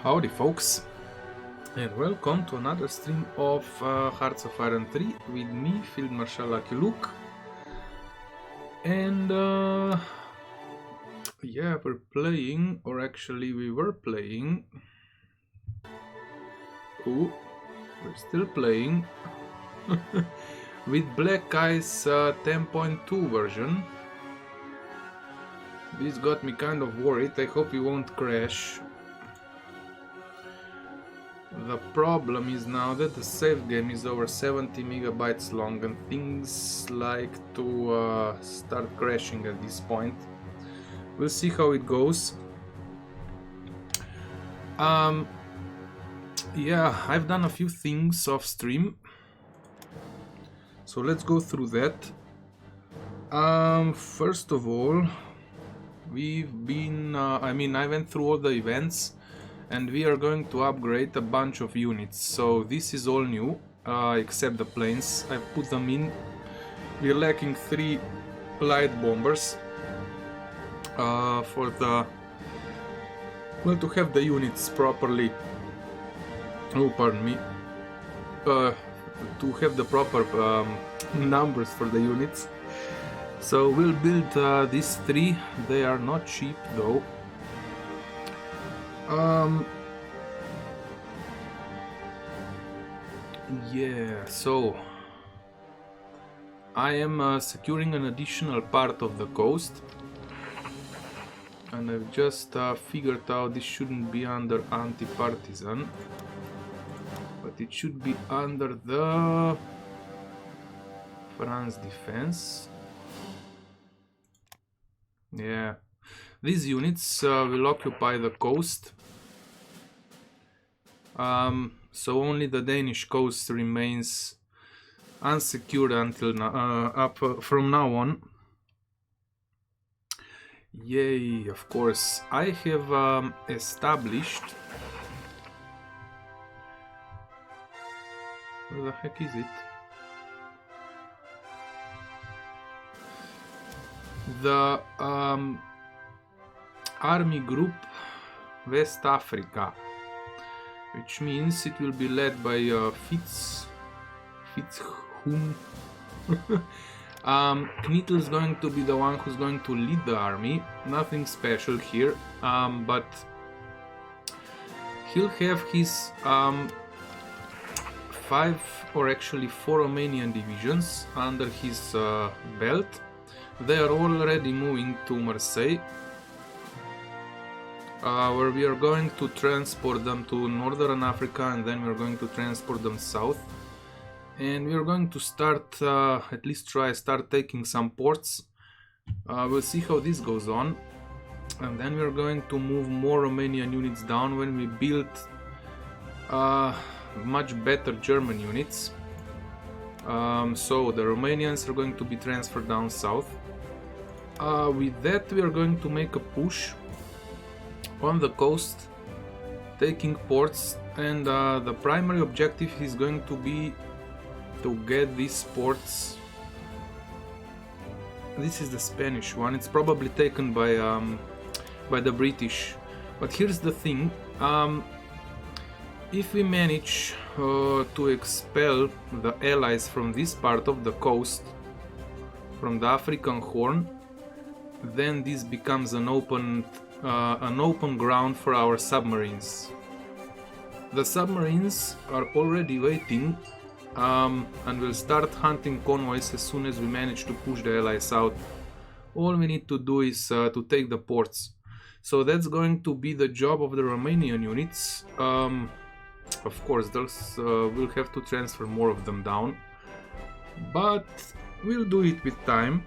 Howdy folks, and welcome to another stream of Hearts of Iron 3 with me, Field Marshal Lucky Luke. And yeah, we're playing, or actually we were playing. Oh, we're still playing with Black Ice 10.2 version. This got me kind of worried. I hope it won't crash. The problem is now that the save game is over 70 megabytes long and things like to start crashing at this point. We'll see how it goes. Yeah, I've done a few things off stream, so let's go through that. First of all, we've been I went through all the events and we are going to upgrade a bunch of units. So this is all new, except the planes. I've put them in. We're lacking 3 light bombers for the, well, to have the units properly. Oh, pardon me. To have the proper numbers for the units. So we'll build these 3. They are not cheap though. Yeah, so I am securing an additional part of the coast, and I've just figured out this shouldn't be under anti-partisan, but it should be under the France defense. Yeah, these units will occupy the coast. So only the Danish coast remains unsecured until now, from now on. Yay, of course. I have established... Where the heck is it? The Army Group West Africa, which means it will be led by Fitzhugh. Knittel is going to be the one who's going to lead the army. Nothing special here, but he'll have his 5 or actually 4 Romanian divisions under his belt. They are already moving to Marseille, where we are going to transport them to Northern Africa, and then we are going to transport them south. And we are going to start, at least start taking some ports. We'll see how this goes on. And then we are going to move more Romanian units down when we build much better German units. So the Romanians are going to be transferred down south. With that we are going to make a push on the coast, taking ports, and the primary objective is going to be to get these ports. This is the Spanish one. It's probably taken by the British. But here's the thing. If we manage to expel the allies from this part of the coast, from the African Horn, then this becomes an open ground for our submarines. The submarines are already waiting, and will start hunting convoys as soon as we manage to push the allies out. All we need to do is to take the ports. So that's going to be the job of the Romanian units. Of course, we'll have to transfer more of them down, but we'll do it with time.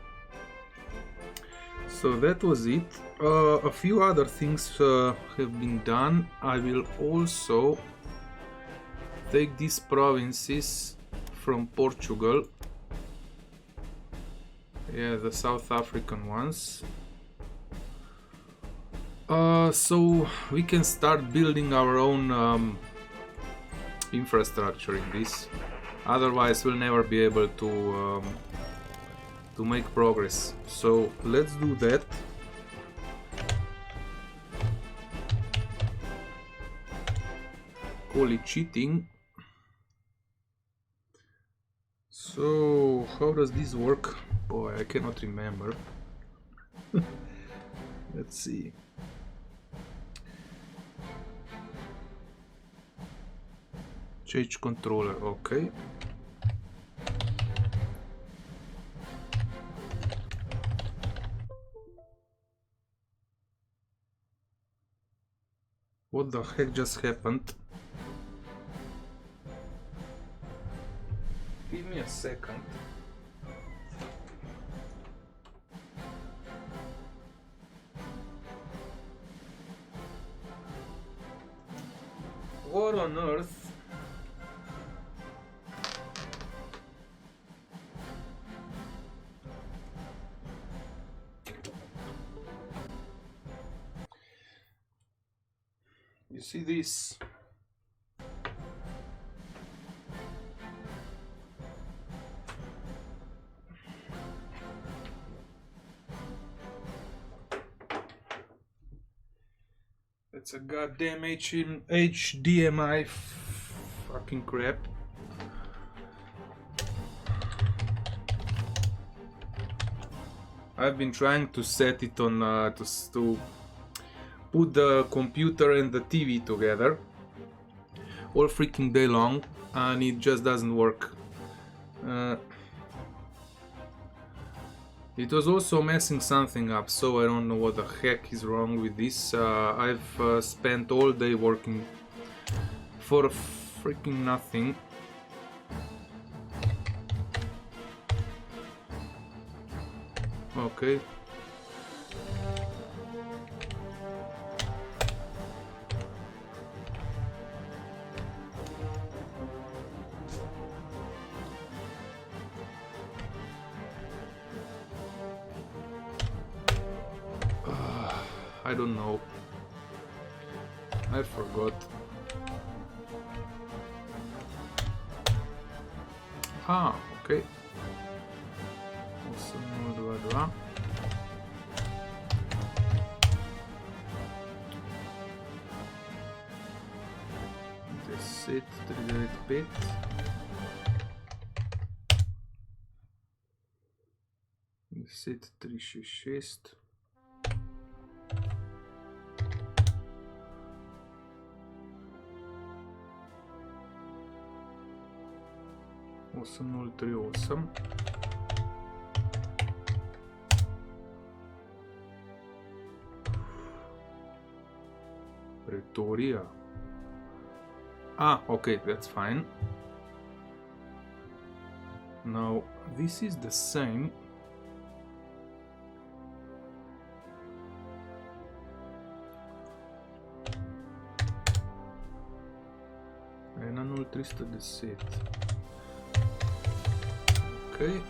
So that was it. A few other things have been done. I will also take these provinces from Portugal. Yeah, the South African ones. So we can start building our own infrastructure in this. Otherwise we'll never be able to make progress. So let's do that. call it cheating. So how does this work? Boy, I cannot remember. Let's see. Change controller, okay. What the heck just happened? Give me a second. What on earth? You see this? It's a goddamn HDMI fucking crap. I've been trying to set it on to put the computer and the TV together all freaking day long, and it just doesn't work. It was also messing something up, so I don't know what the heck is wrong with this. I've spent all day working for freaking nothing. Okay. I don't know. I forgot. Ah, okay. Set 39 bit. Set 366. Osam 038. Pretoria. Ah, okay, that's fine. Now, this is the same. Arena 0317. Okay.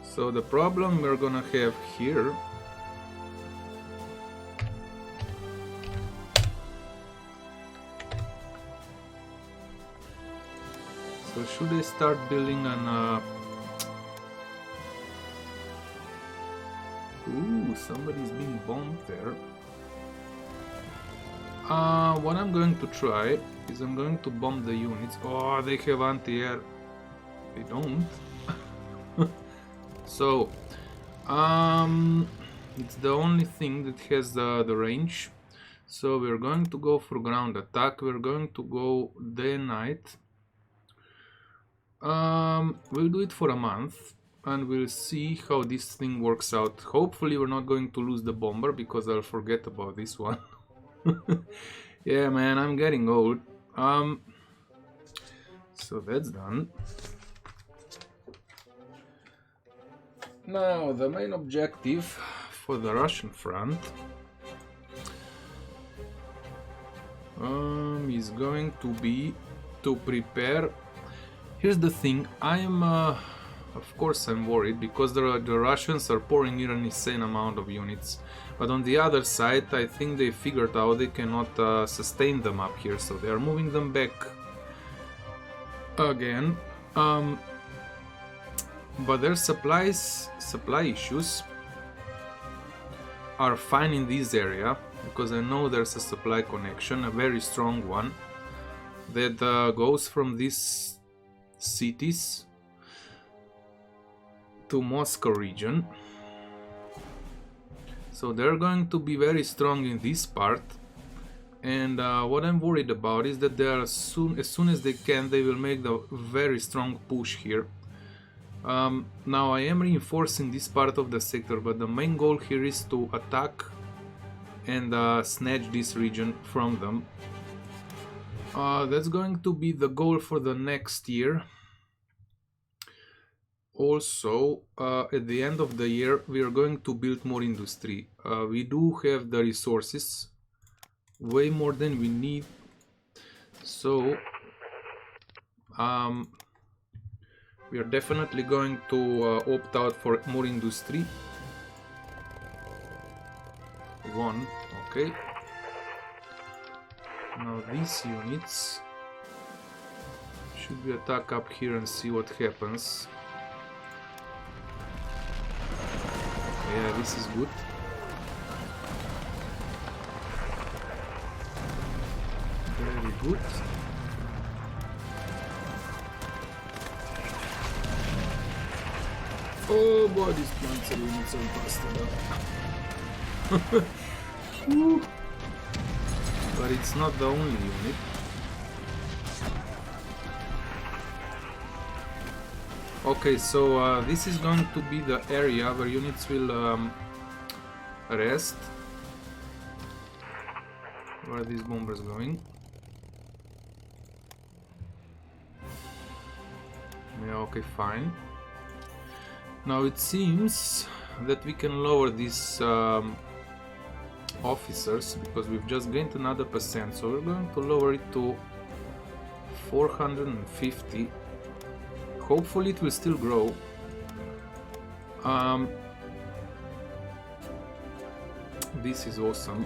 So the problem we're gonna have here so should I start building an ooh, somebody's being bombed there. What I'm going to try is I'm going to bomb the units. Oh, they have anti-air. They don't. So, it's the only thing that has the range. So we're going to go for ground attack. We're going to go day and night. We'll do it for a month and we'll see how this thing works out. Hopefully we're not going to lose the bomber because I'll forget about this one. Yeah, man, I'm getting old. So that's done. Now the main objective for the Russian front is going to be to prepare. Here's the thing, of course I'm worried because the Russians are pouring in an insane amount of units, but on the other side I think they figured out they cannot sustain them up here, so they are moving them back again. But there's supply issues, are fine in this area, because I know there's a supply connection, a very strong one, that goes from these cities to Moscow region. So they're going to be very strong in this part, and what I'm worried about is that they are as soon as they can, they will make the very strong push here. Now I am reinforcing this part of the sector, but the main goal here is to attack and snatch this region from them. That's going to be the goal for the next year. Also, at the end of the year, we are going to build more industry. We do have the resources, way more than we need. So, we are definitely going to opt out for more industry. One, okay. Now these units, should we attack up here and see what happens? Yeah, this is good. Very good. Oh boy, these plants are units are busted up. But it's not the only unit. Okay, so this is going to be the area where units will rest. Where are these bombers going? Yeah, okay, fine. Now it seems that we can lower these officers, because we've just gained another percent, so we're going to lower it to 450. Hopefully it will still grow. This is awesome.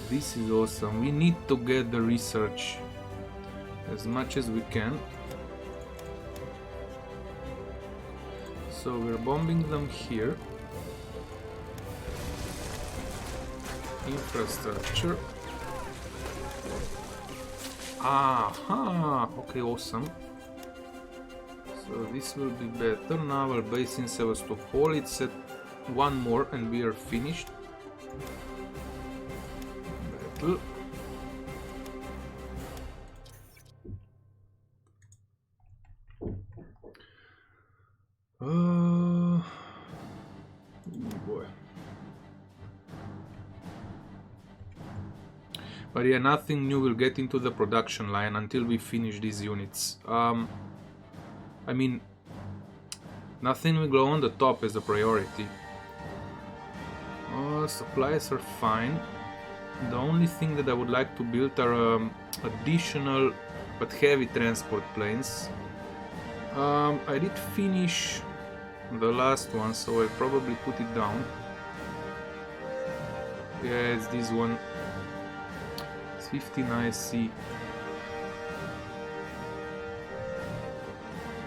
This is awesome. We need to get the research as much as we can. So we're bombing them here. Infrastructure. Aha! Okay, awesome. So this will be better. Naval base in Sevastopol. It's at one more and we are finished. Battle. Oh boy. But yeah, nothing new will get into the production line until we finish these units. I mean, nothing will go on the top as a priority. Supplies are fine. The only thing that I would like to build are additional but heavy transport planes. I did finish the last one, so I'll probably put it down. Yeah, it's this one. It's 15 IC.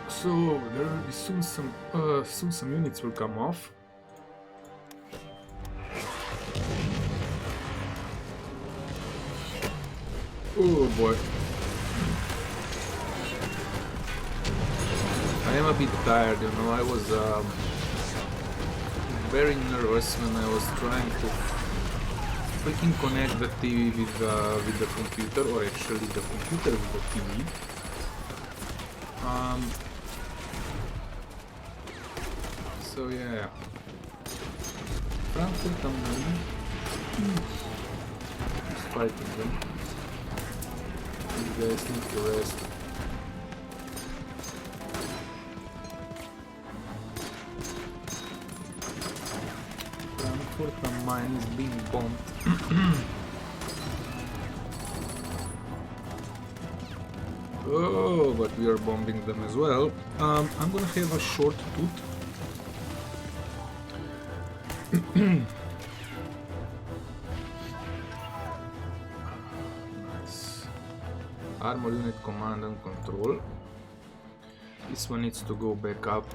So there will be soon some units will come off. Oh boy. I am a bit tired, you know. I was very nervous when I was trying to freaking connect the TV with the computer, or actually the computer with the TV. So yeah, Frankfurt am Main. Just fighting them. These guys need to rest. Frankfurt am Main is being bombed. Oh, but we are bombing them as well. I'm gonna have a short tooth. Nice. Armor unit command and control. This one needs to go back up.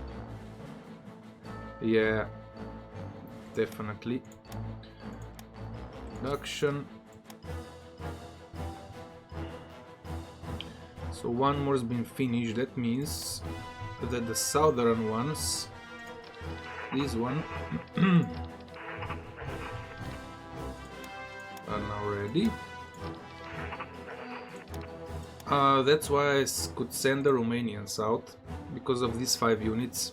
Yeah. definitely. Production. So one more's been finished. That means that the southern ones, this one, are now ready. That's why I could send the Romanians out, because of these 5 units.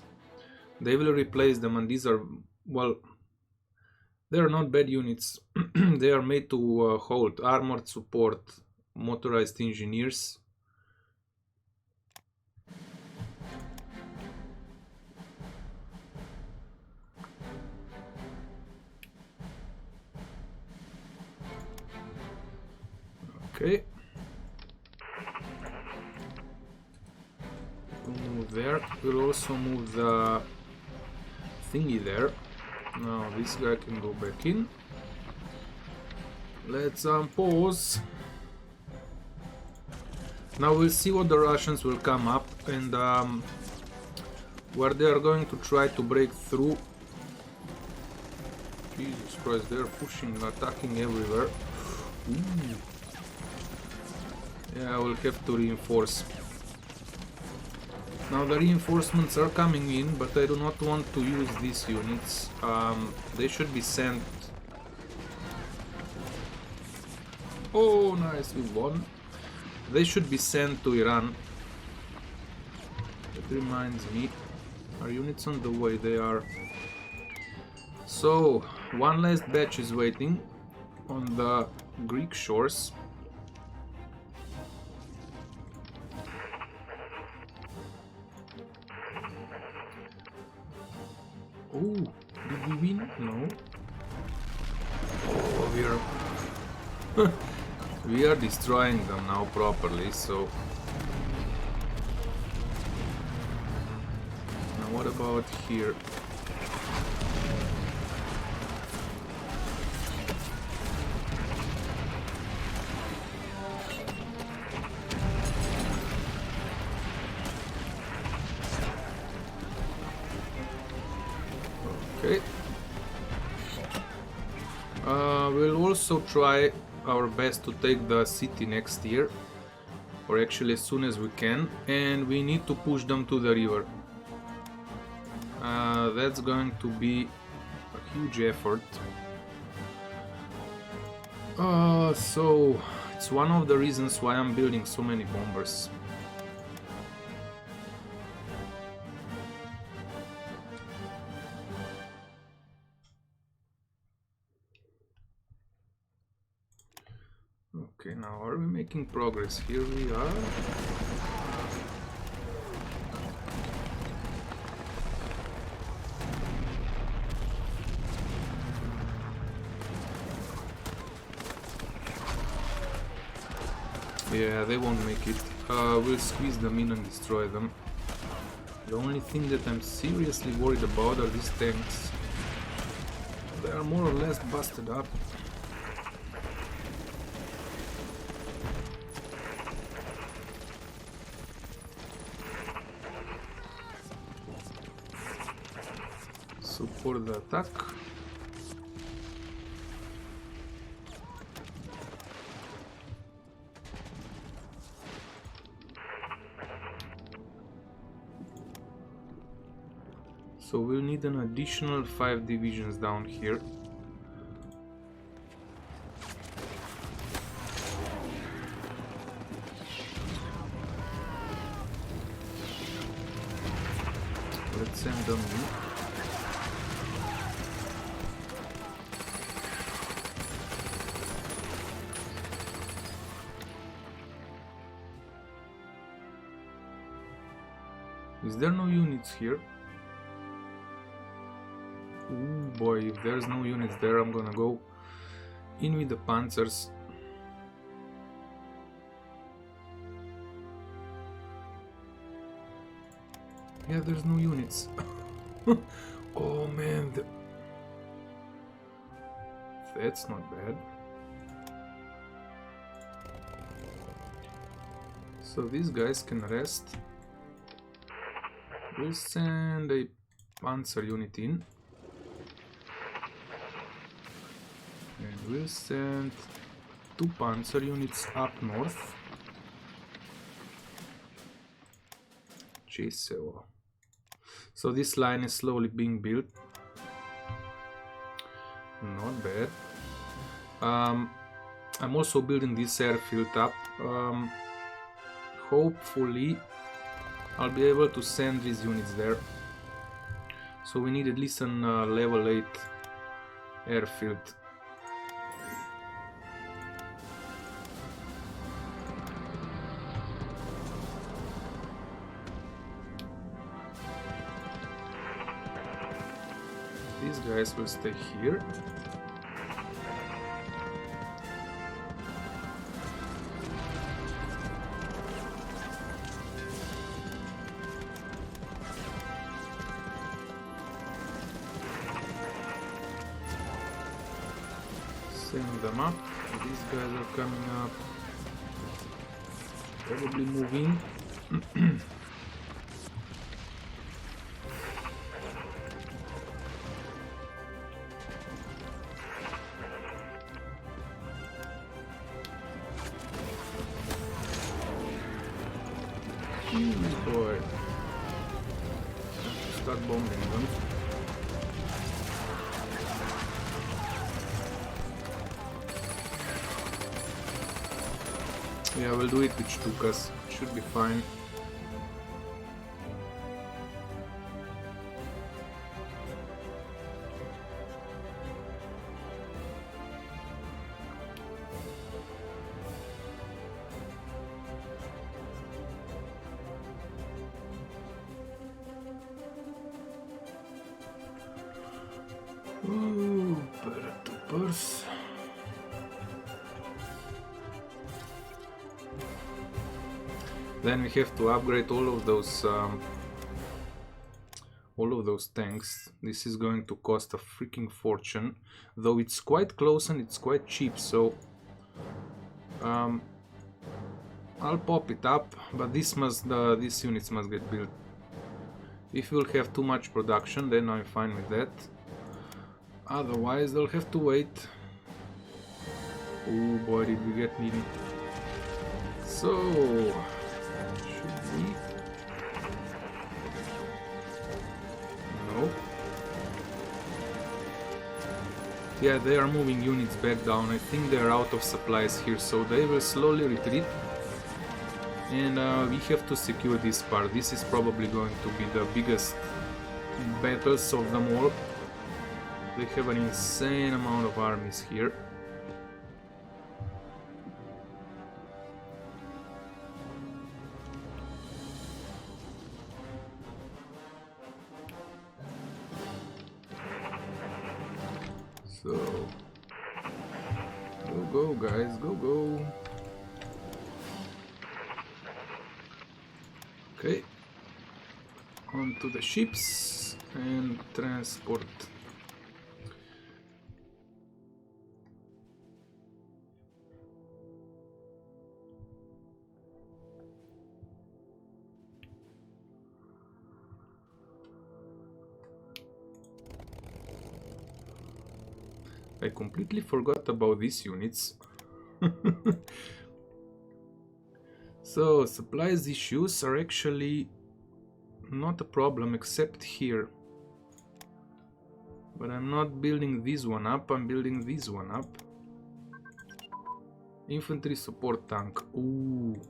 They will replace them, and these are, well, they are not bad units. They are made to hold armored support, motorized engineers. Okay. We'll move there. We'll also move the thingy there. Now this guy can go back in. Let's pause. Now we'll see what the Russians will come up and where they are going to try to break through. Jesus Christ, they're pushing, attacking everywhere. Ooh. Yeah, I will have to reinforce. Now the reinforcements are coming in, but I do not want to use these units. They should be sent. Oh, nice, we won. They should be sent to Iran. That reminds me, our units on the way, they are. So, one last batch is waiting on the Greek shores. Oh, did we win? No. Oh, we are destroying them now properly, so. Now what about here? Okay. We'll also try our best to take the city next year, or actually as soon as we can, and we need to push them to the river. That's going to be a huge effort. So it's one of the reasons why I'm building so many bombers. Okay, now are we making progress? Here we are. Yeah, they won't make it. We'll squeeze them in and destroy them. The only thing that I'm seriously worried about are these tanks. They are more or less busted up. Support the attack. So we'll need an additional 5 divisions down here. Let's send them in. Is there no units here? Ooh boy, if there's no units there, I'm gonna go in with the panzers. Yeah, there's no units. Oh man, that's not bad. So these guys can rest. We'll send a panzer unit in. We'll send 2 panzer units up north. J7. So this line is slowly being built. Not bad. I'm also building this airfield up. Hopefully I'll be able to send these units there. So we need at least a level 8 airfield. These guys will stay here. Send them up. These guys are coming up. Probably moving. Boy. Start bombing them. Yeah, we'll do it with Stukas. Should be fine. Ooh, paratroopers. Then we have to upgrade all of those tanks. This is going to cost a freaking fortune, though it's quite close and it's quite cheap. So I'll pop it up, but these units must get built. If we'll have too much production, then I'm fine with that. Otherwise, they'll have to wait. Oh boy, did we get needy. So, should we? No. Yeah, they are moving units back down. I think they're out of supplies here, so they will slowly retreat. And we have to secure this part. This is probably going to be the biggest battles of them all. They have an insane amount of armies here. So, go guys, go. Okay, onto the ships and transport. I completely forgot about these units. So, supplies issues are actually not a problem except here. But I'm not building this one up, I'm building this one up. Infantry support tank. Ooh.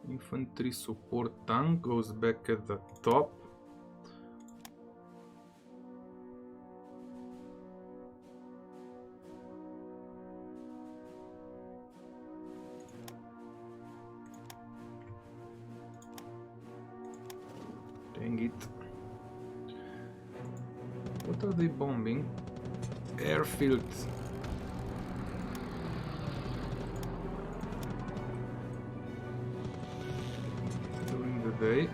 Infantry support tank goes back at the top. Dang it. What are they bombing? Airfield. During the day.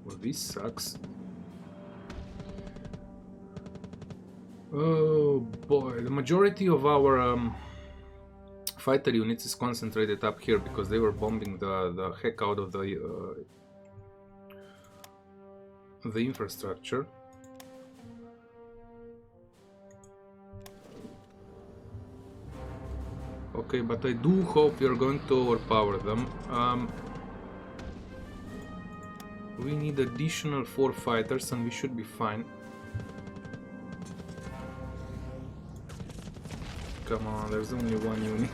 Well, this sucks. Oh boy, the majority of our fighter units is concentrated up here because they were bombing the heck out of the the infrastructure. Okay, but I do hope we are going to overpower them. We need additional 4 fighters and we should be fine. Come on, there's only one unit.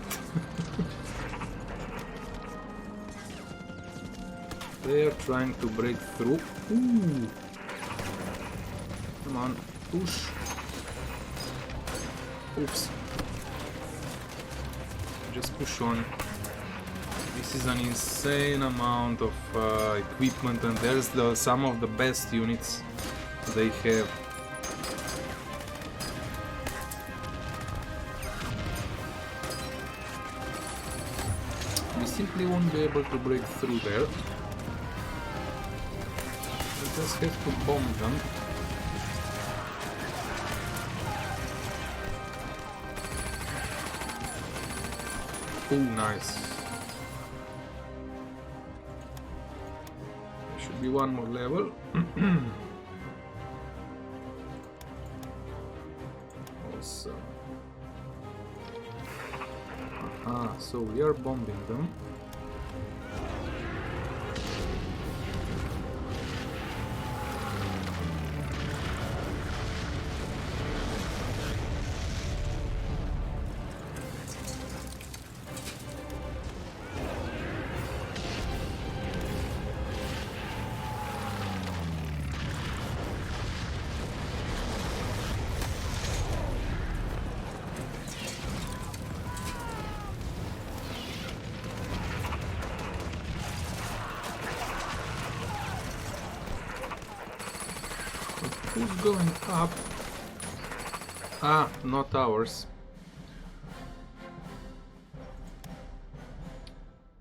They are trying to break through. Ooh. Come on, push. Oops. Just push on. This is an insane amount of equipment, and there's some of the best units they have. We simply won't be able to break through there. We just have to bomb them. Oh, nice. There should be one more level. Awesome. Aha, so we are bombing them. Who's going up? Ah, not ours.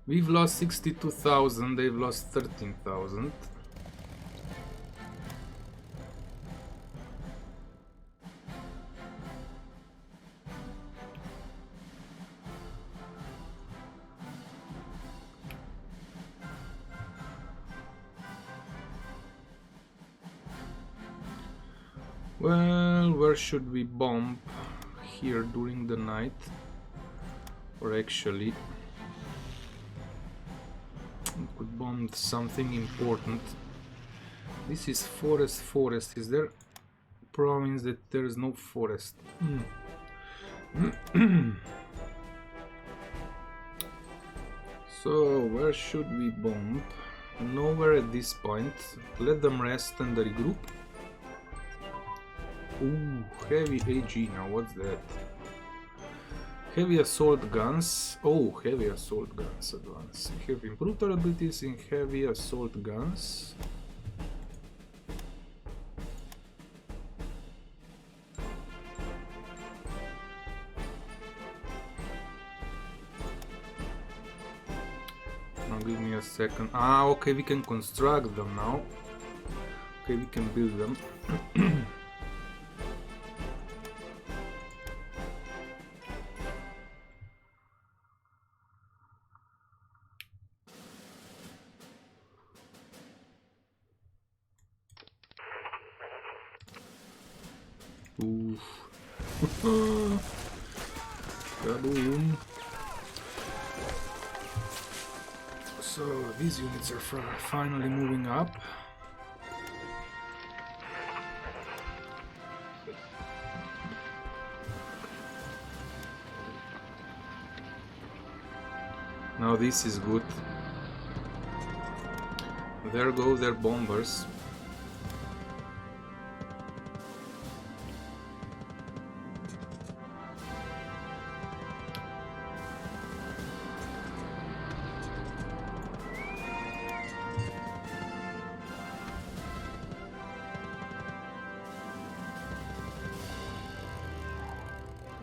We've lost 62,000, they've lost 13,000. Well, where should we bomb? Here during the night? Or actually, we could bomb something important. This is forest. Is there province that there is no forest? So, where should we bomb? Nowhere at this point. Let them rest and regroup. Ooh, heavy AG, now what's that? Heavy assault guns. Oh, heavy assault guns advance. We have improved our abilities in heavy assault guns. Now give me a second. Ah, okay, we can construct them now. Okay, we can build them. Kaboom. So these units are finally moving up. Now this is good. There go their bombers.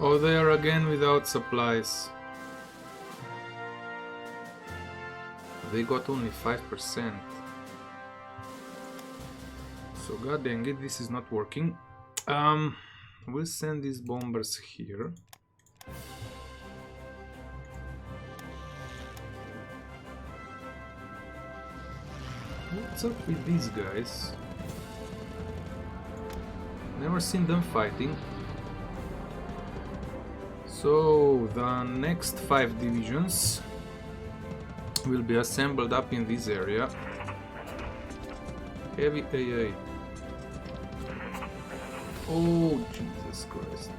Oh, they are again without supplies. They got only 5%. So god dang it, this is not working. We'll send these bombers here. What's up with these guys? Never seen them fighting. So the next 5 divisions will be assembled up in this area. Heavy AA. Oh, Jesus Christ.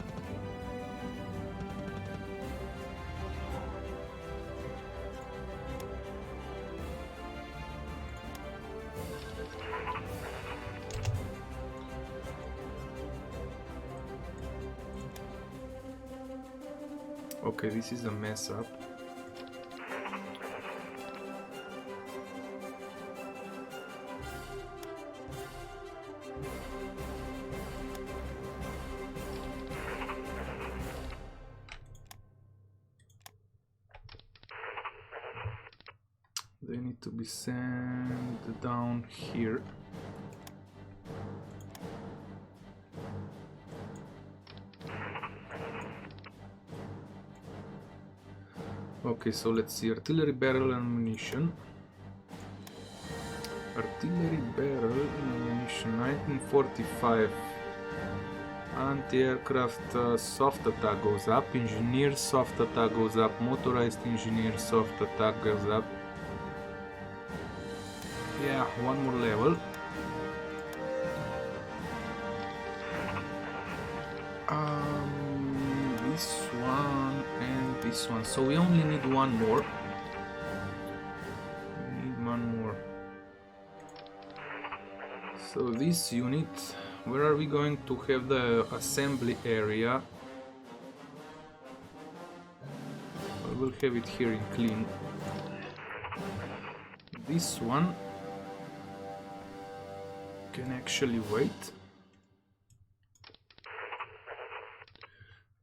Okay, this is a mess up. They need to be sent down here. Okay, so let's see. Artillery barrel and ammunition. Artillery barrel and ammunition 1945. Anti-aircraft soft attack goes up. Engineer soft attack goes up. Motorized engineer soft attack goes up. Yeah, one more level. This one and this one. So we only need one more. We need one more. So this unit, where are we going to have the assembly area? I will have it here in clean. This one can actually wait,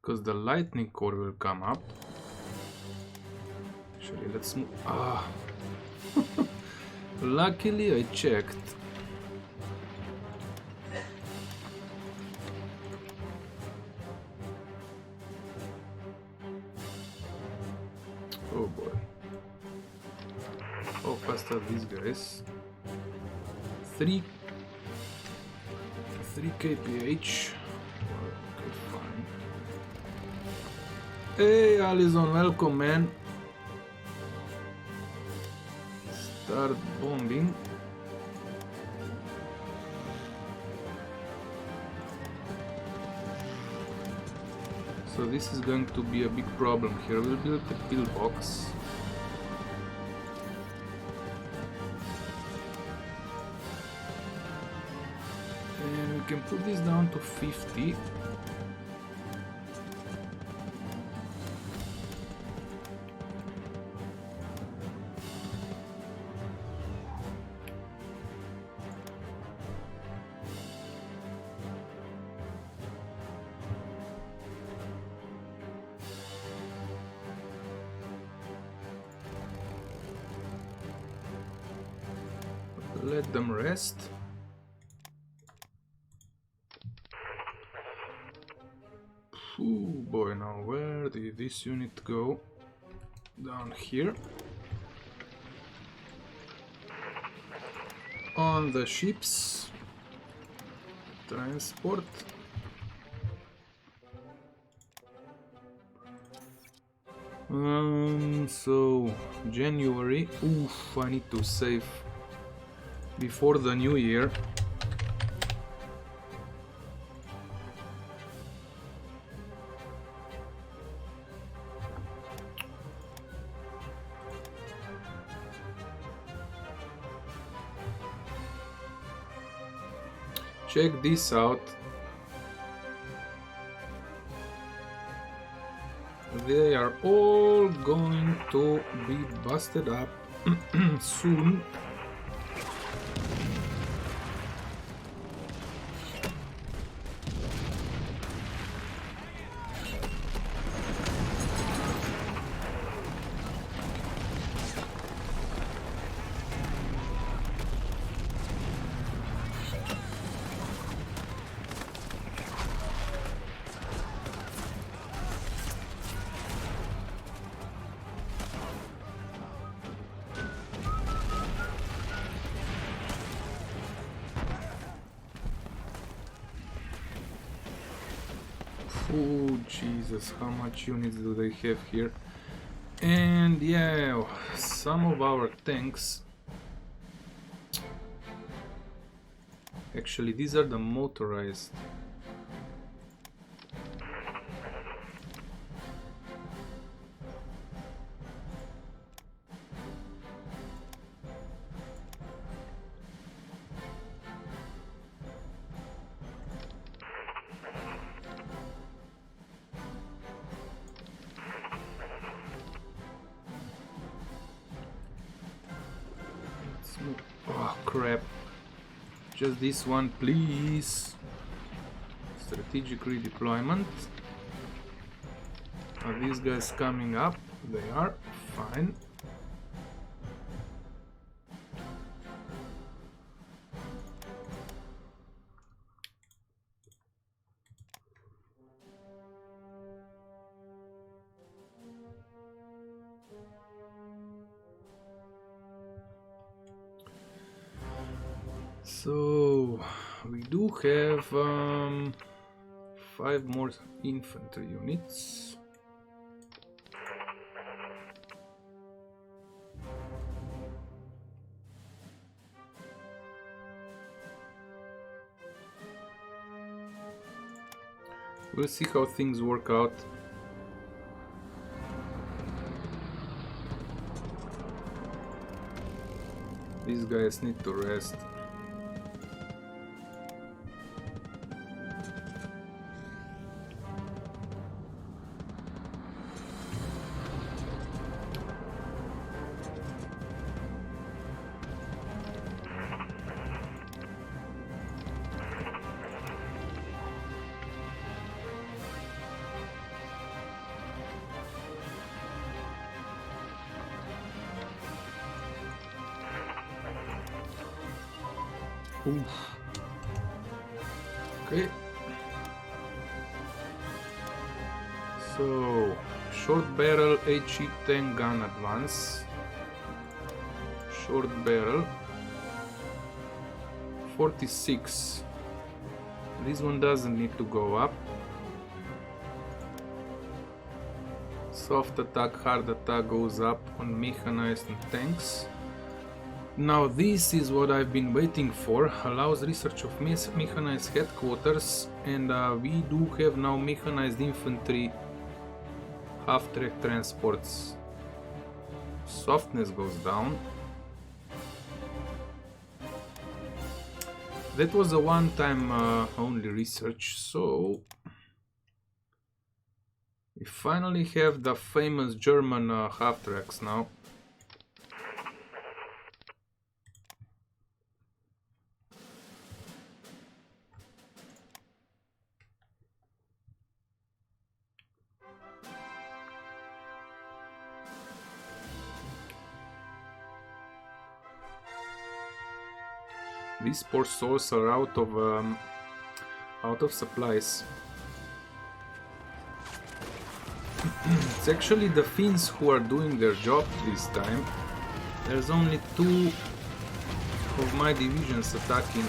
because the lightning core will come up. Actually, let's move. Luckily I checked. Oh boy. How fast are these guys? 3 kph. Okay, fine. Hey Allison, welcome man. Start bombing. So this is going to be a big problem here. We'll build a pillbox. And we can put this down to 50. Let them rest. Oh boy, now where did this unit go? Down here. On the ships. Transport. So January. Oof, I need to save before the new year. Check this out. They are all going to be busted up soon. Oh Jesus, how much units do they have here? And yeah, some of our tanks, actually these are the motorized. Oh crap, just this one please. Strategic redeployment. Are these guys coming up? They are. Fine. So we do have 5 more infantry units. We'll see how things work out. These guys need to rest. Oof. Okay. So, short barrel HE 10 gun advance. Short barrel 46. This one doesn't need to go up. Soft attack, hard attack goes up on mechanized and tanks. Now this is what I've been waiting for. Allows research of mechanized headquarters, and we do have now mechanized infantry half-track transports. Softness goes down. That was a one-time only research, so we finally have the famous German half-tracks now. These poor souls are out of supplies. It's actually the Finns who are doing their job this time. There's only 2 of my divisions attacking.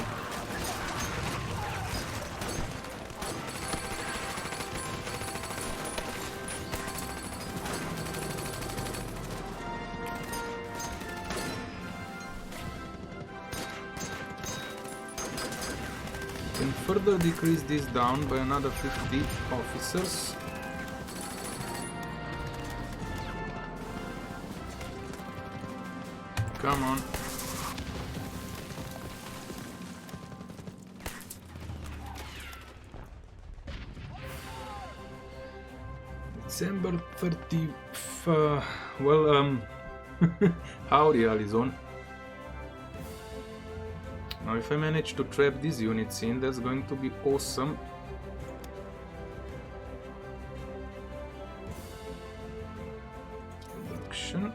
Can further decrease this down by another 50 officers. Come on. December 30. Howdy, Alizon. Now if I manage to trap these units in, that's going to be awesome. Production.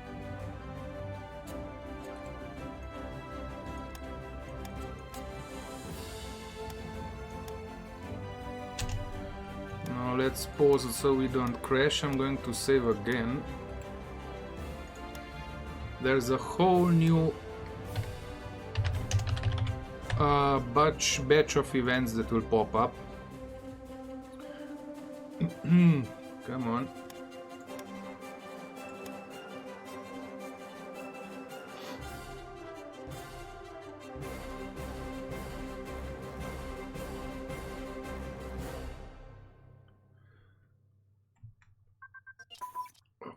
Now let's pause so we don't crash. I'm going to save again. There's a whole new batch of events that will pop up. Come on.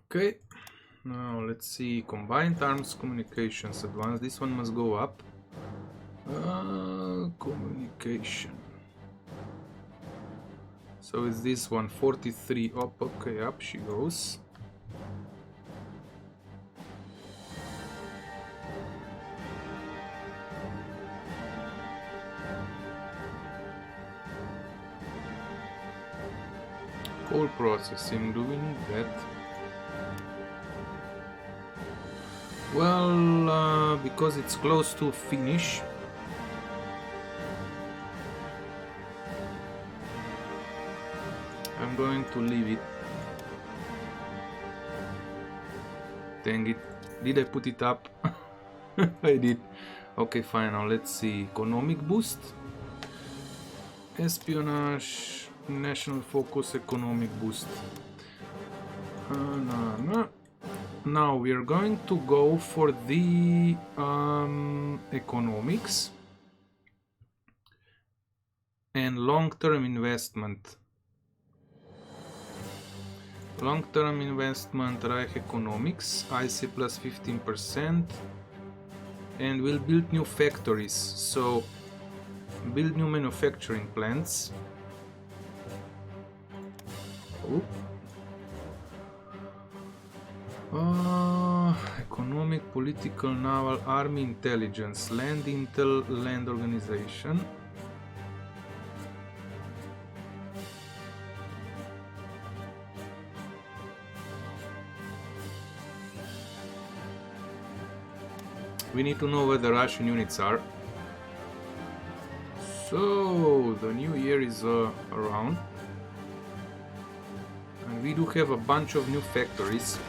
Okay. Now let's see. Combined arms communications advanced. This one must go up. Communication. So is this one 43 up? Okay, up she goes. Coal processing, do we need that? Well, because it's close to finish. I'm going to leave it. Dang it. Did I put it up? I did. Okay, fine. Now let's see. Economic boost. Espionage. National focus. Economic boost. Now we are going to go for the economics and long-term investment. Long-term investment, Reich Economics, IC plus 15%, and we'll build new factories, so build new manufacturing plants. Economic, political, naval, army, intelligence, land intel, land organization. We need to know where the Russian units are. So the new year is around, and we do have a bunch of new factories.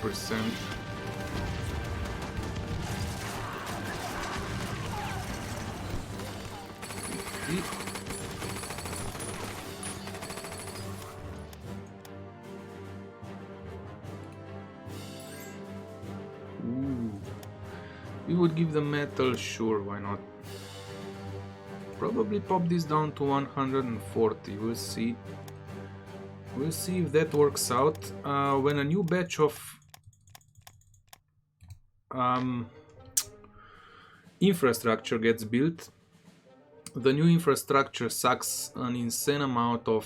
%. We would give the metal, sure, why not? Probably pop this down to 140, we'll see. We'll see if that works out. When a new batch of infrastructure gets built, the new infrastructure sucks an insane amount of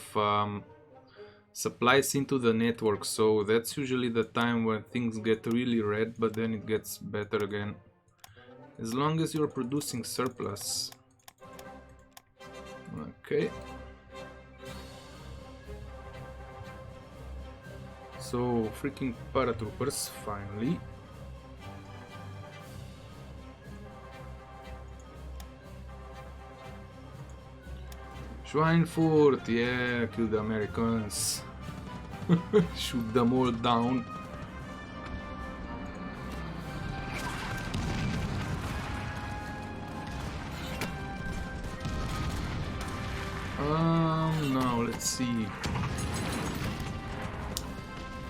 supplies into the network, so that's usually the time when things get really red, but then it gets better again. As long as you're producing surplus. Okay. So, freaking paratroopers, finally. Schweinfurt, yeah, kill the Americans. Shoot them all down. Now let's see.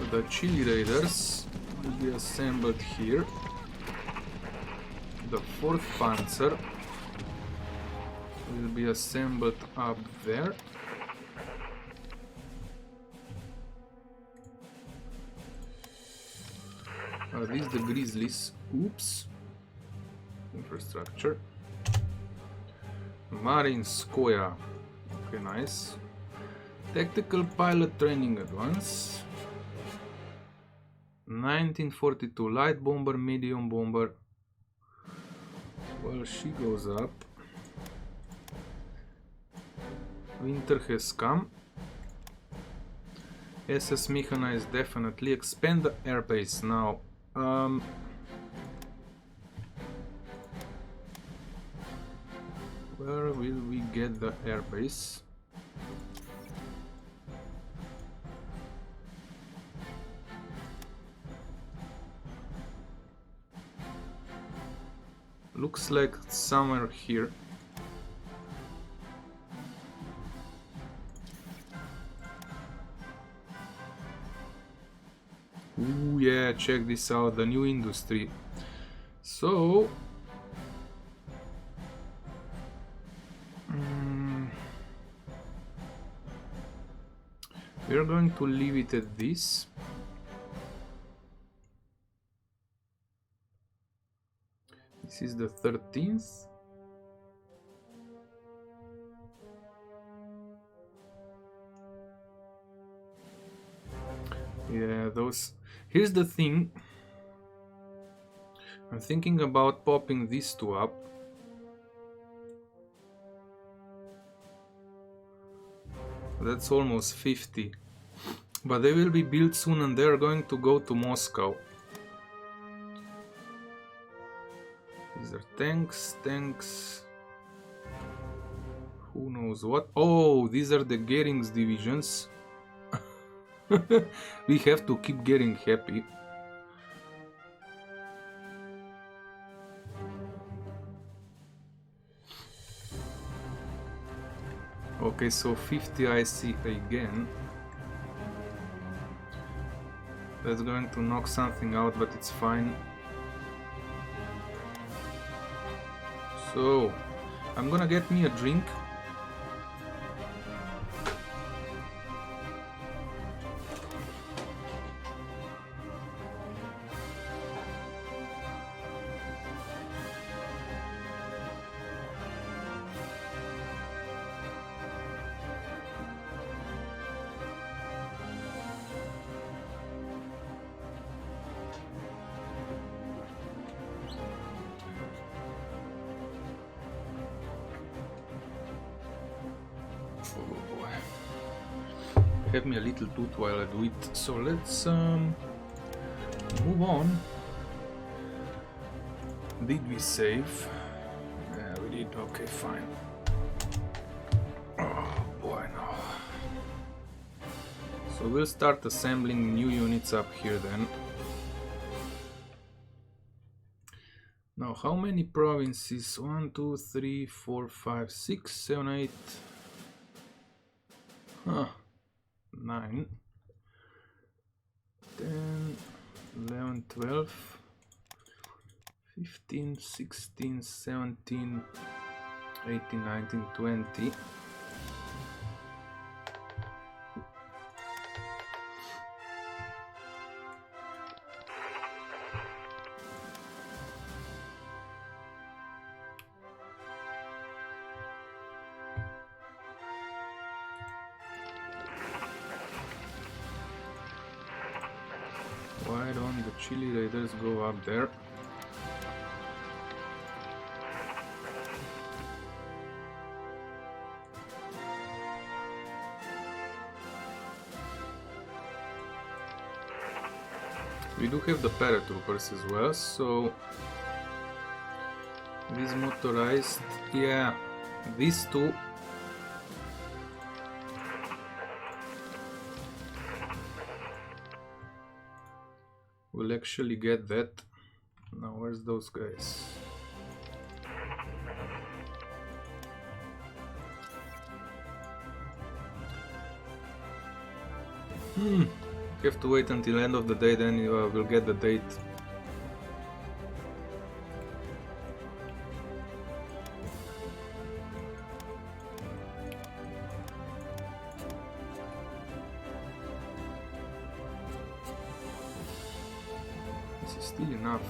The Chile Raiders will be assembled here. The 4th Panzer will be assembled up there. Are these the Grizzlies? Oops. Infrastructure. Marinskoye. Okay, nice. Tactical pilot training advance. 1942 light bomber, medium bomber. Well, she goes up. Winter has come. SS mechanized, definitely. Expand the airbase now. Where will we get the airbase? Looks like somewhere here. Ooh, yeah, check this out, the new industry. So we're going to leave it at this. This is the 13th. Yeah, those. Here's the thing. I'm thinking about popping these two up. That's almost 50. But they will be built soon and they're going to go to Moscow. These are tanks. Who knows what? Oh, these are the Goering's divisions. We have to keep getting happy. Okay, so 50 I see again. That's going to knock something out, but it's fine. So, I'm gonna get me a drink. Have me a little toot while I do it. So let's move on. Did we save? Yeah, we did. Okay, fine. Oh boy, no. So we'll start assembling new units up here then. Now, how many provinces? 1, 2, 3, 4, 5, 6, 7, 8. Huh. 9, 10, 11, 12, 15, 16, 17, 18, 19, 20. Why don't the Chile Raiders go up there? We do have the paratroopers as well, so these motorized, yeah, these two. We'll actually get that. Now, where's those guys? Have to wait until end of the day, then we'll get the date. This is still enough.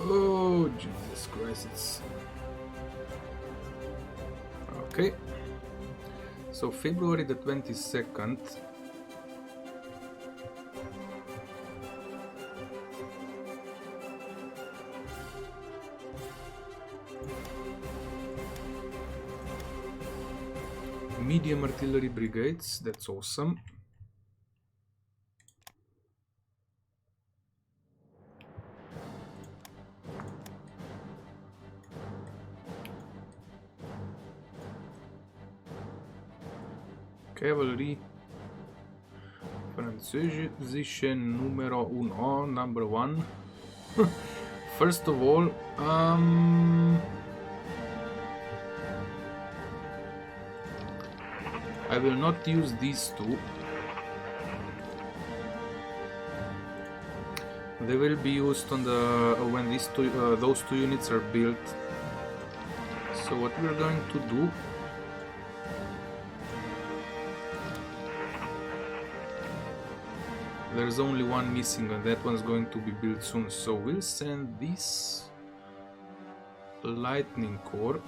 Oh, Jesus Christ, it's... Okay. So, February the 22nd. Medium artillery brigades, that's awesome. Cavalry, Französische numero uno, number one. First of all, I will not use these two. They will be used on the when those two units are built. So what we're going to do, there's only one missing and that one's going to be built soon, so we'll send this lightning core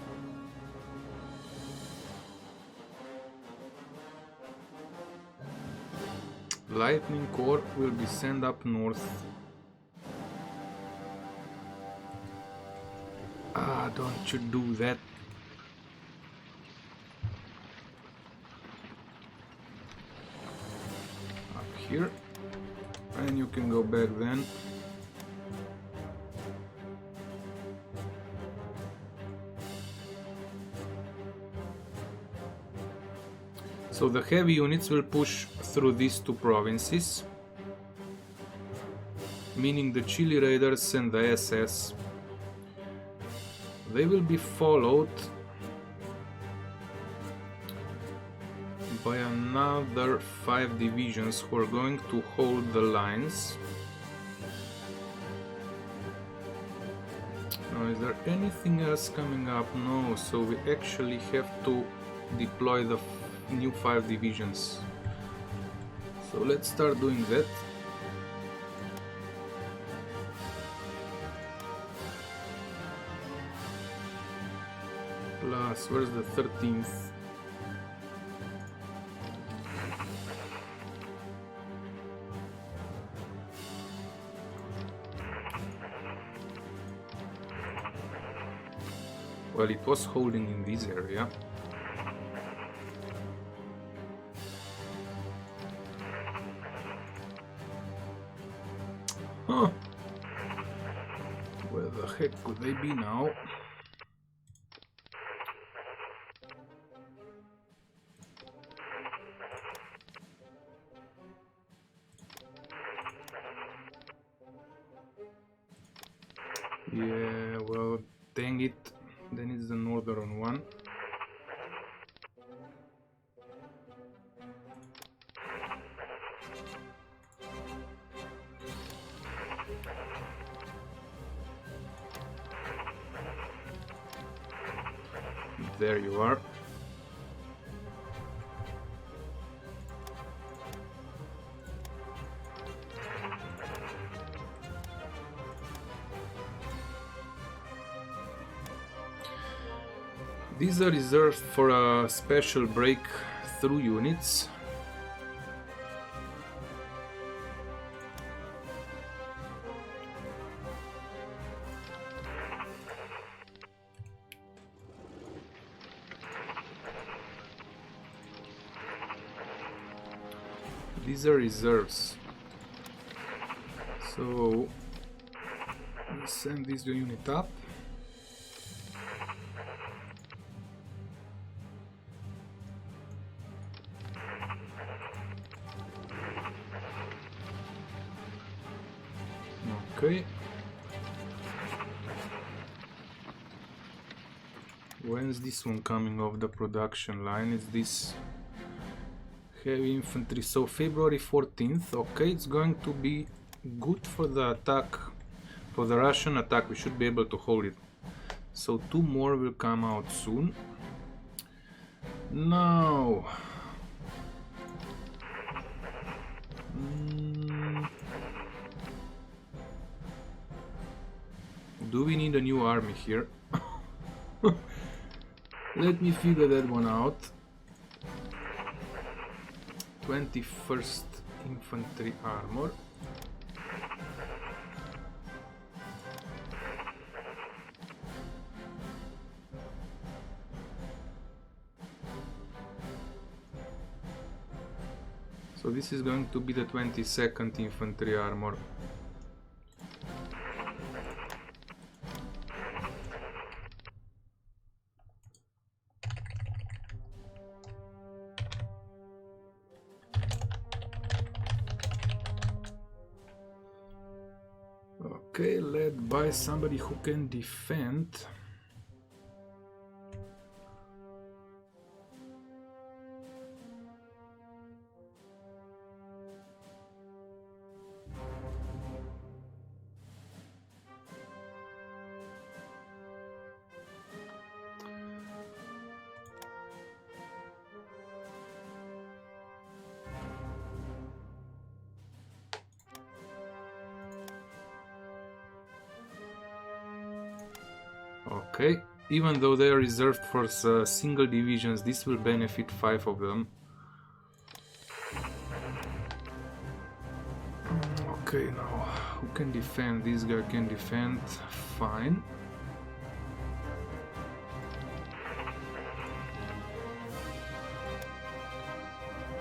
will be sent up north. Don't you do that. Up here, and you can go back then. So the heavy units will push through these two provinces, meaning the Chile Raiders and the SS. They will be followed by another 5 divisions who are going to hold the lines. Now, is there anything else coming up? No, so we actually have to deploy the new 5 divisions. So let's start doing that. Plus, where's the 13th? Well, it was holding in this area. Huh. Where the heck could they be now? Yeah, well, dang it. Then it's the northern one. There you are. These are reserved for a special breakthrough units. These are reserves. So we'll send this unit up. Okay. When's this one coming off the production line? Is this heavy infantry? So February 14th. Okay, it's going to be good for the attack, for the Russian attack. We should be able to hold it. So 2 more will come out soon. Now do we need a new army here? Let me figure that one out. 21st Infantry Armor. So this is going to be the 22nd Infantry Armor. Okay, led by somebody who can defend. Okay, even though they are reserved for single divisions, this will benefit 5 of them. Okay, now who can defend? This guy can defend. Fine.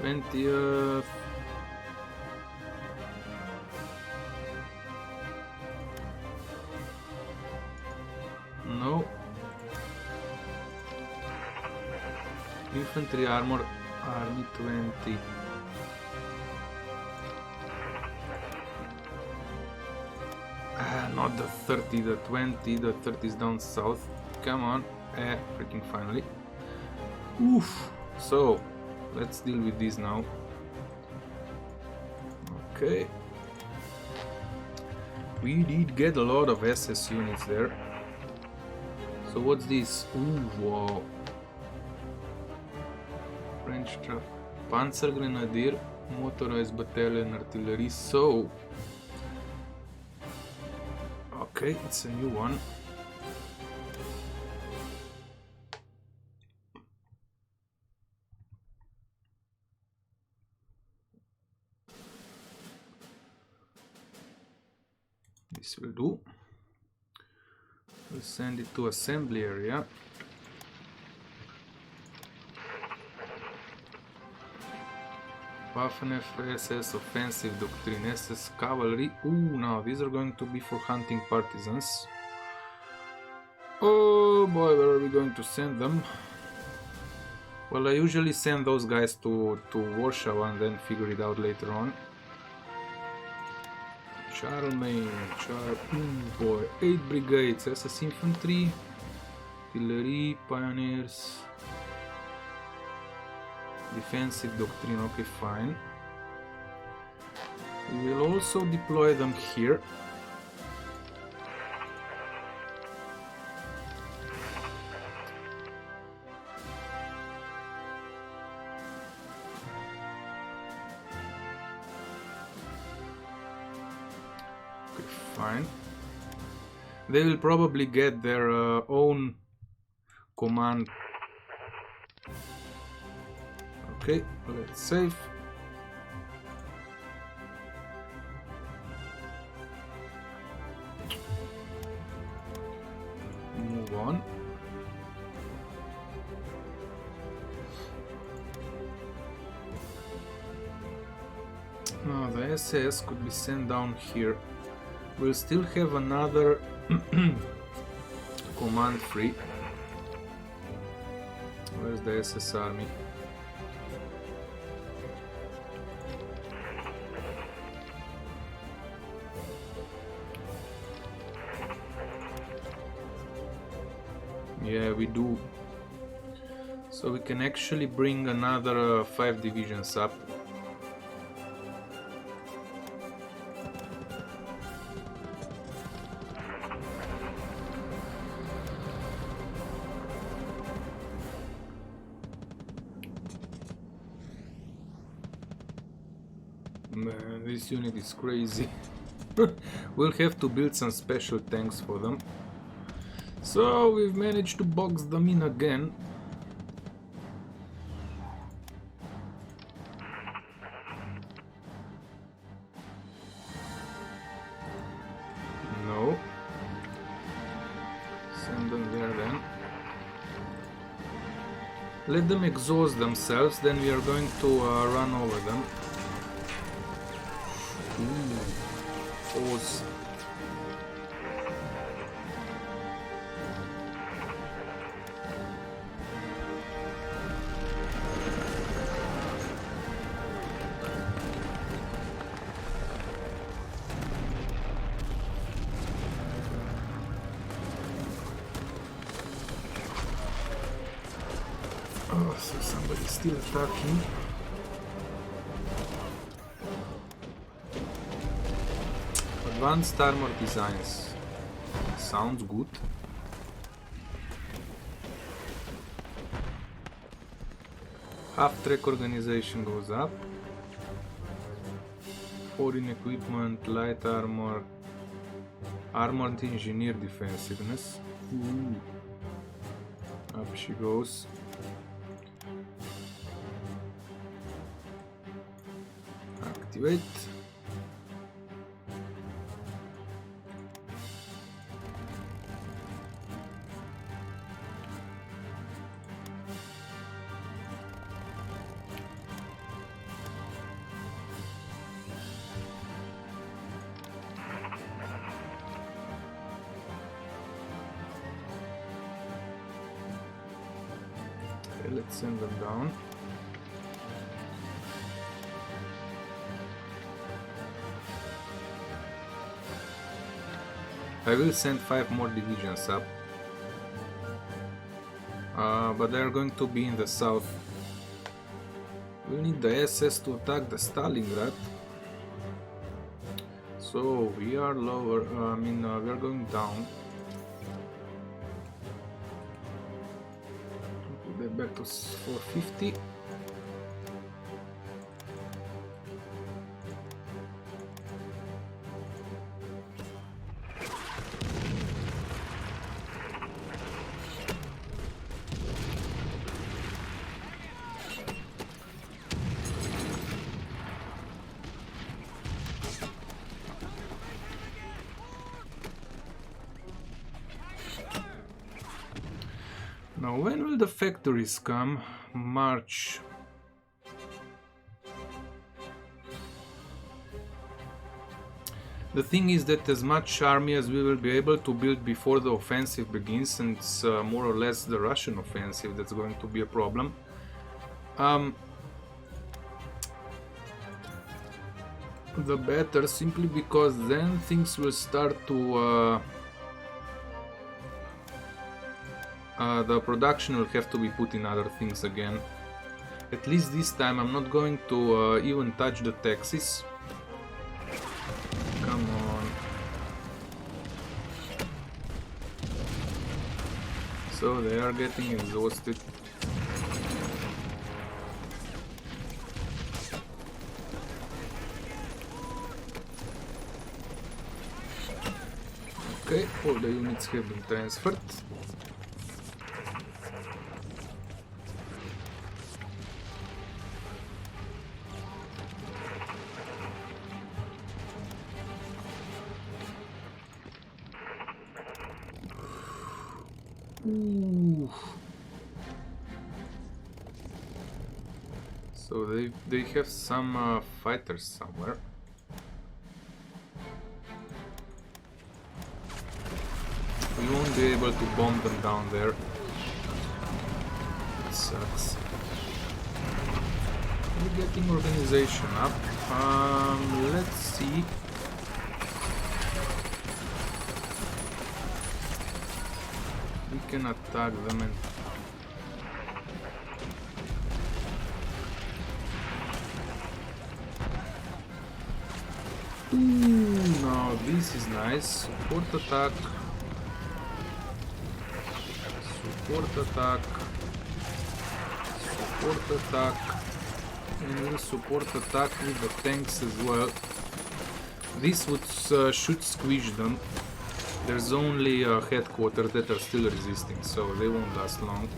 '20th. No. Infantry armor, army 20. Not the 30, the 20, the 30 is down south. Come on. Freaking finally. Oof. So, let's deal with this now. Okay. We did get a lot of SS units there. So what's this? Ooh, wow. French truck. Panzer Grenadier, motorized battalion artillery. So, okay, it's a new one. This will do. We'll send it to assembly area. Waffen-F, SS, offensive doctrine, SS, cavalry. Ooh, now these are going to be for hunting partisans. Oh boy, where are we going to send them? Well, I usually send those guys to Warsaw and then figure it out later on. Charlemagne, boy, 8 brigades, SS infantry, artillery, pioneers, defensive doctrine, okay, fine. We will also deploy them here. Fine. They will probably get their own command. Okay, let's save. Move on. Now the SS could be sent down here. We'll still have another command free. Where's the SS army? Yeah, we do. So we can actually bring another 5 divisions up. Man, this unit is crazy. We'll have to build some special tanks for them. So we've managed to box them in again. No. Send them there then. Let them exhaust themselves, then we are going to run over them. Pause. Oh, so somebody's still attacking. Advanced armor designs. Sounds good. Half-track organization goes up. Foreign equipment, light armor, armored engineer defensiveness. Ooh. Up she goes. Activate. Okay, let's send them down. I will send 5 more divisions up, but they are going to be in the south. We need the SS to attack the Stalingrad, so we are lower. We are going down. Put that back to 450. Now, when will the factories come? March. The thing is that as much army as we will be able to build before the offensive begins, and it's more or less the Russian offensive that's going to be a problem. The better, simply because then things will start to the production will have to be put in other things again. At least this time I'm not going to even touch the taxes. Come on. So they are getting exhausted. Okay, all the units have been transferred. Ooh. So they have some fighters somewhere. We won't be able to bomb them down there. It sucks. We're getting organization up. Let's see. We can attack them and now this is nice. Support attack. Support attack. Support attack. And we'll support attack with the tanks as well. This would should squeeze them. There's only a headquarters that are still resisting, so they won't last long.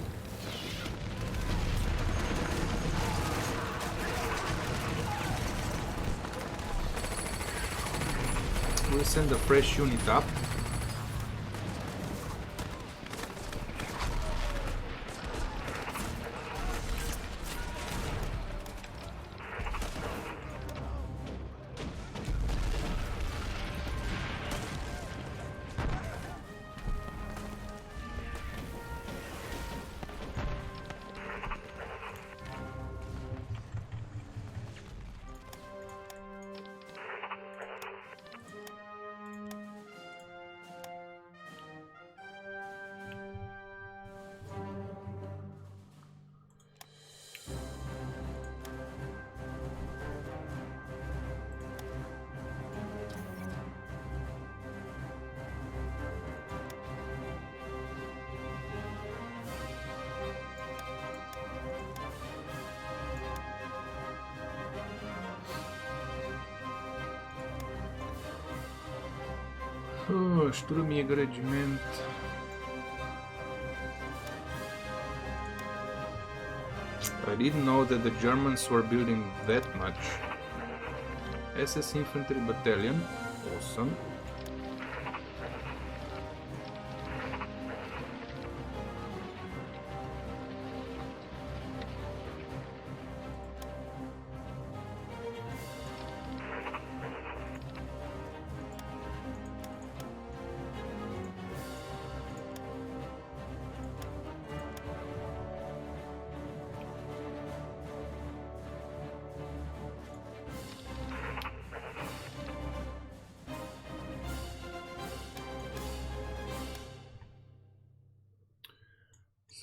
We'll send a fresh unit up. Oh, Sturmjäger regiment. I didn't know that the Germans were building that much. SS Infantry Battalion, awesome.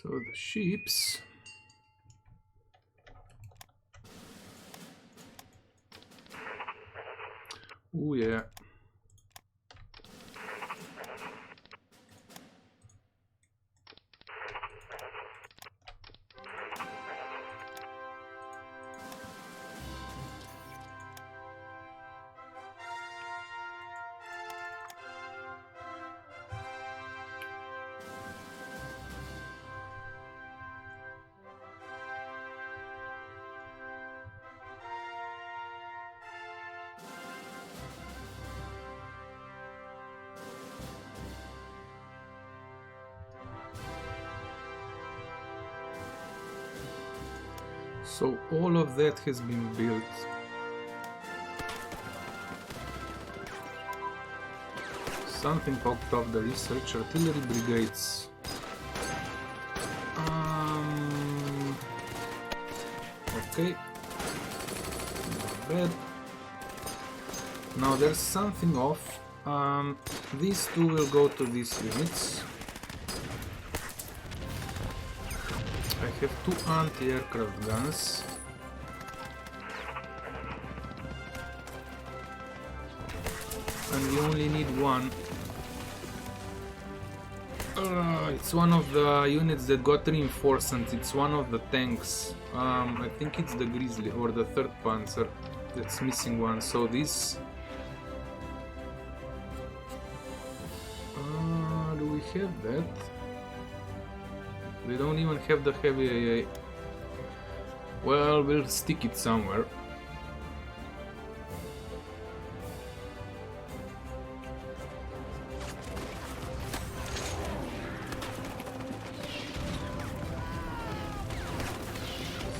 So the ships. Oh yeah. So all of that has been built. Something popped off the research artillery brigades. Okay. Not bad. Now there's something off. These two will go to these units. I have two anti-aircraft guns. And we only need one. It's one of the units that got reinforcements. It's one of the tanks. I think it's the Grizzly or the 3rd Panzer that's missing one. So this... do we have that? They don't even have the heavy AA. Well, we'll stick it somewhere.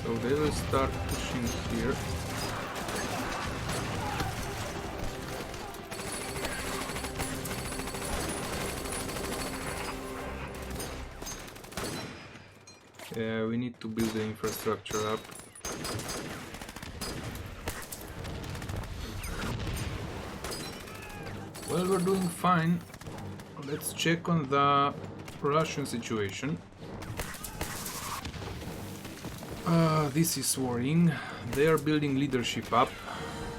So they will start pushing here. Yeah, we need to build the infrastructure up. Well, we're doing fine. Let's check on the Russian situation. This is worrying. They are building leadership up,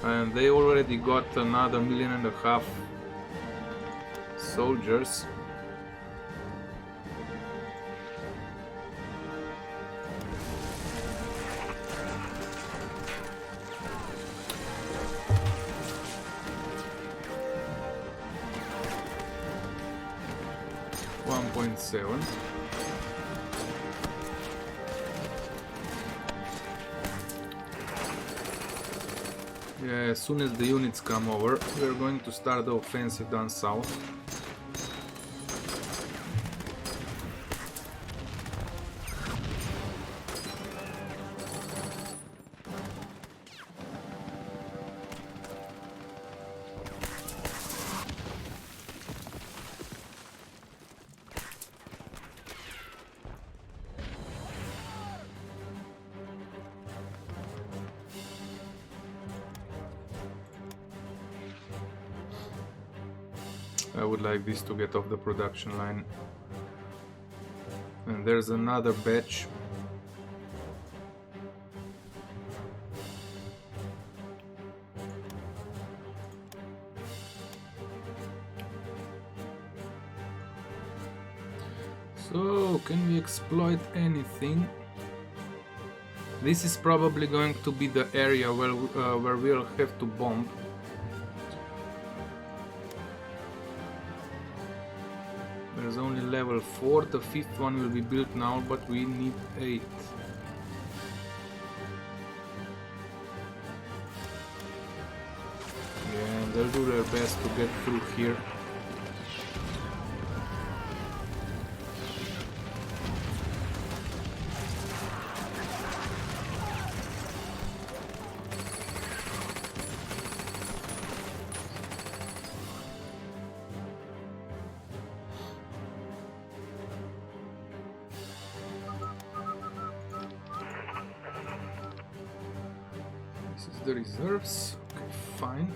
and they already got another 1.5 million soldiers. .7. Yeah, as soon as the units come over, we're going to start the offensive down south. I would like this to get off the production line. And there's another batch. So, can we exploit anything? This is probably going to be the area where we'll have to bomb. There's only level 4, the 5th one will be built now, but we need 8. They'll do their best to get through here. This is the reserves. Okay, fine.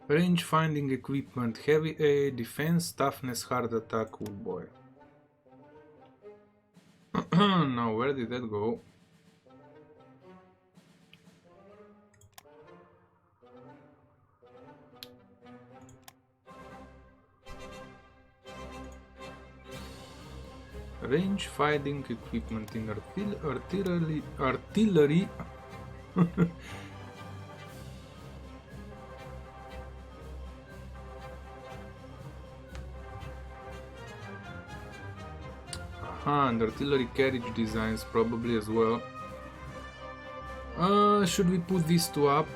Range finding equipment, heavy A, defense, toughness, hard attack, oh boy. Now where did that go? Range fighting equipment in artillery. And artillery carriage designs probably as well. Should we put these two up?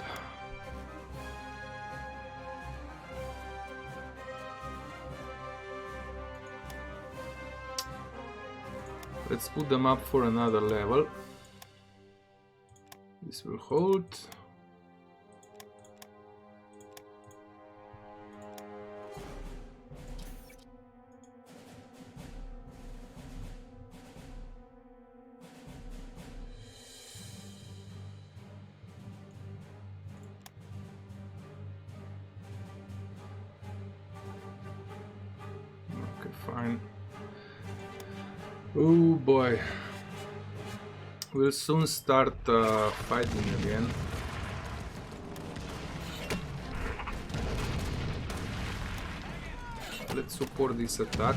Let's put them up for another level. This will hold. Okay, fine. Oh boy, we'll soon start fighting again. Let's support this attack.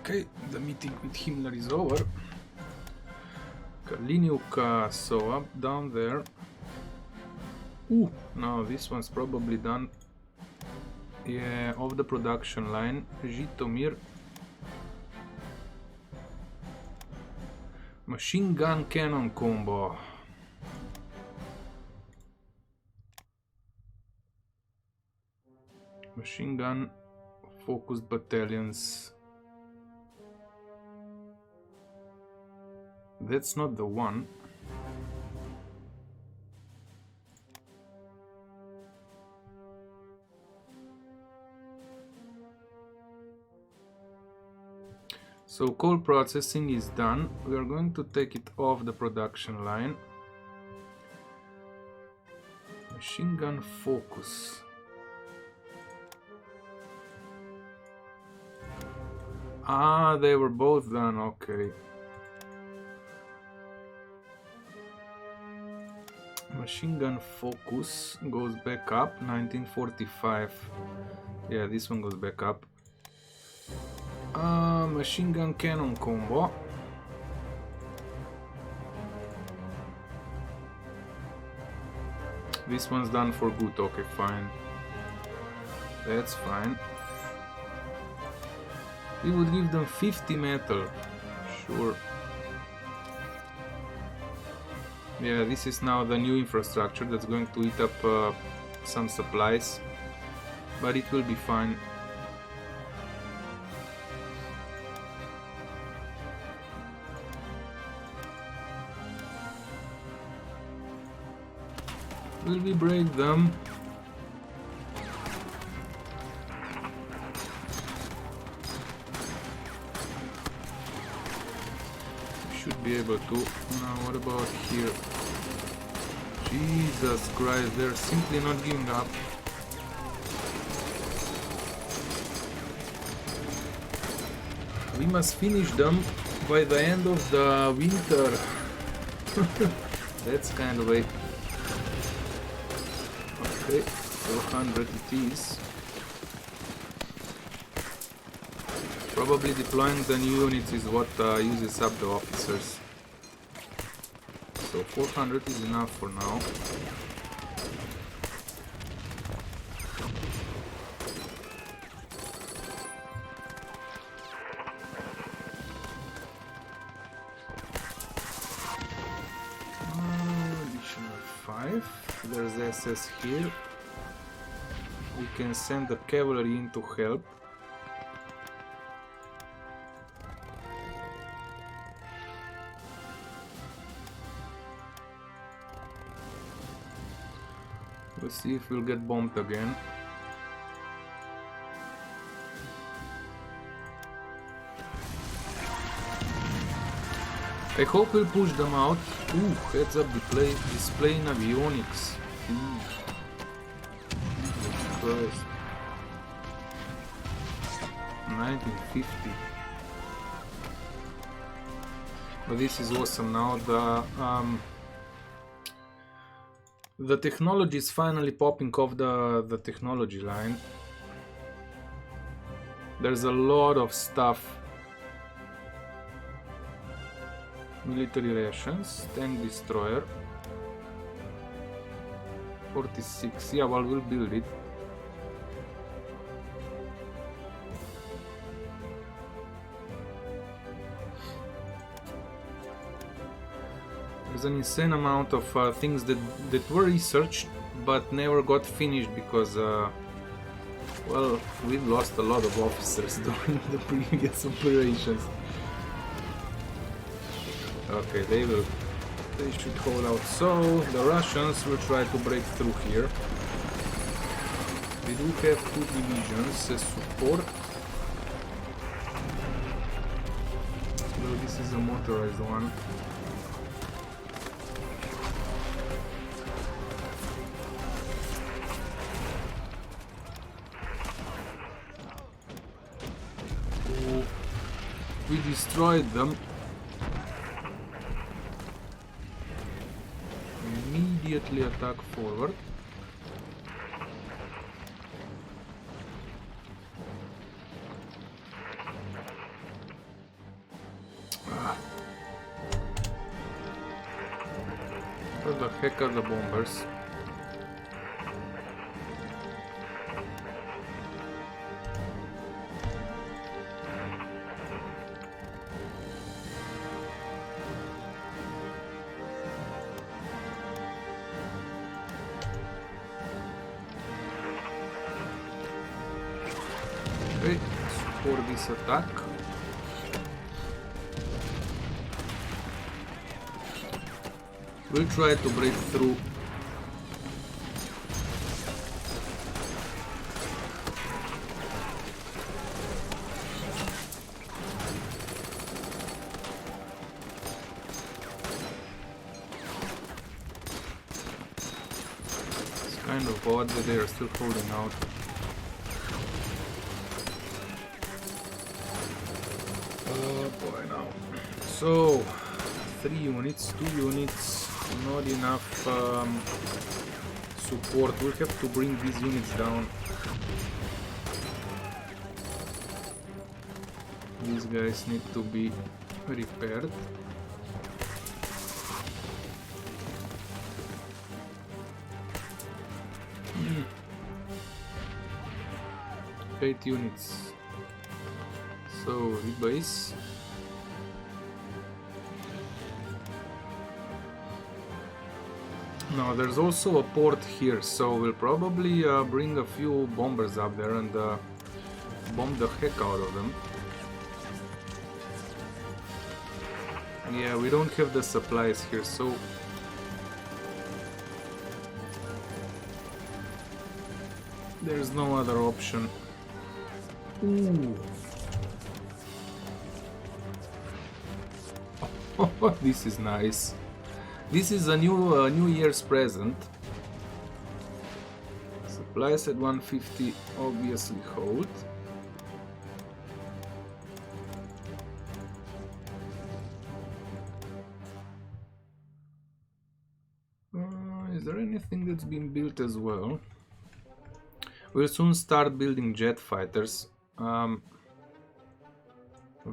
Okay, the meeting with Himmler is over. Kaliniuk, so up, down there. Ooh, now this one's probably done. Yeah, off the production line. Zhitomir. Machine gun cannon combo. Machine gun focused battalions. That's not the one. So coal processing is done. We are going to take it off the production line. Machine gun focus. Ah, they were both done, okay. Machine gun focus goes back up, 1945. Yeah, this one goes back up. Machine gun cannon combo. This one's done for good, okay, fine. That's fine. We would give them 50 metal, sure. Yeah, this is now the new infrastructure that's going to eat up some supplies, but it will be fine. Will we break them? Should be able to. Now what about here? Jesus Christ, they're simply not giving up. We must finish them by the end of the winter. That's kind of a... Okay, 400 it is. Probably deploying the new units is what uses up the officers. So 400 is enough for now. Additional 5. There's SS here. We can send the cavalry in to help. Let's see if we'll get bombed again. I hope we'll push them out. Ooh, heads up display in avionics. Christ. 1950. But this is awesome now. The technology is finally popping off the technology line. There's a lot of stuff. Military rations, tank destroyer. 46. Yeah, well, we'll build it. There's an insane amount of things that were researched but never got finished because, well, we've lost a lot of officers during the previous operations. Okay, they should hold out. So the Russians will try to break through here. We do have 2 divisions as support. Well, this is a motorized one. We destroyed them. Immediately attack forward. Where the heck are the bombers? Okay, support this attack. We'll try to break through. It's kind of odd that they are still holding out. Boy, now. So, 3 units, 2 units, not enough support. We'll have to bring these units down. These guys need to be repaired. Hmm. 8 units. So, rebase. Now, there's also a port here, so we'll probably bring a few bombers up there and bomb the heck out of them. Yeah, we don't have the supplies here, so... there's no other option. Ooh. This is nice. This is a New Year's present. Supplies at 150 obviously hold. Is there anything that's been built as well? We'll soon start building jet fighters. I've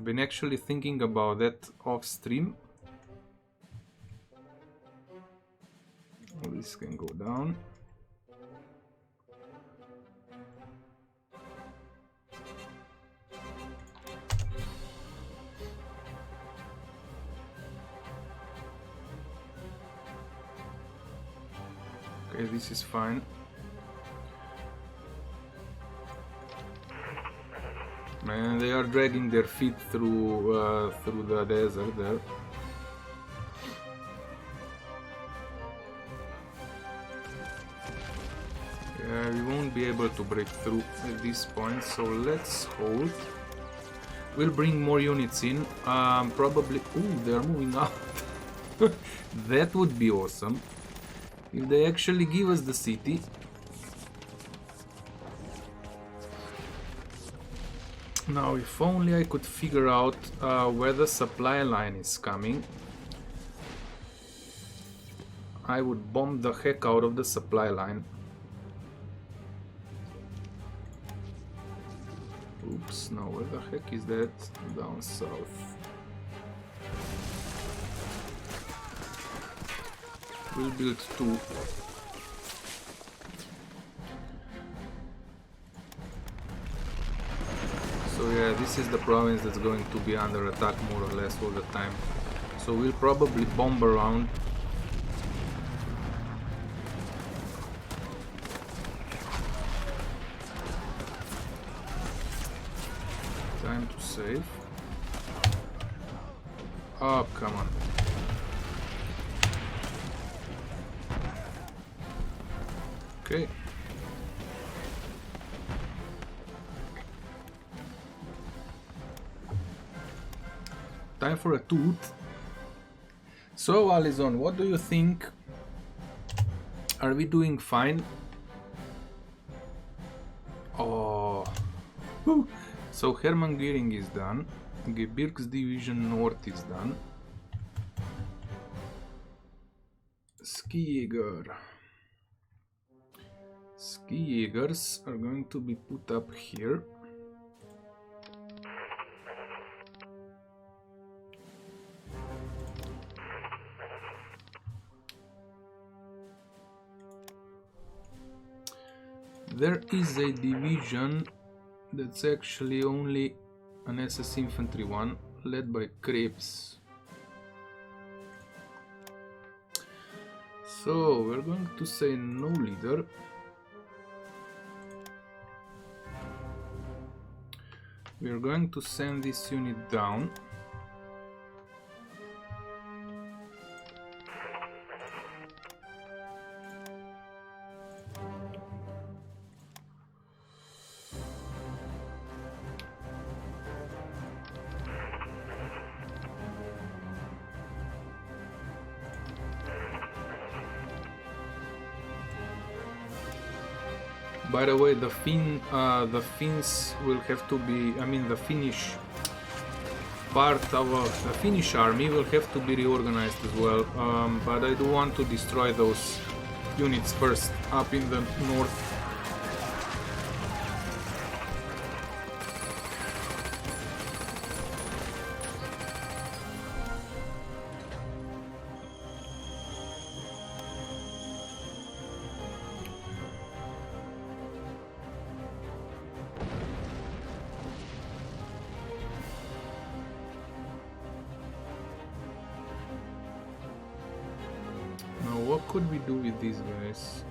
been actually thinking about that off stream. This can go down. Okay, this is fine. Man, they are dragging their feet through the desert there. Yeah, we won't be able to break through at this point, so let's hold. We'll bring more units in. Probably. Ooh, they're moving out. That would be awesome if they actually give us the city. Now, if only I could figure out where the supply line is coming, I would bomb the heck out of the supply line. Oops, no, where the heck is that? Down south. We'll build 2. So yeah, this is the province that's going to be under attack more or less all the time. So we'll probably bomb around. Time to save. Oh, come on. Okay. Time for a tooth. So, Alison, what do you think? Are we doing fine? Oh. Whew. So, Hermann Göring is done. Gebirgsdivision North is done. Skijäger. Skijägers are going to be put up here. There is a division that's actually only an SS infantry one, led by Krebs. So we're going to say no leader. We're going to send this unit down. By the way, the Finns will have to be, I mean the Finnish part of the Finnish army will have to be reorganized as well, but I do want to destroy those units first up in the north. What could we do with these guys?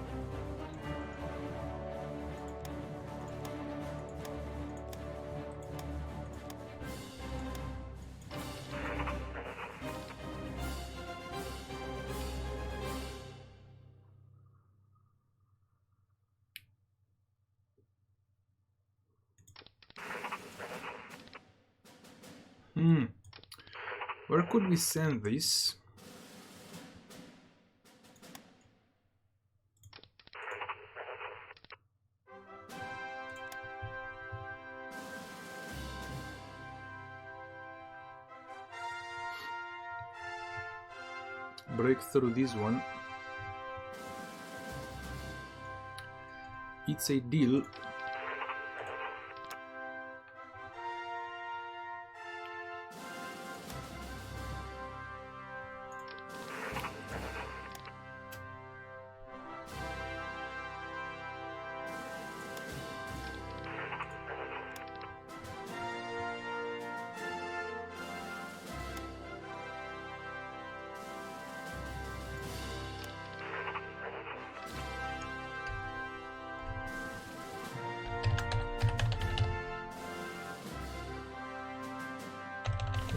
Where could we send this? Break through this one. It's a deal.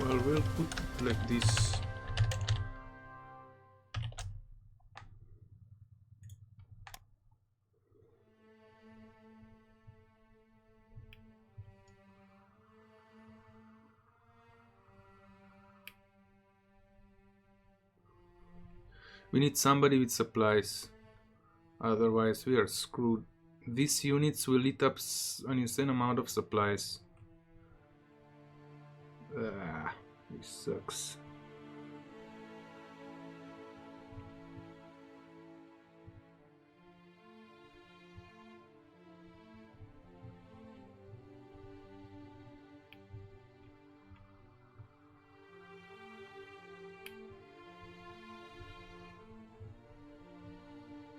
Well, we'll put it like this. We need somebody with supplies, otherwise we are screwed. These units will eat up an insane amount of supplies. This sucks.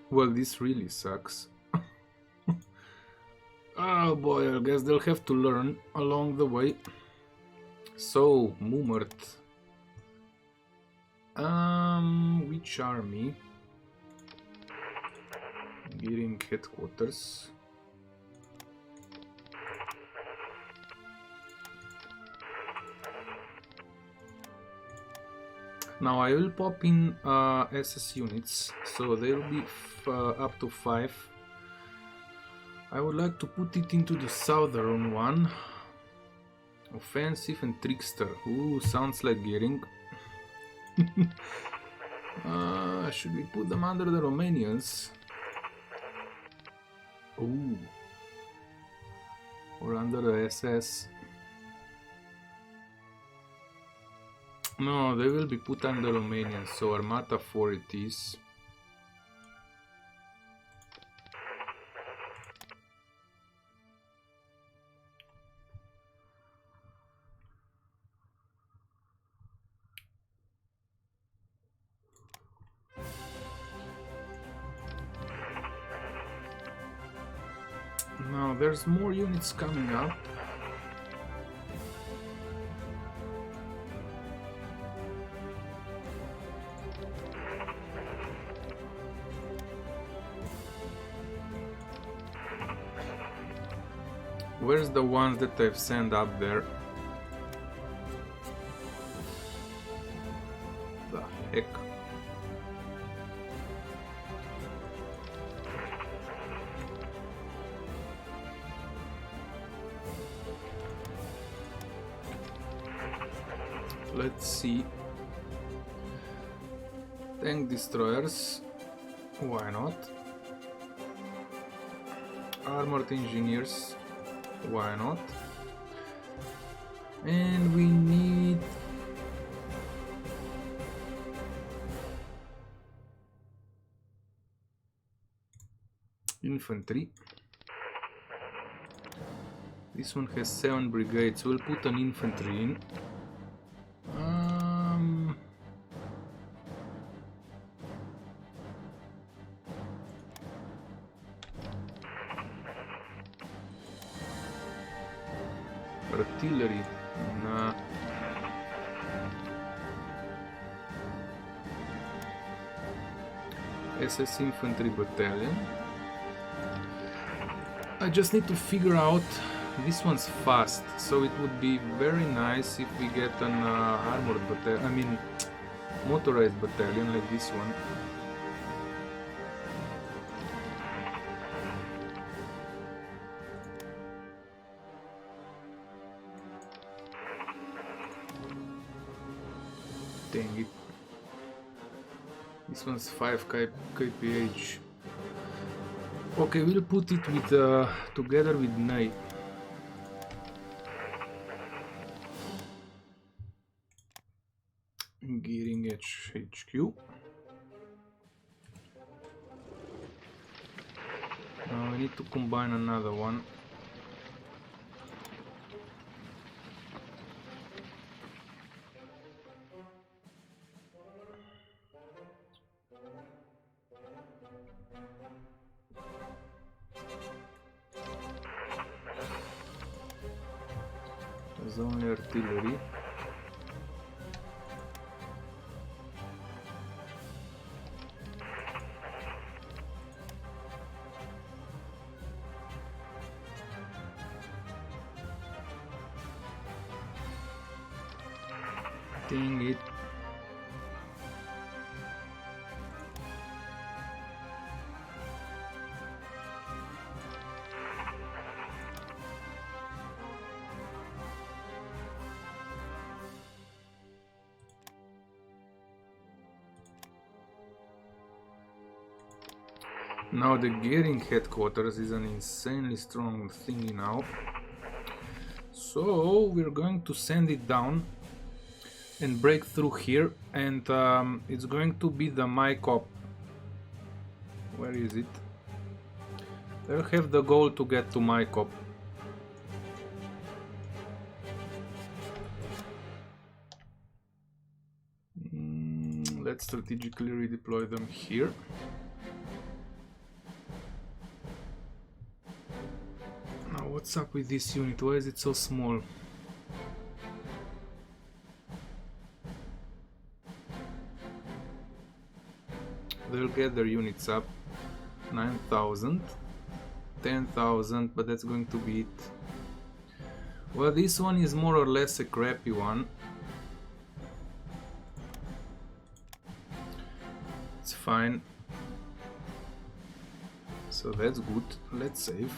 Well, this really sucks. Oh boy, I guess they'll have to learn along the way. So, Mumert. Which army? Gearing headquarters. Now I will pop in SS units, so they will be up to 5. I would like to put it into the southern one. Offensive and Trickster. Ooh, sounds like Gearing. Should we put them under the Romanians? Ooh. Or under the SS? No, they will be put under Romanians, so Armata 4 it is. Now there's more units coming up. Where's the ones that I've sent up there? The heck? Let's see. Tank destroyers. Why not? Armored engineers. Why not? And we need infantry. This one has 7 brigades. We'll put an infantry in. Artillery. Nah. SS Infantry Battalion. I just need to figure out, this one's fast, so it would be very nice if we get an armored battalion, I mean motorized battalion like this one. Dang it. This one's 5 kph. Okay, we'll put it with together with Ney. Gearing HQ. Now we need to combine another one. There's only artillery. Dang it. Now the Goering headquarters is an insanely strong thingy now. So we're going to send it down and break through here, and it's going to be the MyCop. Where is it? They'll have the goal to get to MyCop. Let's strategically redeploy them here. Now what's up with this unit? Why is it so small? They'll get their units up. 9,000, 10,000, but that's going to be it. Well, this one is more or less a crappy one. It's fine. So that's good. Let's save.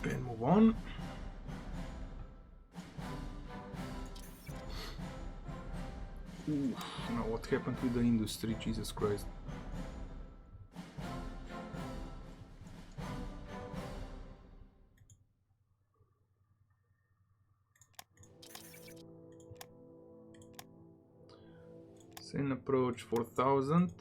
And move on. Oof, now what happened with the industry? Jesus Christ. Same approach 4,000.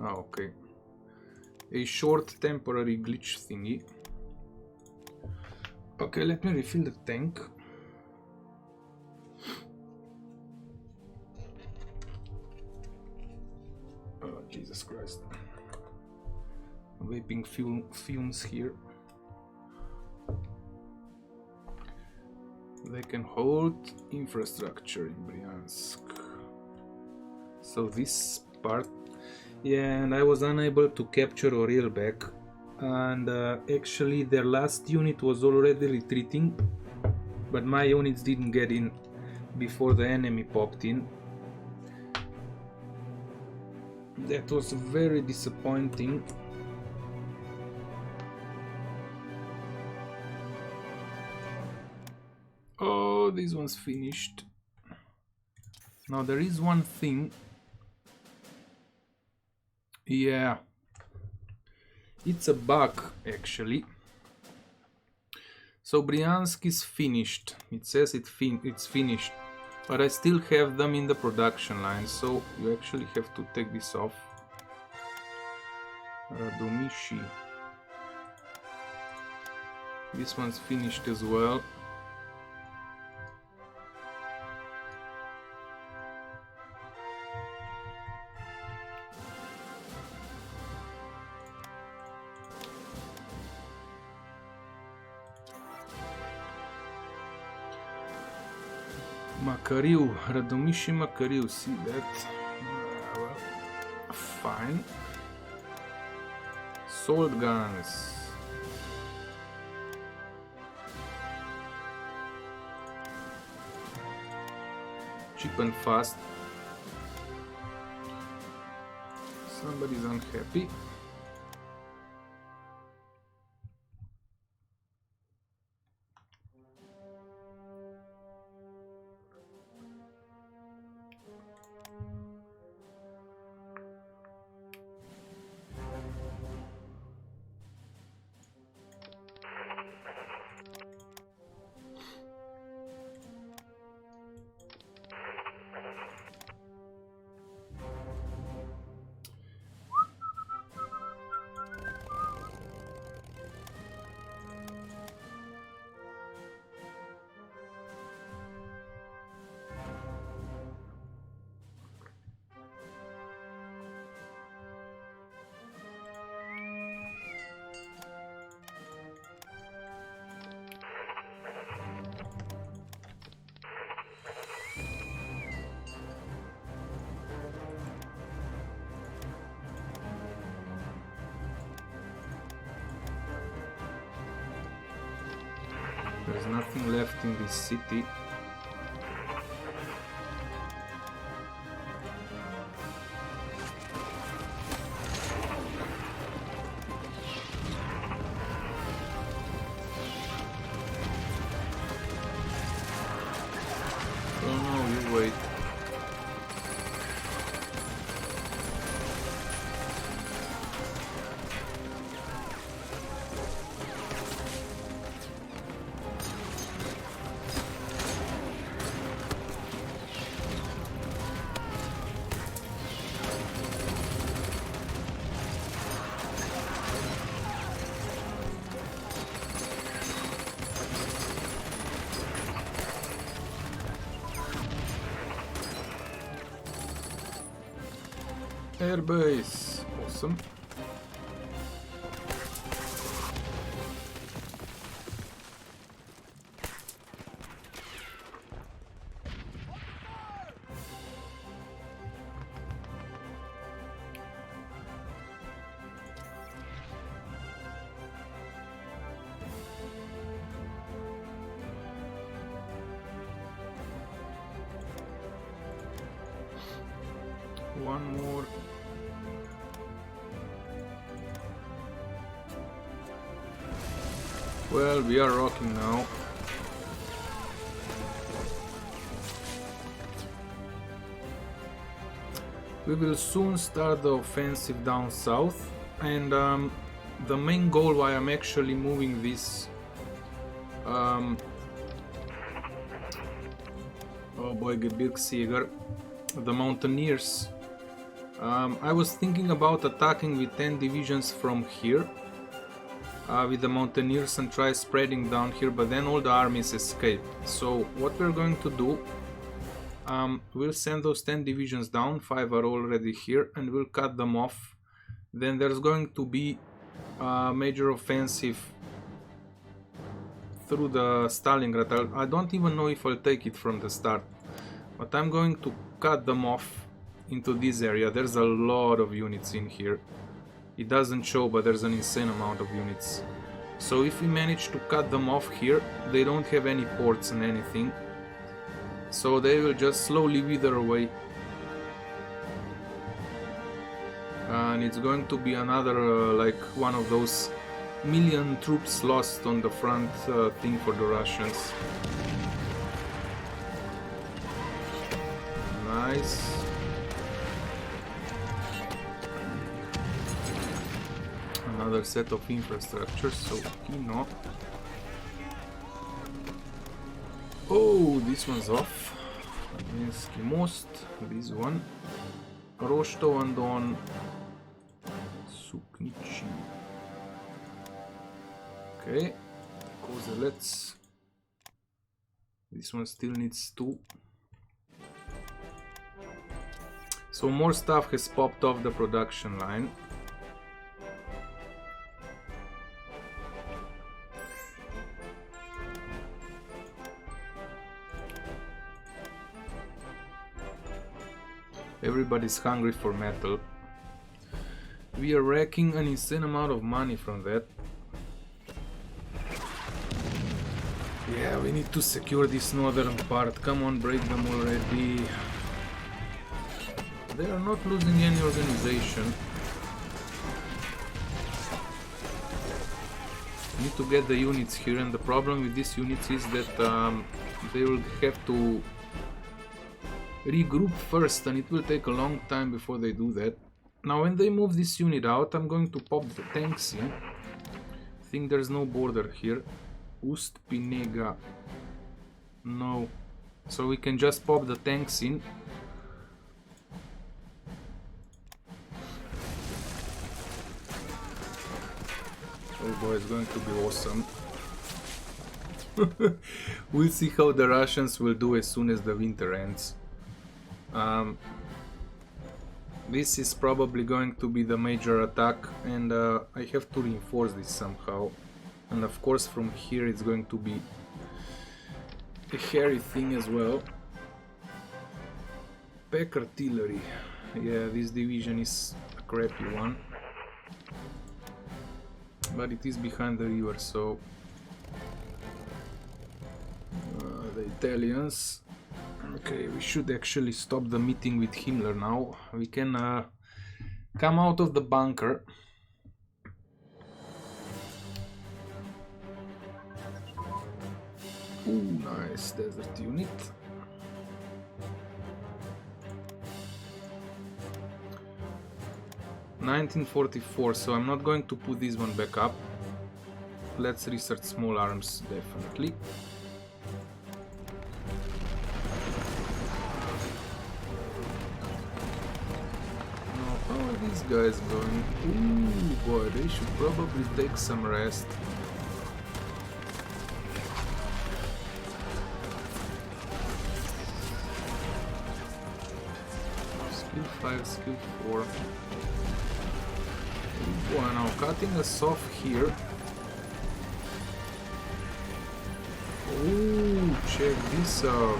Ah, okay. A short temporary glitch thingy. Okay, let me refill the tank. Oh, Jesus Christ. Vaping fumes here. They can hold infrastructure in Bryansk. So this part. Yeah, and I was unable to capture Oriel back, and actually their last unit was already retreating, but my units didn't get in before the enemy popped in. That was very disappointing. Oh, this one's finished. Now there is one thing. Yeah, it's a bug actually. So Bryansk is finished. It says it's finished, but I still have them in the production line, so you actually have to take this off. Radomishi. This one's finished as well. Makariu, Radomishi Makariu, see that? Well, fine. Sword guns. Cheap and fast. Somebody's unhappy. There's nothing left in this city. Airbase, awesome. One more. Well, we are rocking now. We will soon start the offensive down south, and the main goal why I'm actually moving this oh boy, Gebirgsjäger, the Mountaineers. I was thinking about attacking with 10 divisions from here with the Mountaineers and try spreading down here, but then all the armies escape. So what we're going to do, we'll send those 10 divisions down, 5 are already here, and we'll cut them off. Then there's going to be a major offensive through the Stalingrad. I don't even know if I'll take it from the start, but I'm going to cut them off into this area. There's a lot of units in here. It doesn't show, but there's an insane amount of units. So if we manage to cut them off here, they don't have any ports and anything. So they will just slowly wither away. And it's going to be another, like one of those million troops lost on the front thing for the Russians. Nice. Another set of infrastructure, so Kino. Oh, this one's off. Armenski most, this one. Rostov and Don. Suknichi. Okay, Kozelets. This one still needs 2. So more stuff has popped off the production line. Everybody's hungry for metal. We are racking an insane amount of money from that. Yeah, we need to secure this northern part. Come on, break them already. They are not losing any organization. We need to get the units here, and the problem with these units is that they will have to regroup first, and it will take a long time before they do that. Now when they move this unit out, I'm going to pop the tanks in. I think there's no border here. Ust-Pinega. No. So we can just pop the tanks in. Oh boy, it's going to be awesome. We'll see how the Russians will do as soon as the winter ends. This is probably going to be the major attack, and I have to reinforce this somehow. And of course from here it's going to be a hairy thing as well. Pack artillery. Yeah, this division is a crappy one. But it is behind the river, so the Italians. Okay, we should actually stop the meeting with Himmler now. We can come out of the bunker. Ooh, nice desert unit. $1944, so I'm not going to put this one back up. Let's research small arms, definitely. Now, how are these guys going? Ooh, boy, they should probably take some rest. Skill 5, skill 4. Boy, now cutting us off here. Ooh, check this out.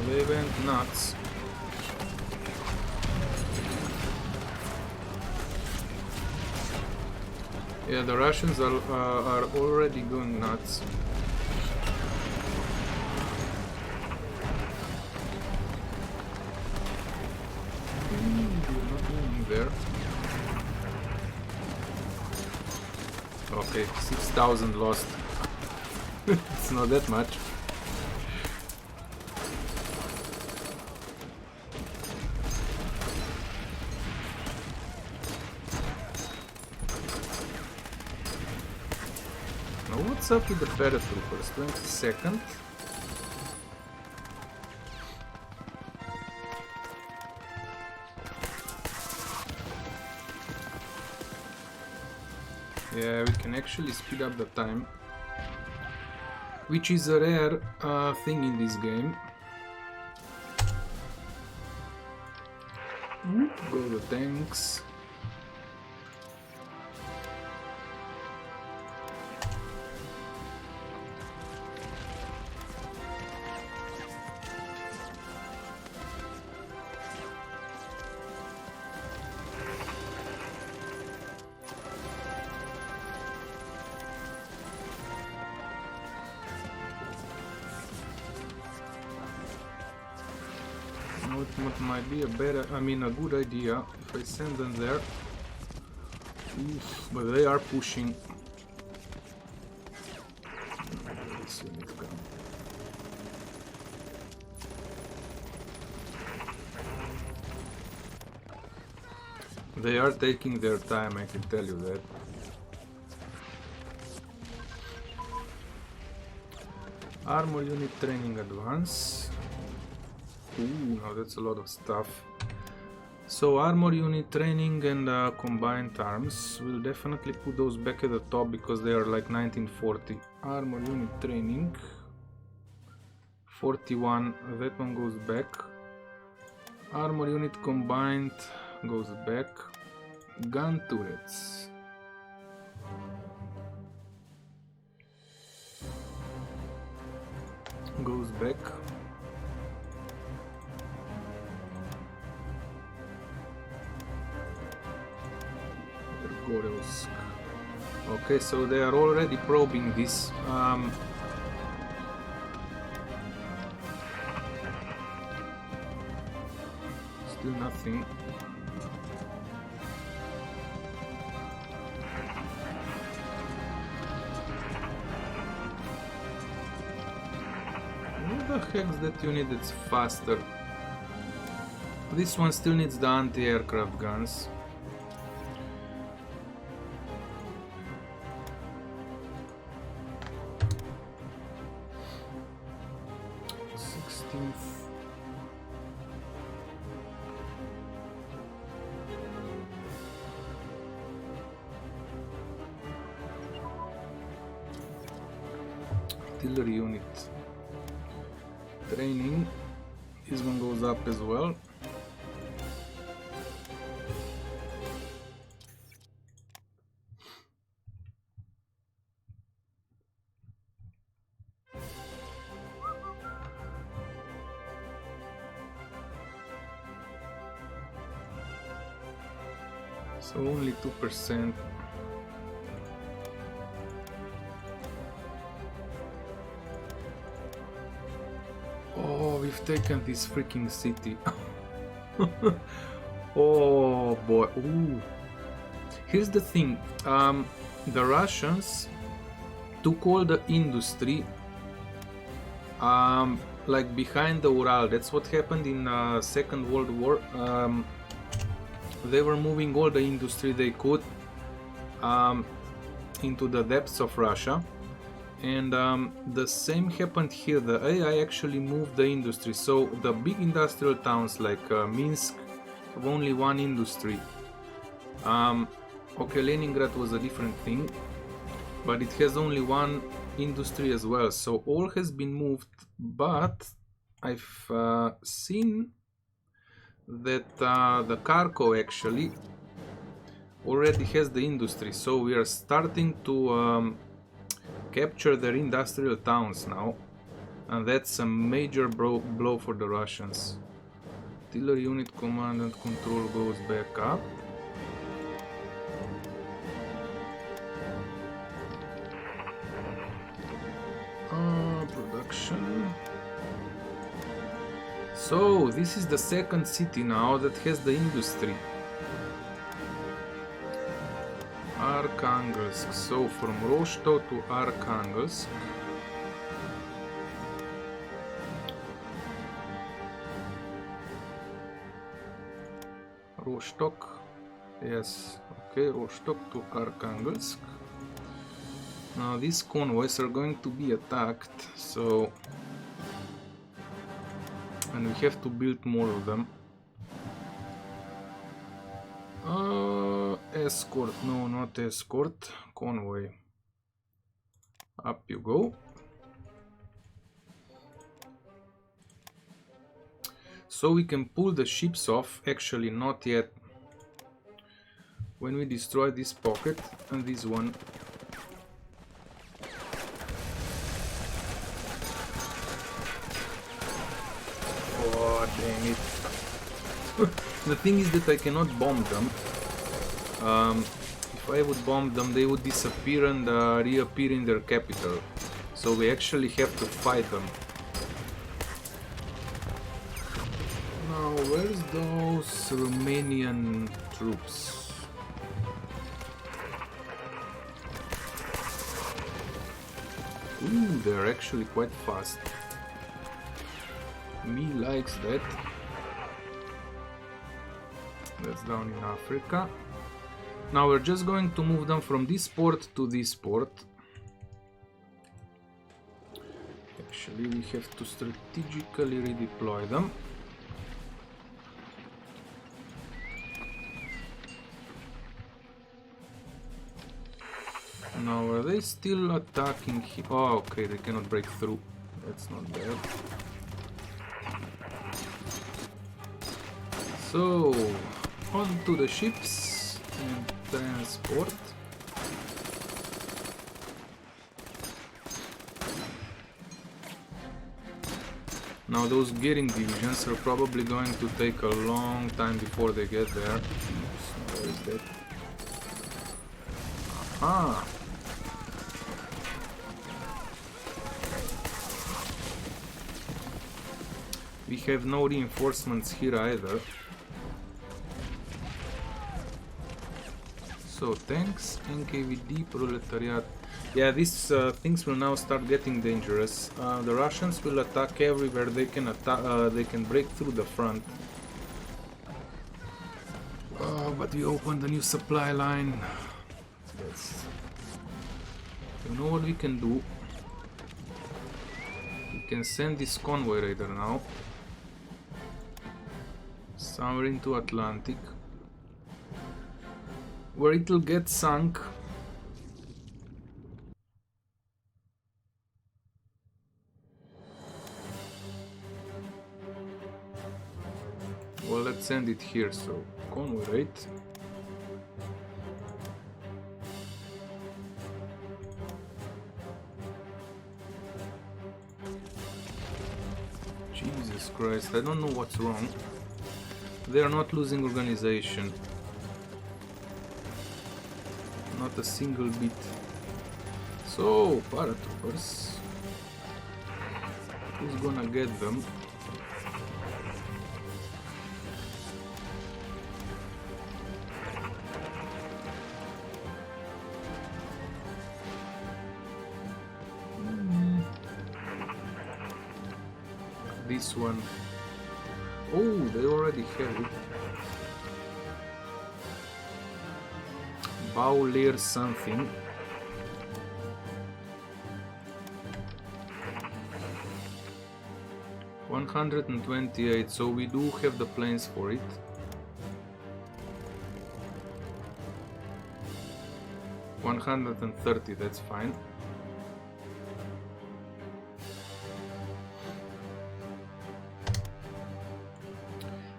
They went nuts. Yeah, the Russians are already going nuts. There. Okay, 6,000 lost. It's not that much. Now what's up with the paratroopers? 22nd. Yeah, we can actually speed up the time, which is a rare thing in this game. Go the tanks. What might be a good idea if I send them there. Oof, but they are pushing. This unit come. They are taking their time, I can tell you that. Armor unit training advance. Ooh, now that's a lot of stuff. So armor unit training and combined arms, we'll definitely put those back at the top because they are like 1940. Armor unit training 41, that one goes back. Armor unit combined goes back. Gun turrets. Goes back. Okay, so they are already probing this. Still nothing. What the heck's that unit that's faster? This one still needs the anti-aircraft guns. Artillery unit training, this one goes up as well. So only 2%. Oh, we've taken this freaking city. Oh boy. Ooh. Here's the thing. The Russians took all the industry like behind the Ural. That's what happened in Second World War. They were moving all the industry they could into the depths of Russia. And the same happened here. The AI actually moved the industry. So the big industrial towns like Minsk have only one industry. Okay, Leningrad was a different thing, but it has only one industry as well. So all has been moved, but I've seen that the Kharkov actually already has the industry. So we are starting to capture their industrial towns now, and that's a major blow for the Russians. Artillery unit command and control goes back up. Production. So this is the second city now that has the industry. Arkhangelsk. So from Rostov to Arkhangelsk. Rostok. Yes. Okay, Rostov to Arkhangelsk. Now these convoys are going to be attacked, so... and we have to build more of them. Escort, no, not escort, convoy. Up you go. So we can pull the ships off, actually not yet. When we destroy this pocket and this one. Oh, dang it. The thing is that I cannot bomb them. If I would bomb them, they would disappear and reappear in their capital. So we actually have to fight them. Now, where's those Romanian troops? Ooh, they're actually quite fast. Me likes that. That's down in Africa. Now we're just going to move them from this port to this port. Actually, we have to strategically redeploy them. Now, are they still attacking here? Oh, okay, they cannot break through. That's not bad. So, on to the ships and transport. Now those Goering divisions are probably going to take a long time before they get there. Where is that? Aha! We have no reinforcements here either. So tanks, NKVD, proletariat. Yeah, these things will now start getting dangerous. The Russians will attack everywhere they can attack. They can break through the front. But we opened a new supply line. You know what we can do? We can send this convoy raider now somewhere into Atlantic, where it will get sunk. Well, let's send it here, so convoy raid. Jesus Christ, I don't know what's wrong. They are not losing organization. Not a single bit. So, paratroopers. Who's gonna get them? This one. Oh, they already have it. Bowler something. $128, so we do have the planes for it. $130, that's fine.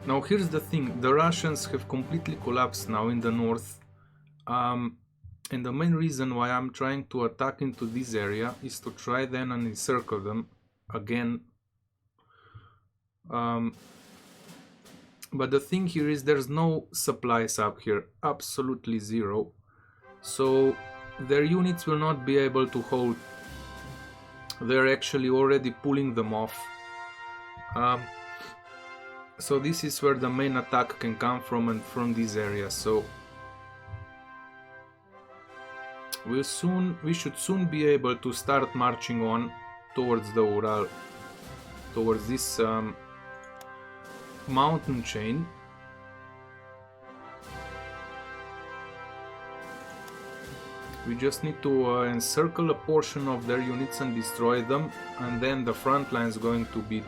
Now here's the thing, the Russians have completely collapsed now in the north, and the main reason why I'm trying to attack into this area is to try then and encircle them again. But the thing here is there's no supplies up here, absolutely zero, so their units will not be able to hold. They're actually already pulling them off. So this is where the main attack can come from, and from this area. So we should soon be able to start marching on towards the Ural, towards this mountain chain. We just need to encircle a portion of their units and destroy them, and then the front line is going to be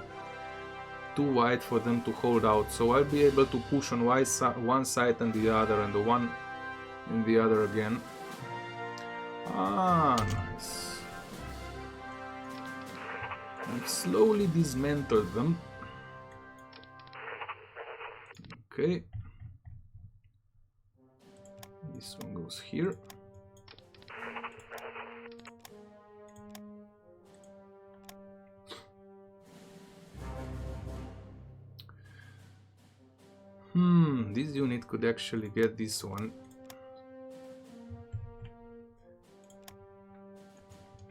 too wide for them to hold out, so I'll be able to push on one side and the other, and the one in the other again. Ah, nice. I've slowly dismantled them. Okay. This one goes here. This unit could actually get this one.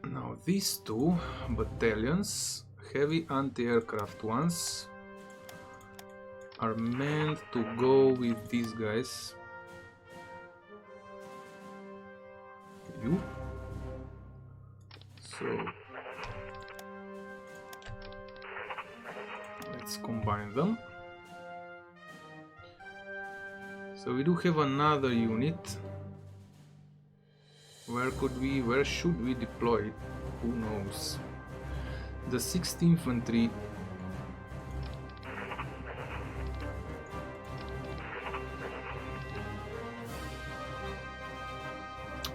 Now these two battalions, heavy anti-aircraft ones, are meant to go with these guys. You. So let's combine them. So we do have another unit. Where should we deploy it? Who knows? The 6th Infantry.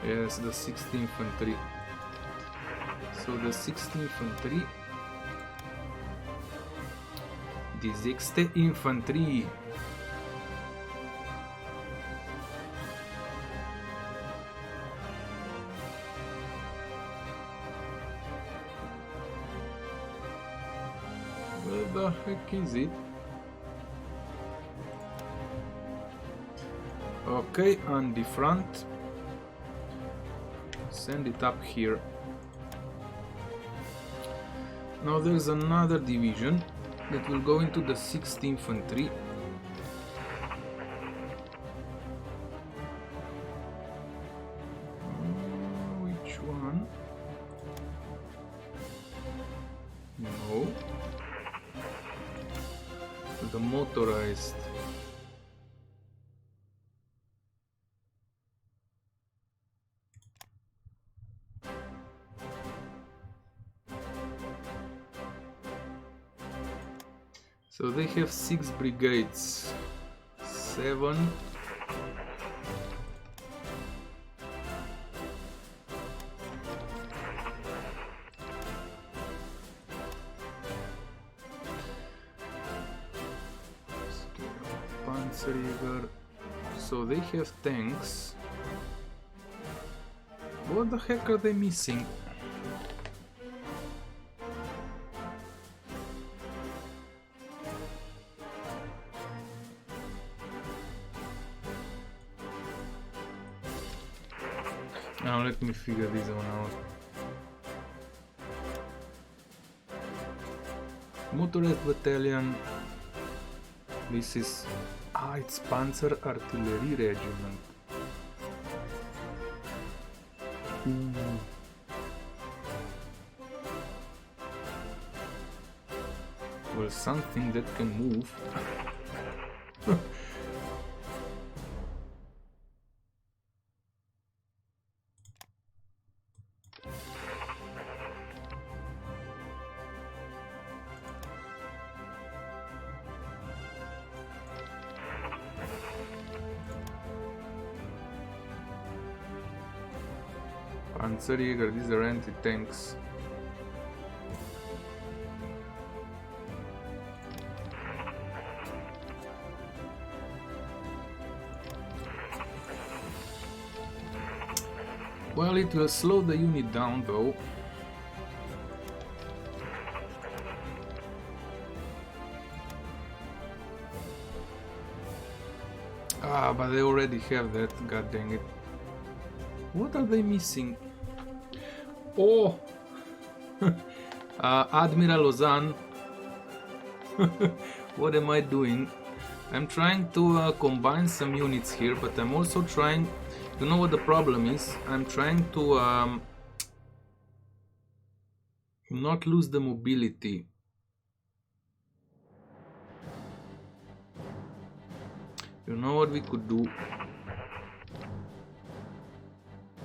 Yes, the 6th Infantry. So the 6th Infantry. Die 6. Infanterie. Where the heck is it? Okay, on the front. Send it up here. Now there's another division that will go into the 6th Infantry. Which one? No. The motorized. So they have 6 brigades, 7. Panzerjäger. So they have tanks. What the heck are they missing? Now let me figure this one out. Motorized battalion. This is... it's Panzer Artillery Regiment. Ooh. Well, something that can move. Panzerjäger, these are anti-tanks. Well, it will slow the unit down though. But they already have that, god dang it. What are they missing? Oh! Admiral Ozan. What am I doing? I'm trying to combine some units here, but I'm also trying... You know what the problem is? I'm trying to not lose the mobility. You know what we could do?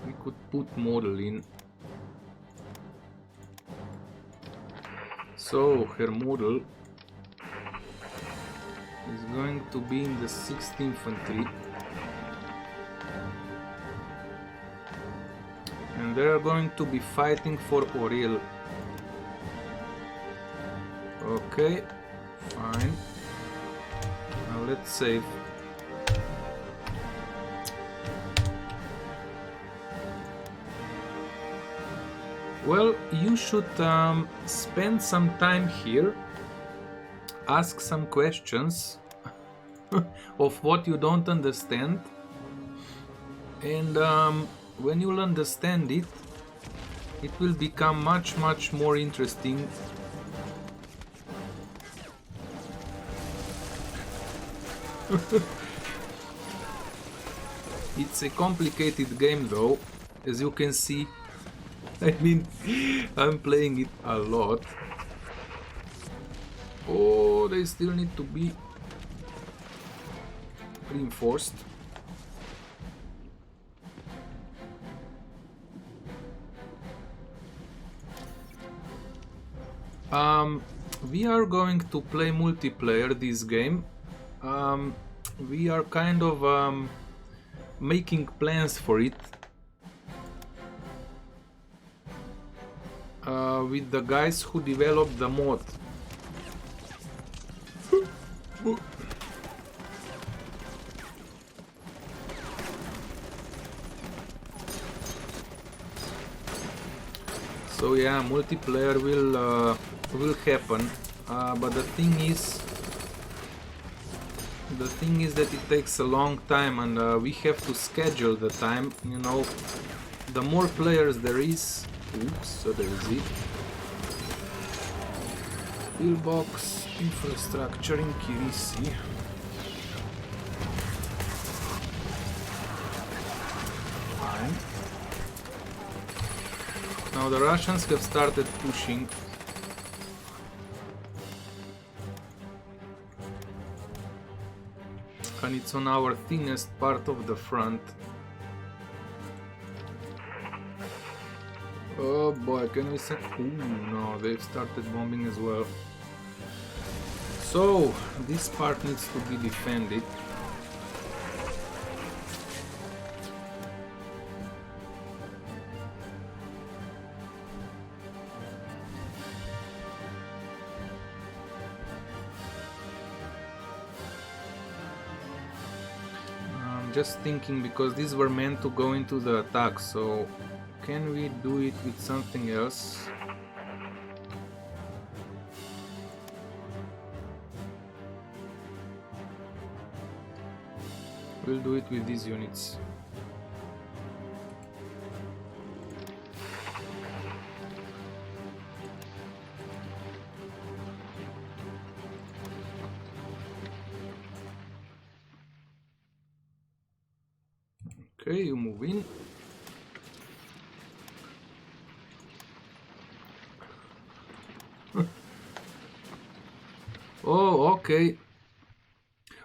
We could put model in. So her model is going to be in the 6th Infantry. And they are going to be fighting for Orel. Okay, fine. Now let's save. Well, you should spend some time here, ask some questions of what you don't understand, and when you'll understand it, it will become much more interesting. It's a complicated game though, as you can see. I mean, I'm playing it a lot. Oh, they still need to be reinforced. We are going to play multiplayer this game. We are kind of making plans for it. With the guys who developed the mod. So yeah, multiplayer will happen, but the thing is that it takes a long time, and we have to schedule the time. You know, the more players there is. Oops, so there is it. Pillbox, infrastructure in Kirisi. Fine. Now the Russians have started pushing. And it's on our thinnest part of the front. Oh boy, can we send... Ooh, no, they've started bombing as well. So, this part needs to be defended. I'm just thinking, because these were meant to go into the attack, so... Can we do it with something else? We'll do it with these units. Okay, you move in. Oh, okay.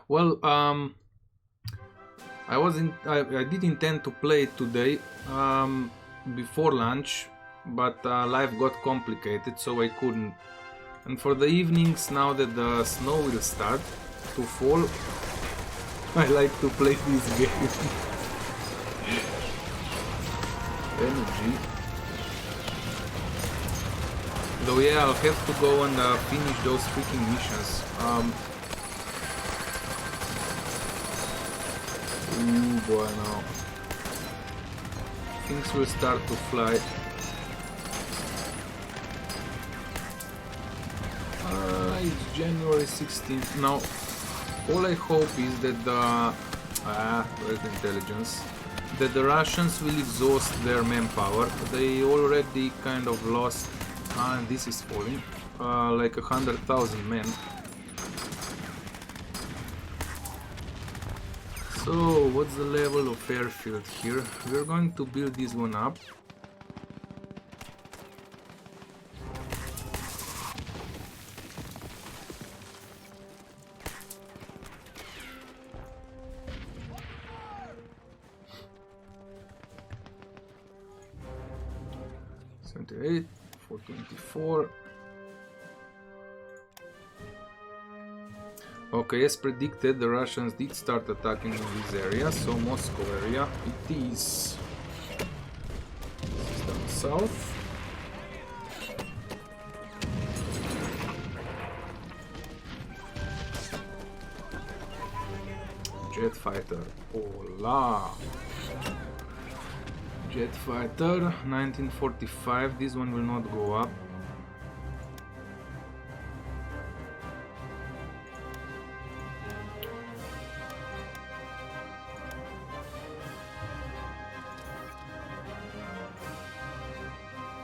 Well, I did intend to play it today, before lunch, but life got complicated, so I couldn't. And for the evenings, now that the snow will start to fall, I like to play this game. Energy. Though yeah, I'll have to go and finish those freaking missions. Ooh boy, now things will start to fly. It's January 16th. Now, all I hope is that where's the intelligence? That the Russians will exhaust their manpower. They already kind of lost, and this is falling, like 100,000 men. So, what's the level of airfield here? We're going to build this one up. $78, $424. Okay, as predicted, the Russians did start attacking in this area, so Moscow area it is. This is down south. Jet fighter, hola! Jet fighter, 1945, this one will not go up.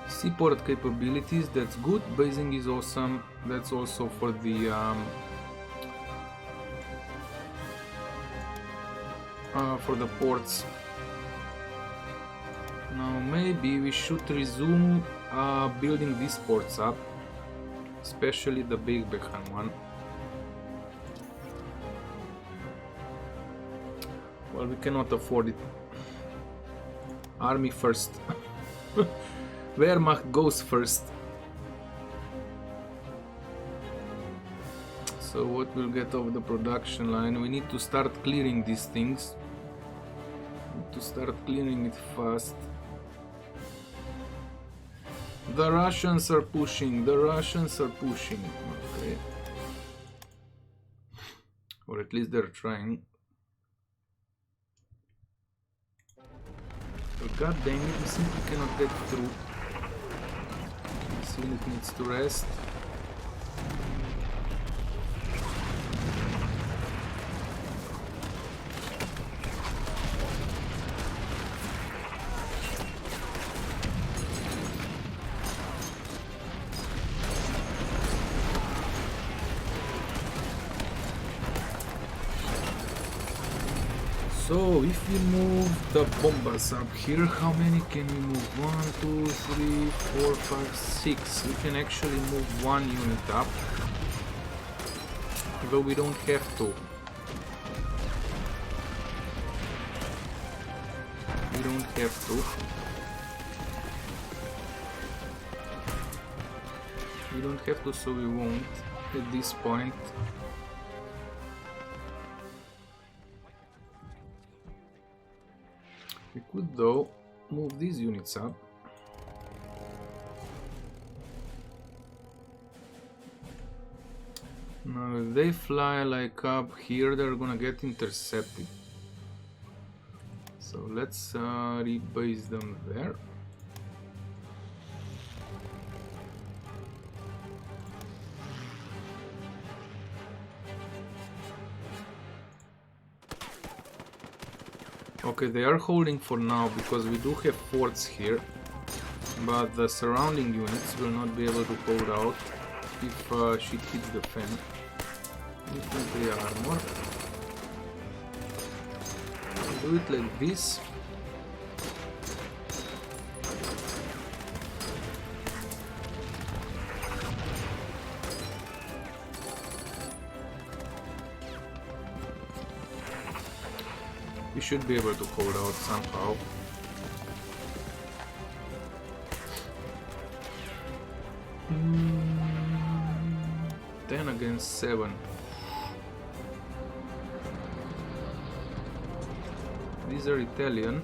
Seaport capabilities, that's good. Basing is awesome. That's also for the ports. Now maybe we should resume building these ports up, especially the Big Bekhan one. Well, we cannot afford it. Army first. Wehrmacht goes first. So what we'll get off the production line? We need to start clearing these things. Need to start clearing it fast. The Russians are pushing. The Russians are pushing. Okay. Or at least they're trying. But god dang it, we simply cannot get through. This unit needs to rest. So if we move the bombers up here, how many can we move? 1, 2, 3, 4, 5, 6. We can actually move one unit up, though we don't have to. We don't have to. We don't have to, so we won't at this point. We could though move these units up. Now if they fly like up here, they're gonna get intercepted. So let's rebase them there. Okay, they are holding for now because we do have forts here, but the surrounding units will not be able to hold out if shit hits the fan. Infantry armor. Do it like this. We should be able to hold out somehow. Mm, 10 against 7. These are Italian.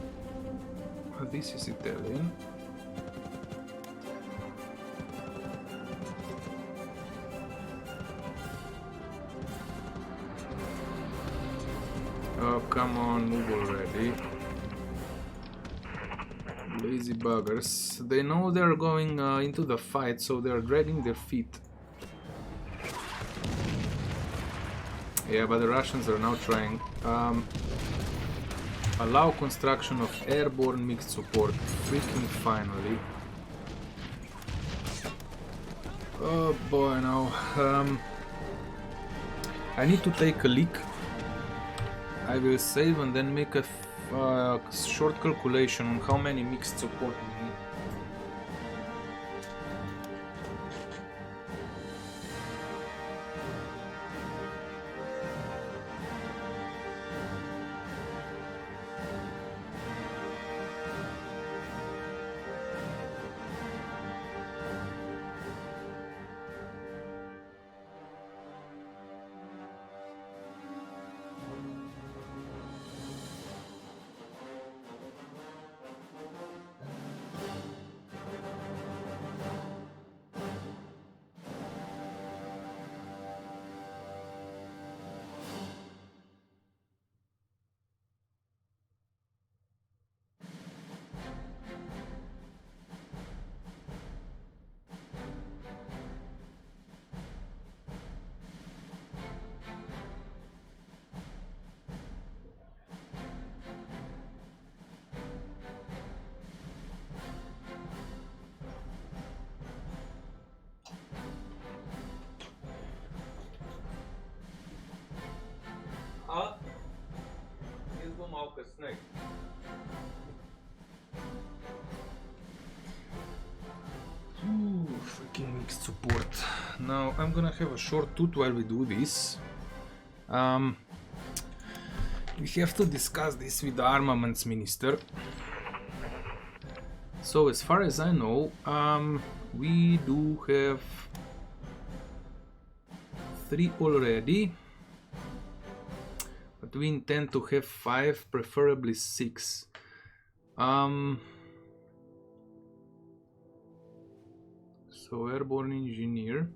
This is Italian. Oh, come on, move already. Lazy buggers. They know they're going into the fight, so they're dragging their feet. Yeah, but the Russians are now trying. Allow construction of airborne mixed support. Freaking finally. Oh boy, now. I need to take a leak. I will save and then make a short calculation on how many mixed support we need. Snake. Ooh, freaking mixed support. Now I'm gonna have a short tooth while we do this. We have to discuss this with the armaments minister. So as far as I know, we do have 3 already. But we intend to have 5, preferably 6. So airborne engineer.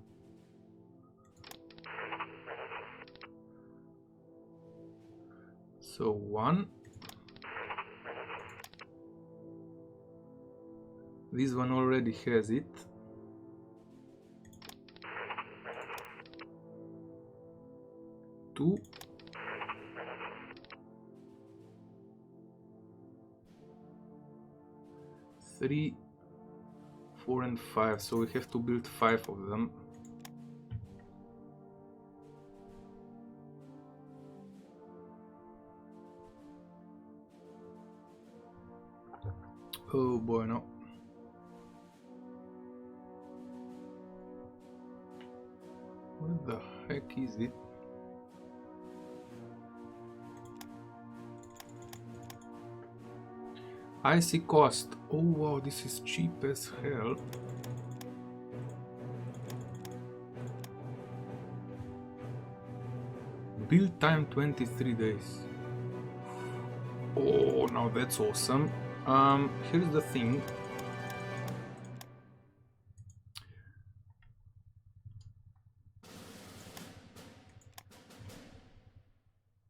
So 1. This one already has it. 2. 3, 4 and 5, so we have to build 5 of them. Oh boy, no. What the heck is it? Icy cost. Oh wow, this is cheap as hell. Build time 23 days. Oh, now that's awesome. Here's the thing.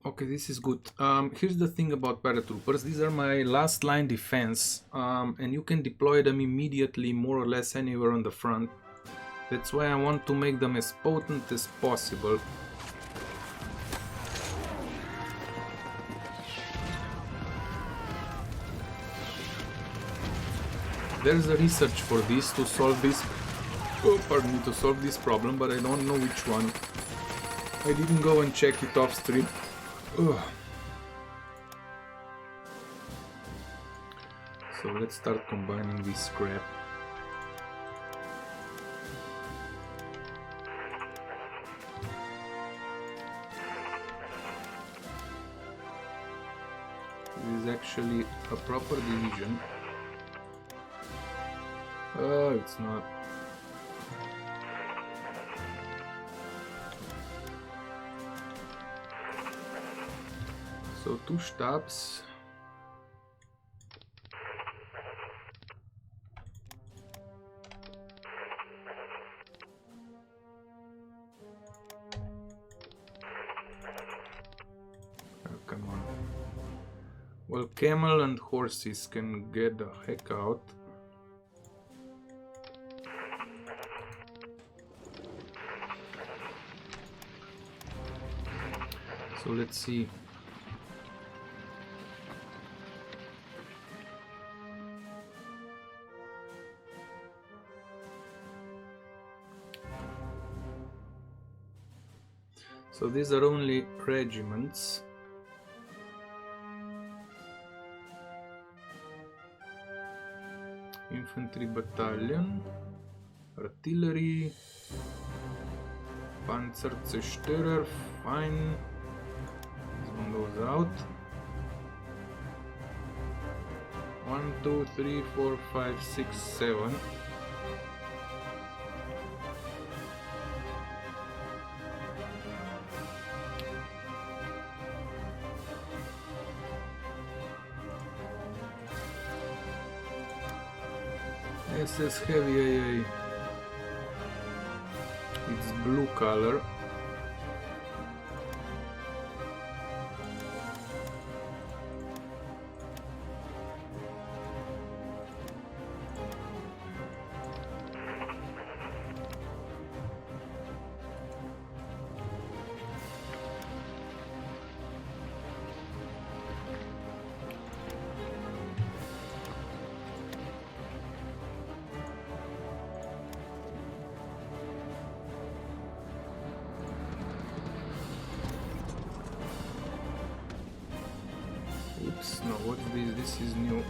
Okay, this is good. Here's the thing about paratroopers. These are my last line defense, and you can deploy them immediately more or less anywhere on the front. That's why I want to make them as potent as possible. There's a research for this to solve this. Oh, pardon me, to solve this problem, but I don't know which one. I didn't go and check it off stream. Ugh. So let's start combining this scrap. This is actually a proper division. Oh, it's not. So 2 stabs. Oh, come on. Well, camel and horses can get the heck out. So let's see. So these are only regiments. Infantry battalion, artillery, Panzerzerstörer, fine. This one goes out. 1, 2, 3, 4, 5, 6, 7. SS Heavy AA. It's blue color. Oops, no, what's this? This is new.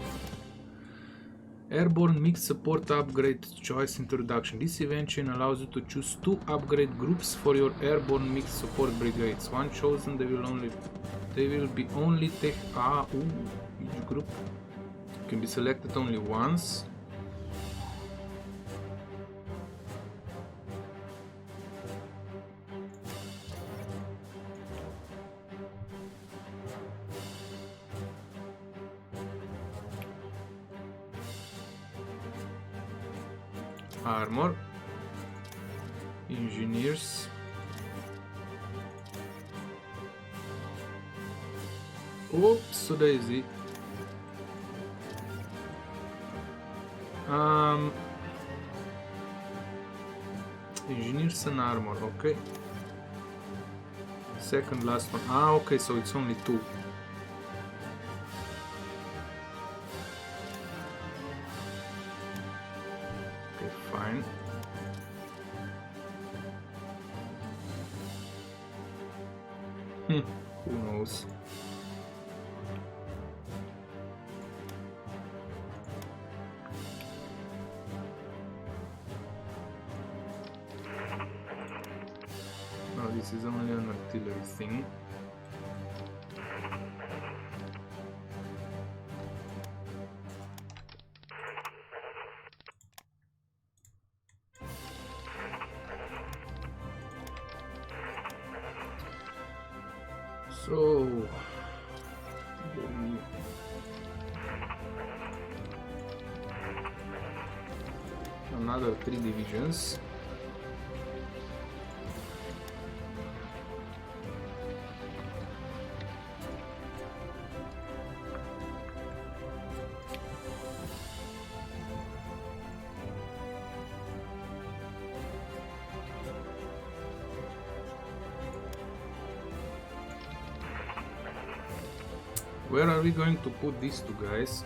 Airborne Mixed Support Upgrade Choice Introduction. This event chain allows you to choose 2 upgrade groups for your Airborne Mixed Support Brigades. One chosen, they will be only each group can be selected only once. Armor, engineers, oops, daisy. Engineers and armor, okay. Second last one. Okay, so it's only 2. Fine. Who knows? No, this is only an artillery thing. So another 3 divisions. Where are we going to put these 2 guys?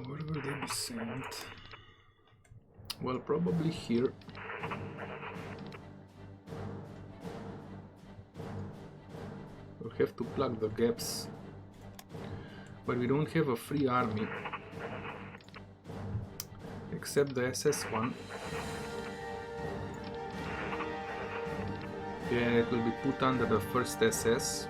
Where will they be sent? Well, probably here. We'll have to plug the gaps. But we don't have a free army. Except the SS one. Yeah, it will be put under the first SS.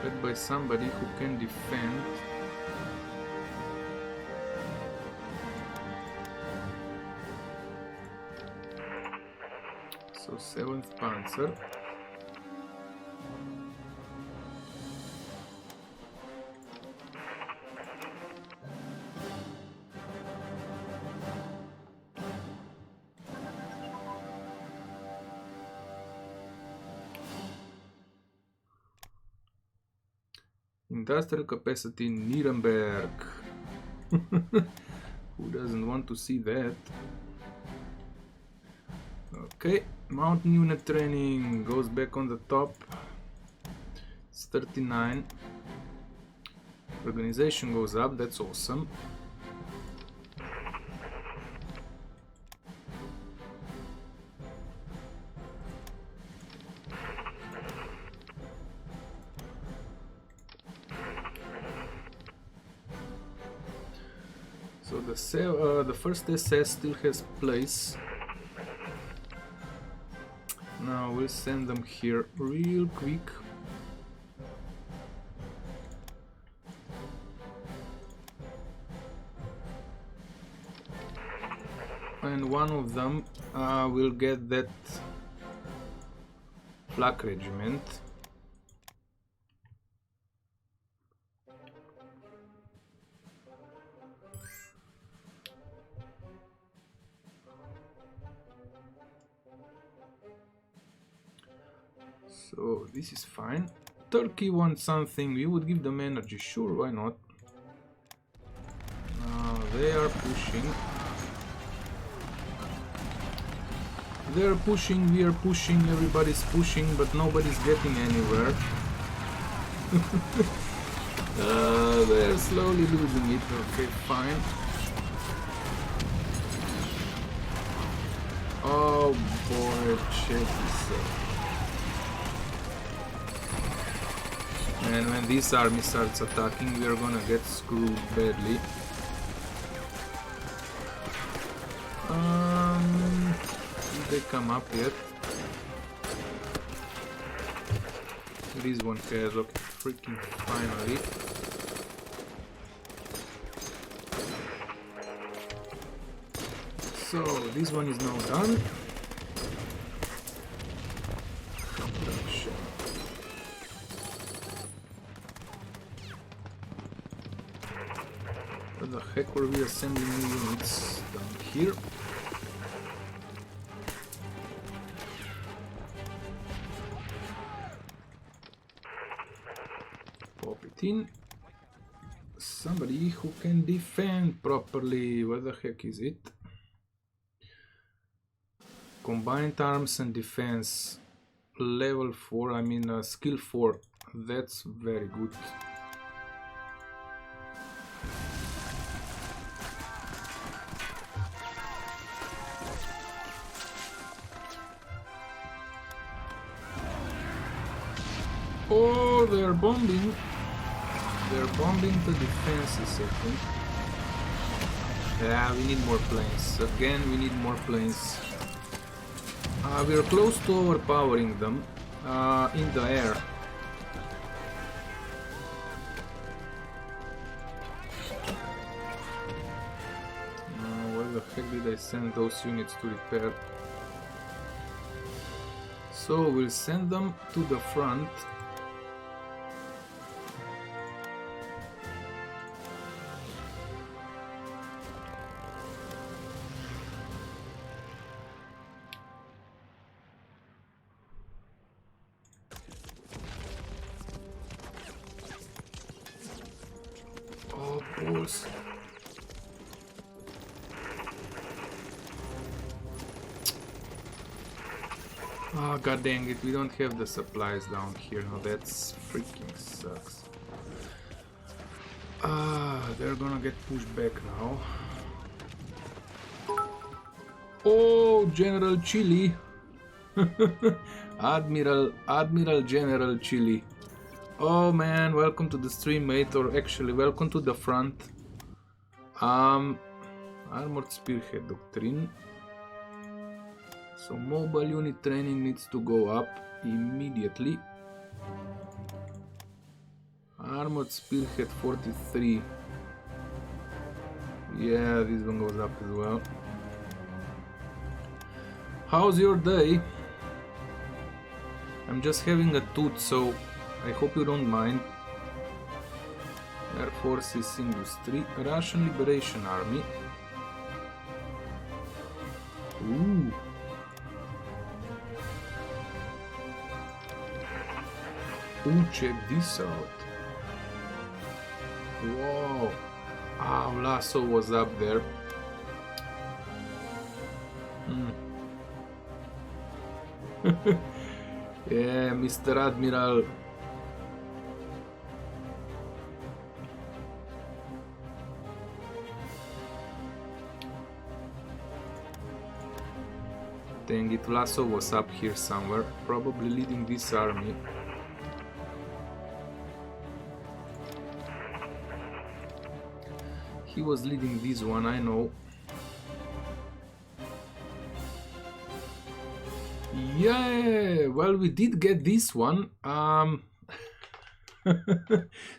Led by somebody who can defend. So 7th Panzer. Industrial capacity Nuremberg. Who doesn't want to see that? Okay, mountain unit training goes back on the top. It's 39. Organization goes up, that's awesome. So the first SS still has place. Now we'll send them here real quick. And one of them will get that flak regiment. So this is fine. Turkey wants something. We would give them energy. Sure, why not? They are pushing. They're pushing, we are pushing, everybody's pushing, but nobody's getting anywhere. They're slowly losing it. Okay, fine. Oh boy, check this out. And when this army starts attacking, we are gonna get screwed badly. Did they come up yet? This one has, okay, freaking finally. So, this one is now done. What the heck were we assembling new units down here? Pop it in. Somebody who can defend properly. What the heck is it? Combined arms and defense. Level 4, I mean skill 4. That's very good. Oh, they're bombing. They're bombing the defenses, I think. Yeah, we need more planes. Again, we need more planes. We're close to overpowering them in the air. Where the heck did I send those units to repair? So we'll send them to the front. Oh, balls. Ah, god dang it, we don't have the supplies down here. Now that's freaking sucks. They're gonna get pushed back now. Oh, General Chili. Admiral General Chili. Oh man, welcome to the stream, mate, or actually welcome to the front. Armored Spearhead Doctrine. So mobile unit training needs to go up immediately. Armored Spearhead 43. Yeah, this one goes up as well. How's your day? I'm just having a tooth, so I hope you don't mind. Air Forces Industry, Russian Liberation Army. Ooh. Ooh, check this out. Whoa. Ah, Lasso was up there. Yeah, Mr. Admiral. Dang it, Lasso was up here somewhere, probably leading this army. He was leading this one, I know. Yeah, well, we did get this one.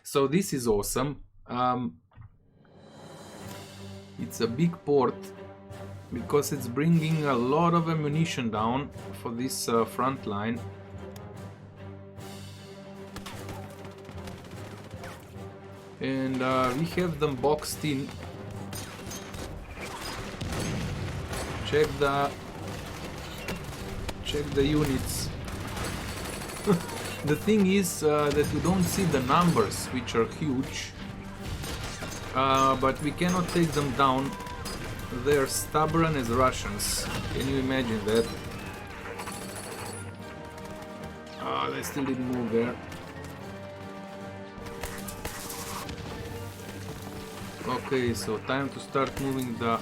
So this is awesome. It's a big port because it's bringing a lot of ammunition down for this front line. And we have them boxed in. Check the units. The thing is that you don't see the numbers, which are huge, but we cannot take them down. They are stubborn as Russians. Can you imagine that? They still didn't move there. Okay, so time to start moving the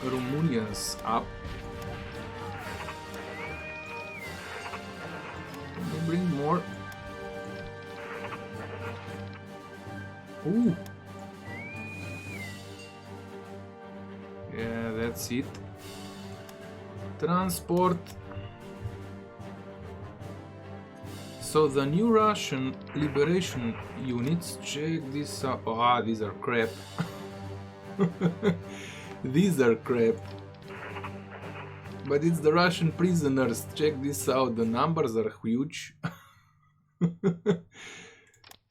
Romanians up. Can they bring more? Ooh! Yeah, that's it. Transport. So the new Russian liberation units, check this out. Ah, these are crap. These are crap. But it's the Russian prisoners. Check this out. The numbers are huge.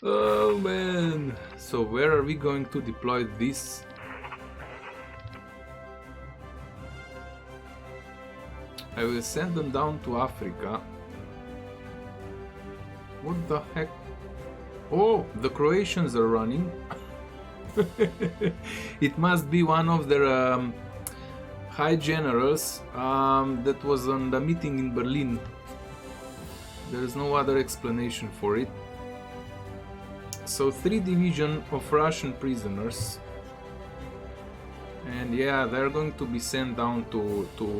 Oh man. So where are we going to deploy this? I will send them down to Africa. What the heck? Oh, the Croatians are running. It must be one of their high generals that was on the meeting in Berlin. There is no other explanation for it. So 3 divisions of Russian prisoners, and yeah, they're going to be sent down to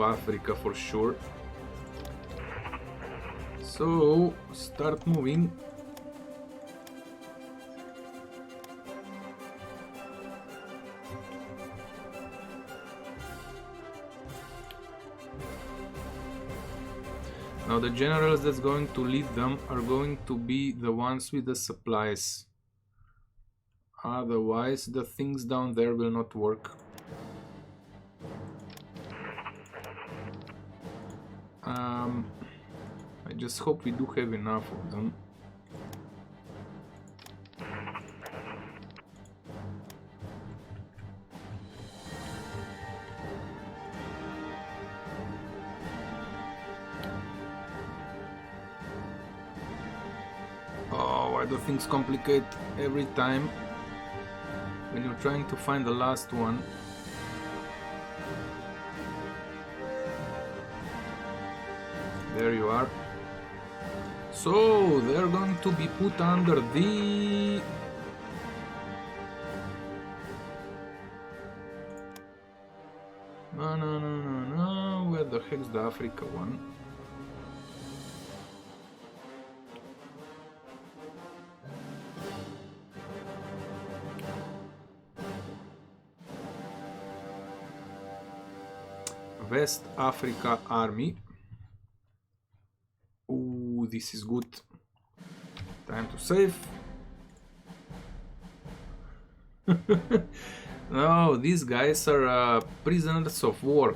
Africa for sure. So start moving. Now the generals that's going to lead them are going to be the ones with the supplies. Otherwise the things down there will not work. I just hope we do have enough of them. Oh, why do things complicate every time when you're trying to find the last one? There you are. So they're going to be put under the Where's the Africa one? West Africa Army. Ooh, this is good. Time to save. No, these guys are prisoners of war.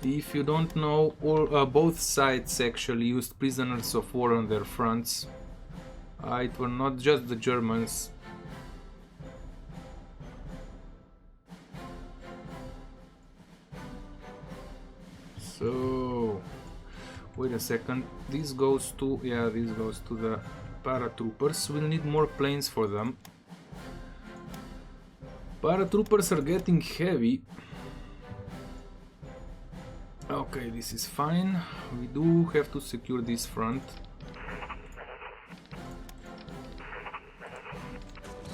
If you don't know, both sides actually used prisoners of war on their fronts. It were not just the Germans. So, wait a second. This goes to, yeah, this goes to the paratroopers. We'll need more planes for them. Paratroopers are getting heavy. Okay, this is fine. We do have to secure this front.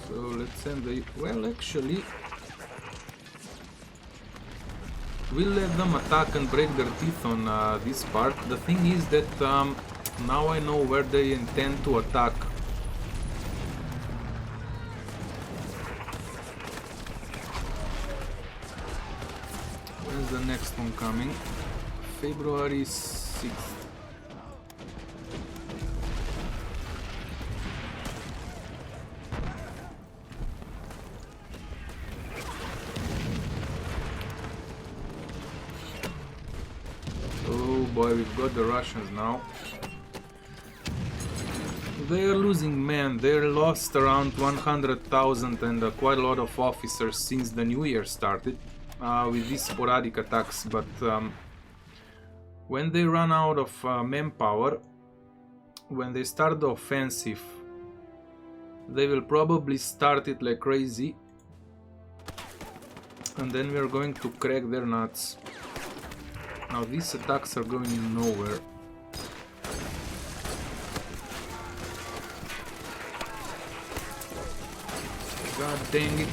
So let's send the... well, actually, we'll let them attack and break their teeth on this part. The thing is that now I know where they intend to attack. When's the next one coming? February 6th. Oh boy, we've got the Russians now. They are losing men. They're lost around 100,000 and quite a lot of officers since the new year started with these sporadic attacks, but when they run out of manpower, when they start the offensive, they will probably start it like crazy, and then we are going to crack their nuts. Now these attacks are going nowhere. God dang it.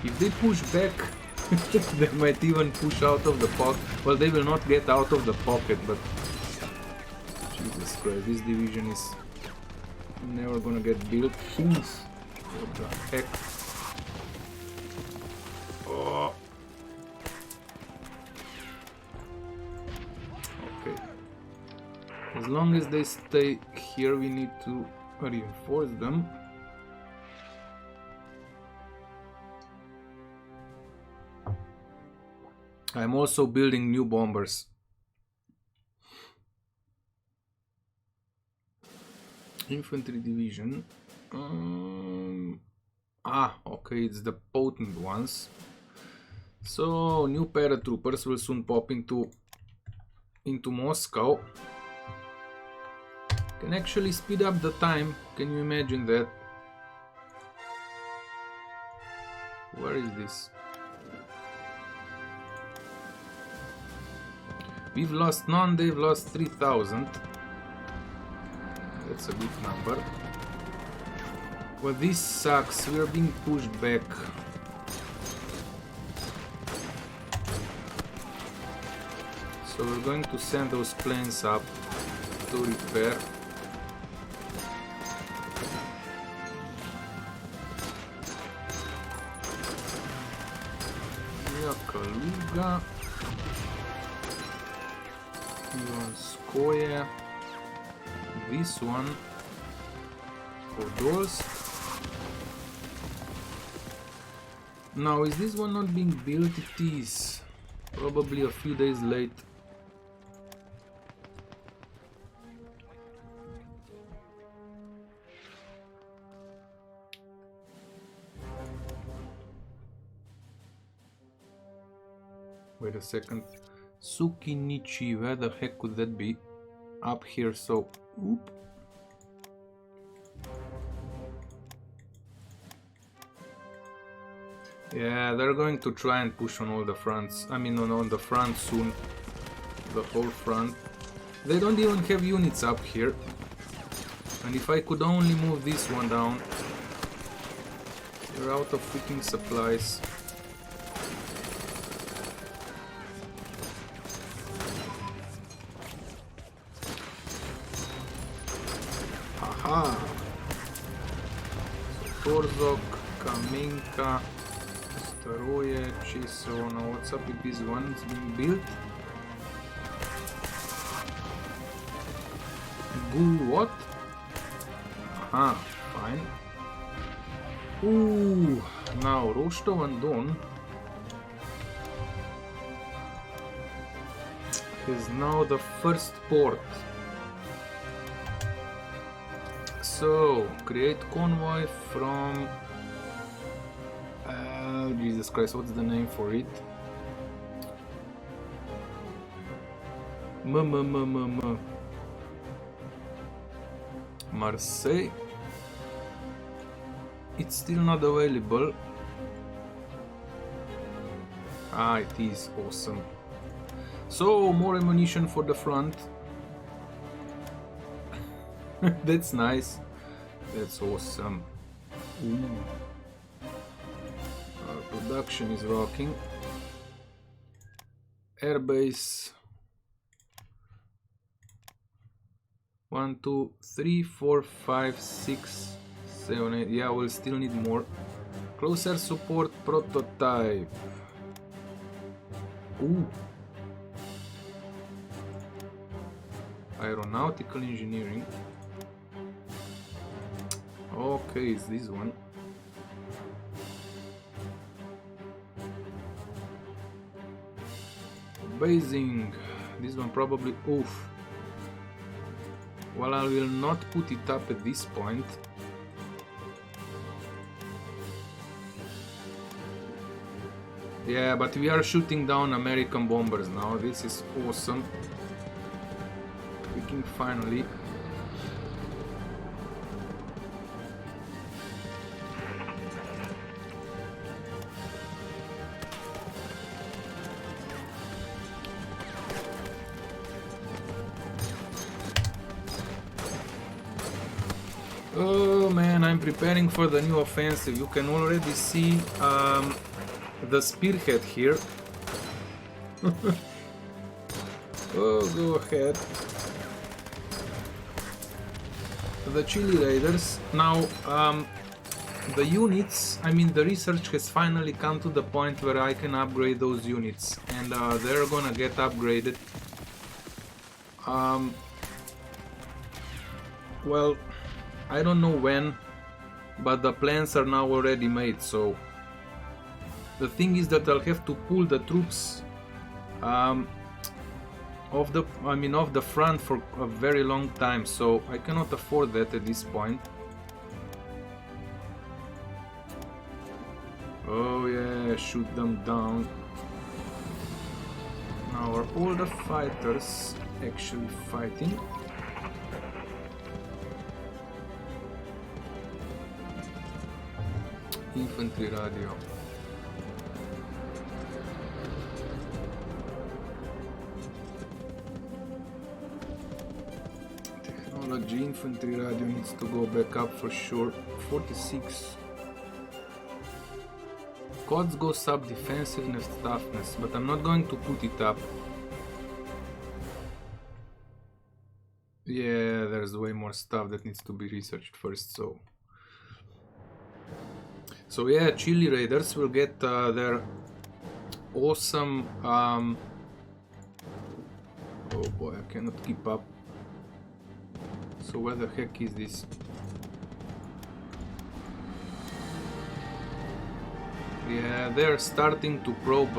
If they push back, they might even push out of the pocket. Well, they will not get out of the pocket, but Jesus Christ, this division is never gonna get built. What the heck? Oh. Okay. As long as they stay here, we need to reinforce them. I'm also building new bombers. Infantry division. Okay, it's the potent ones. So new paratroopers will soon pop into Moscow. Can actually speed up the time. Can you imagine that? Where is this? We've lost none, they've lost 3,000. That's a good number. Well, this sucks, we are being pushed back. So we're going to send those planes up to repair. Kaluga. Ivanskoye, this one, Podolsk. Now, is this one not being built? It is. Probably a few days late. Wait a second. Sukinichi, where the heck could that be? Up here, so... Oop. Yeah, they're going to try and push on all the fronts. I mean, on the front soon. The whole front. They don't even have units up here. And if I could only move this one down. We're out of freaking supplies. Aha! So Torzok, Kamenka, Staroye, Chiso. Now what's up with this one? It's being built. Ghoul what? Aha, fine. Ooh, now Rostov and Don is now the first port. So, create convoy from... Jesus Christ, what's the name for it? Marseille. It's still not available. Ah, it is awesome. So, more ammunition for the front. That's nice. That's awesome. Ooh. Our production is rocking. Airbase. 1, 2, 3, 4, 5, 6, 7, 8. Yeah, we'll still need more. Closer support prototype. Ooh. Aeronautical engineering. Okay, it's this one. Basing. This one probably. Oof. Well, I will not put it up at this point. Yeah, but we are shooting down American bombers now. This is awesome. Freaking finally. Oh man, I'm preparing for the new offensive. You can already see the spearhead here. Oh, go ahead. The Chile Raiders. Now, the units, I mean the research has finally come to the point where I can upgrade those units. And they're gonna get upgraded. Well, I don't know when, but the plans are now already made, so the thing is that I'll have to pull the troops off the front for a very long time, so I cannot afford that at this point. Oh yeah, shoot them down. Now are all the fighters actually fighting? Infantry radio. Technology infantry radio needs to go back up for sure. 46. Cods go sub defensiveness toughness, but I'm not going to put it up. Yeah, there's way more stuff that needs to be researched first, so. So yeah, Chile Raiders will get their awesome... oh boy, I cannot keep up. So where the heck is this? Yeah, they're starting to probe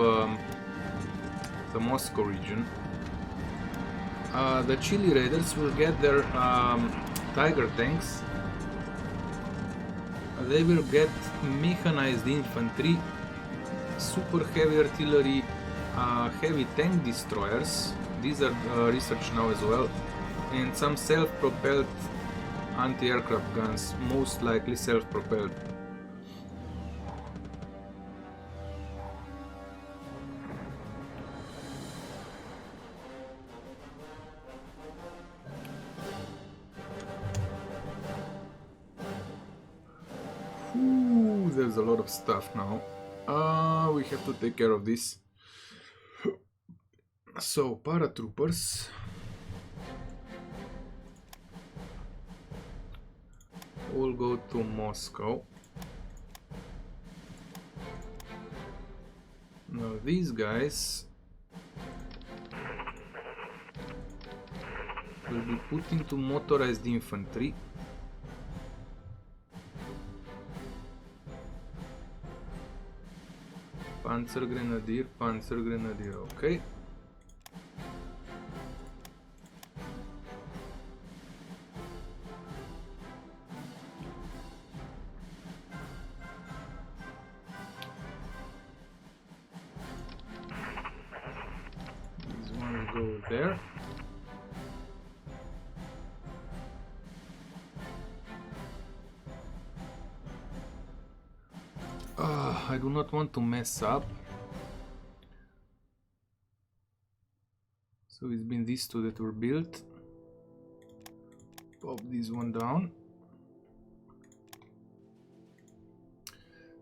the Moscow region. The Chile Raiders will get their Tiger tanks. They will get mechanized infantry, super heavy artillery, heavy tank destroyers. These are researched now as well, and some self-propelled anti-aircraft guns, most likely self-propelled. Ooh, there's a lot of stuff now. We have to take care of this. So, paratroopers. All go to Moscow. Now these guys will be put into motorized infantry. Panzer Grenadier, okay. These ones go there. I do not want to mess up. So it's been these two that were built. Pop this one down.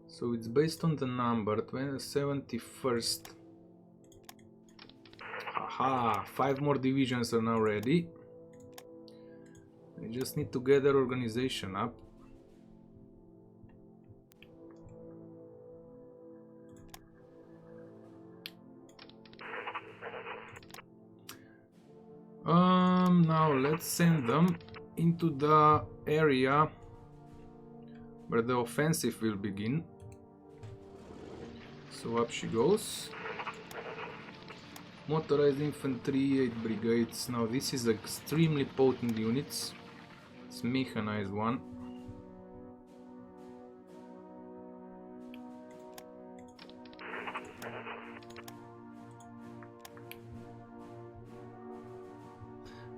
So it's based on the number 71st. Aha, 5 more divisions are now ready. I just need to get their organization up. Now let's send them into the area where the offensive will begin. So up she goes. Motorized infantry, 8 brigades. Now this is extremely potent units. It's mechanized one.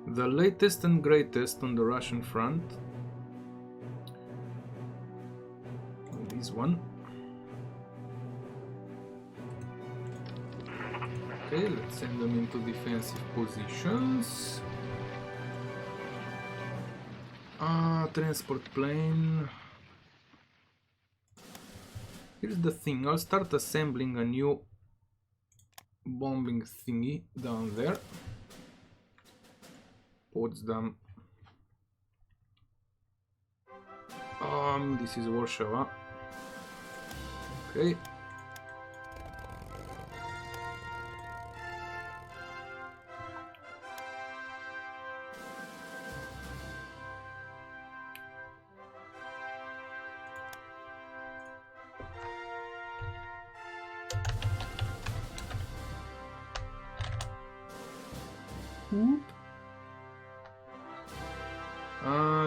The latest and greatest on the Russian front. This one. Okay, let's send them into defensive positions. Transport plane. Here's the thing, I'll start assembling a new bombing thingy down there. Potsdam. This is Warsaw. Okay.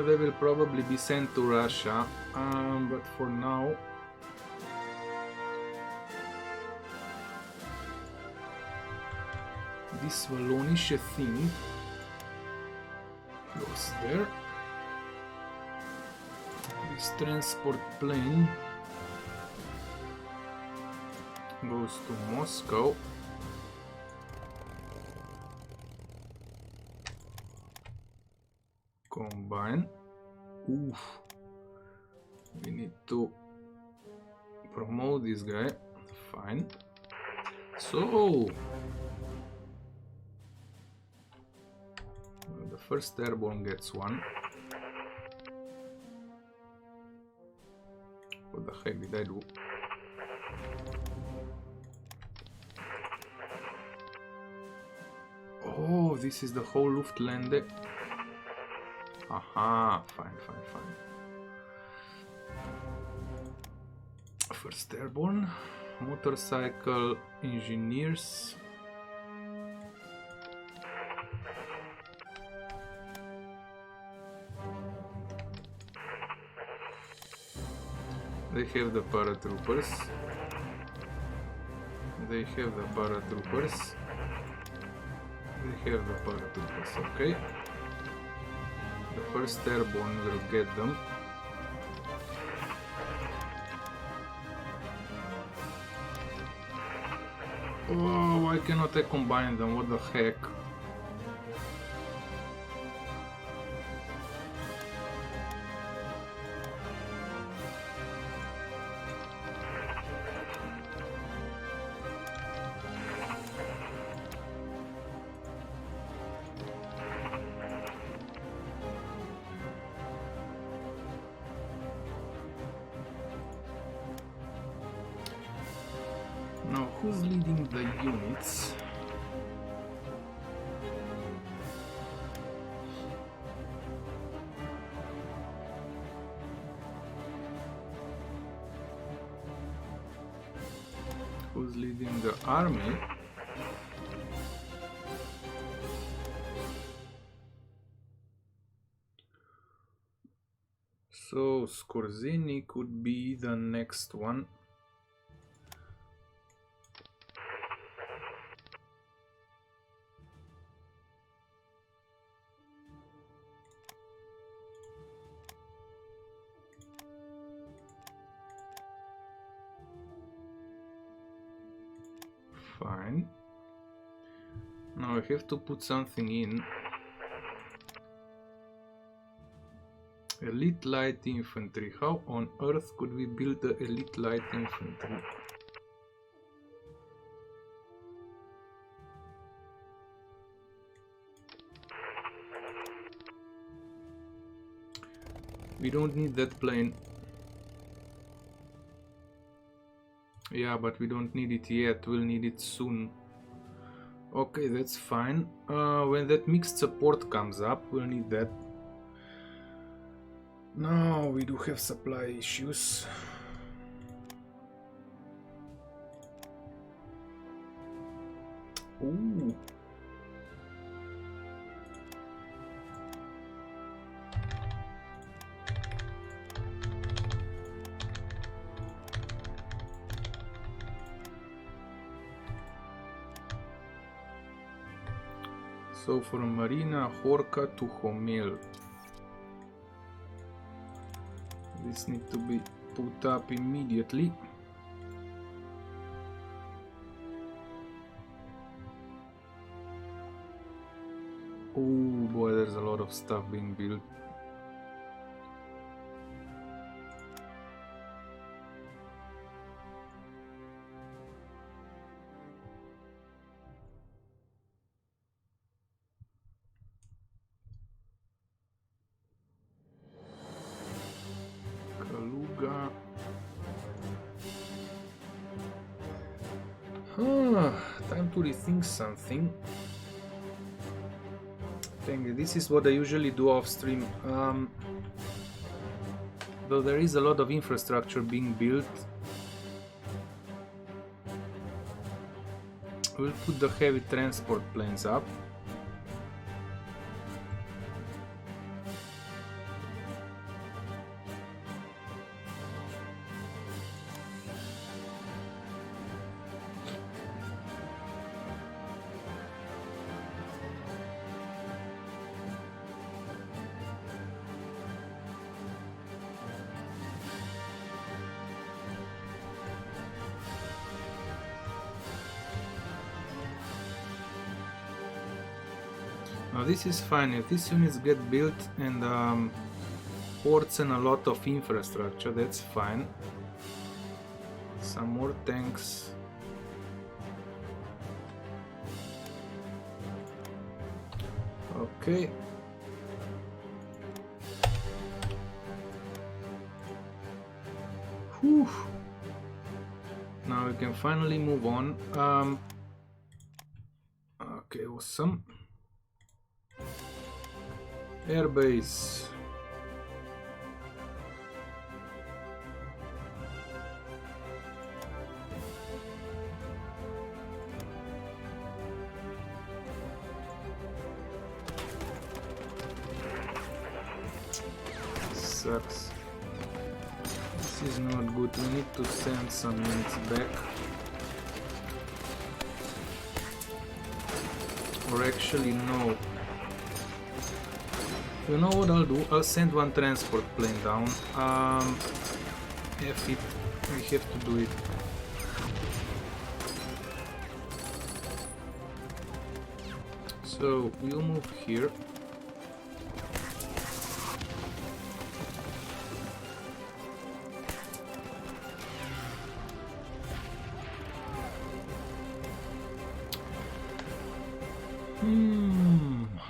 They will probably be sent to Russia, but for now this Wallonische thing goes there. This transport plane goes to Moscow. Combine. Oof. We need to promote this guy. Fine. So the first airborne gets one. What the heck did I do? Oh, this is the whole Luftlande. Aha, fine. First airborne, motorcycle engineers. They have the paratroopers. They have the paratroopers. They have the paratroopers, okay. The first airborne will get them. Oh, why cannot I combine them? What the heck? Now, who's leading the units? Who's leading the army? So Skorzeny could be the next one. Fine. Now I have to put something in. Elite light infantry. How on earth could we build the elite light infantry? We don't need that plane. Yeah, but we don't need it yet. We'll need it soon. Okay, that's fine. When that mixed support comes up, we'll need that. Now we do have supply issues. Ooh. So from Marina Horka to Homel. This needs to be put up immediately. Oh boy, there's a lot of stuff being built. Kaluga. Time to rethink something. This is what I usually do off stream. Though there is a lot of infrastructure being built, we'll put the heavy transport planes up. Now this is fine. If these units get built and ports and a lot of infrastructure, that's fine. Some more tanks. Okay. Whew. Now we can finally move on. Okay, awesome. Airbase. Sucks. This is not good. We need to send some units back. Or actually no. You know what I'll do? I'll send one transport plane down. F it. We have to do it. So we'll move here.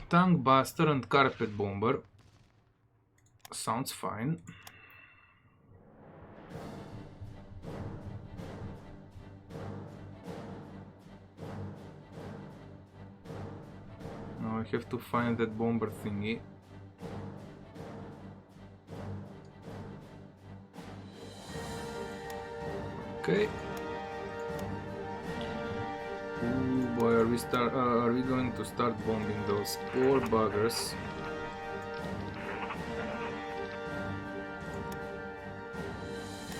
Tank Buster and Carpet Bomber. Sounds fine. have to find that bomber thingy. Okay. Ooh boy, are we going to start bombing those poor buggers?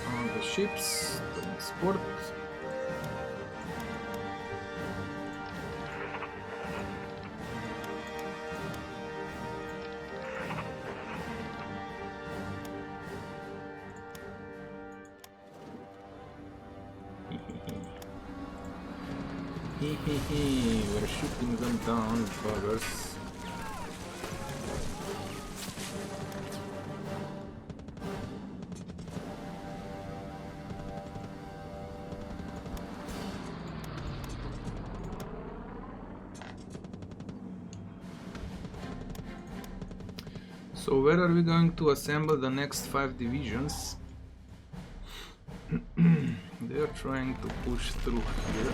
On the ships, transport. We're shooting them down, buggers. So where are we going to assemble the next 5 divisions? They are trying to push through here.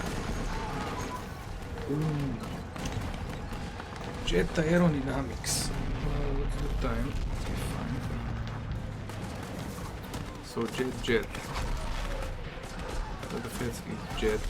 Ooh. Jet aerodynamics. What's the time? Okay, fine. So jet. What the heck is jet?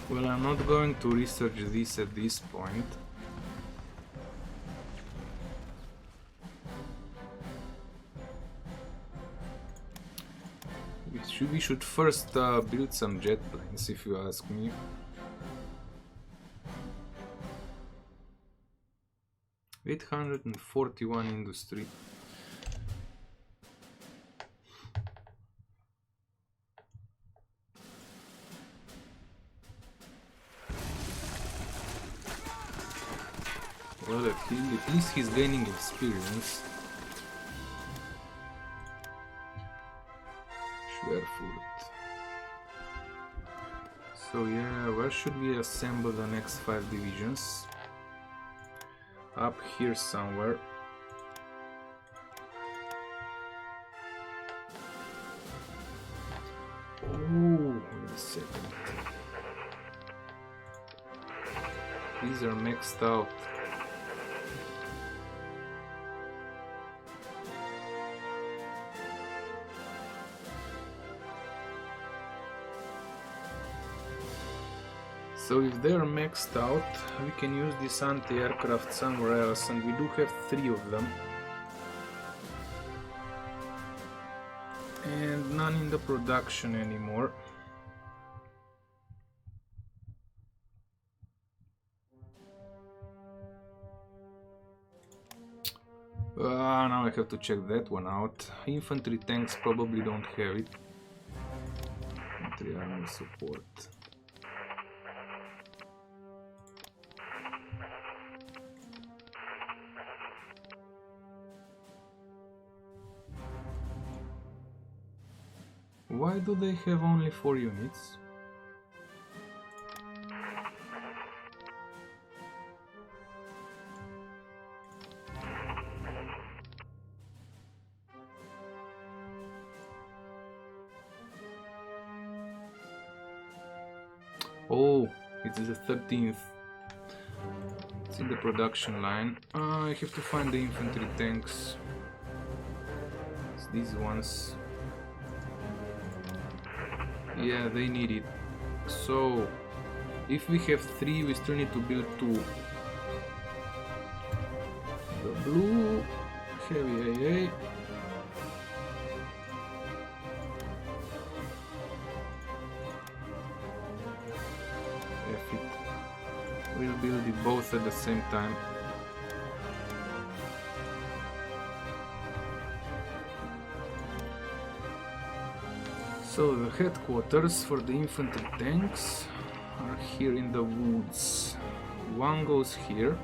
Well, I'm not going to research this at this point. We should first build some jet planes, if you ask me. $841 industry. Well, at least he's gaining experience. Schwerfurt. So yeah, where should we assemble the next 5 divisions? Up here somewhere. Oh, wait a second. These are maxed out. So if they're maxed out, we can use this anti-aircraft somewhere else, and we do have 3 of them. And none in the production anymore. Now I have to check that one out. Infantry tanks probably don't have it. Infantry army support. Why do they have only 4 units? Oh, it's the 13th. It's in the production line. I have to find the infantry tanks. It's these ones. Yeah, they need it. So, if we have 3, we still need to build 2. The blue heavy AA. F it. We'll build it both at the same time. So the headquarters for the infantry tanks are here in the woods. One goes here.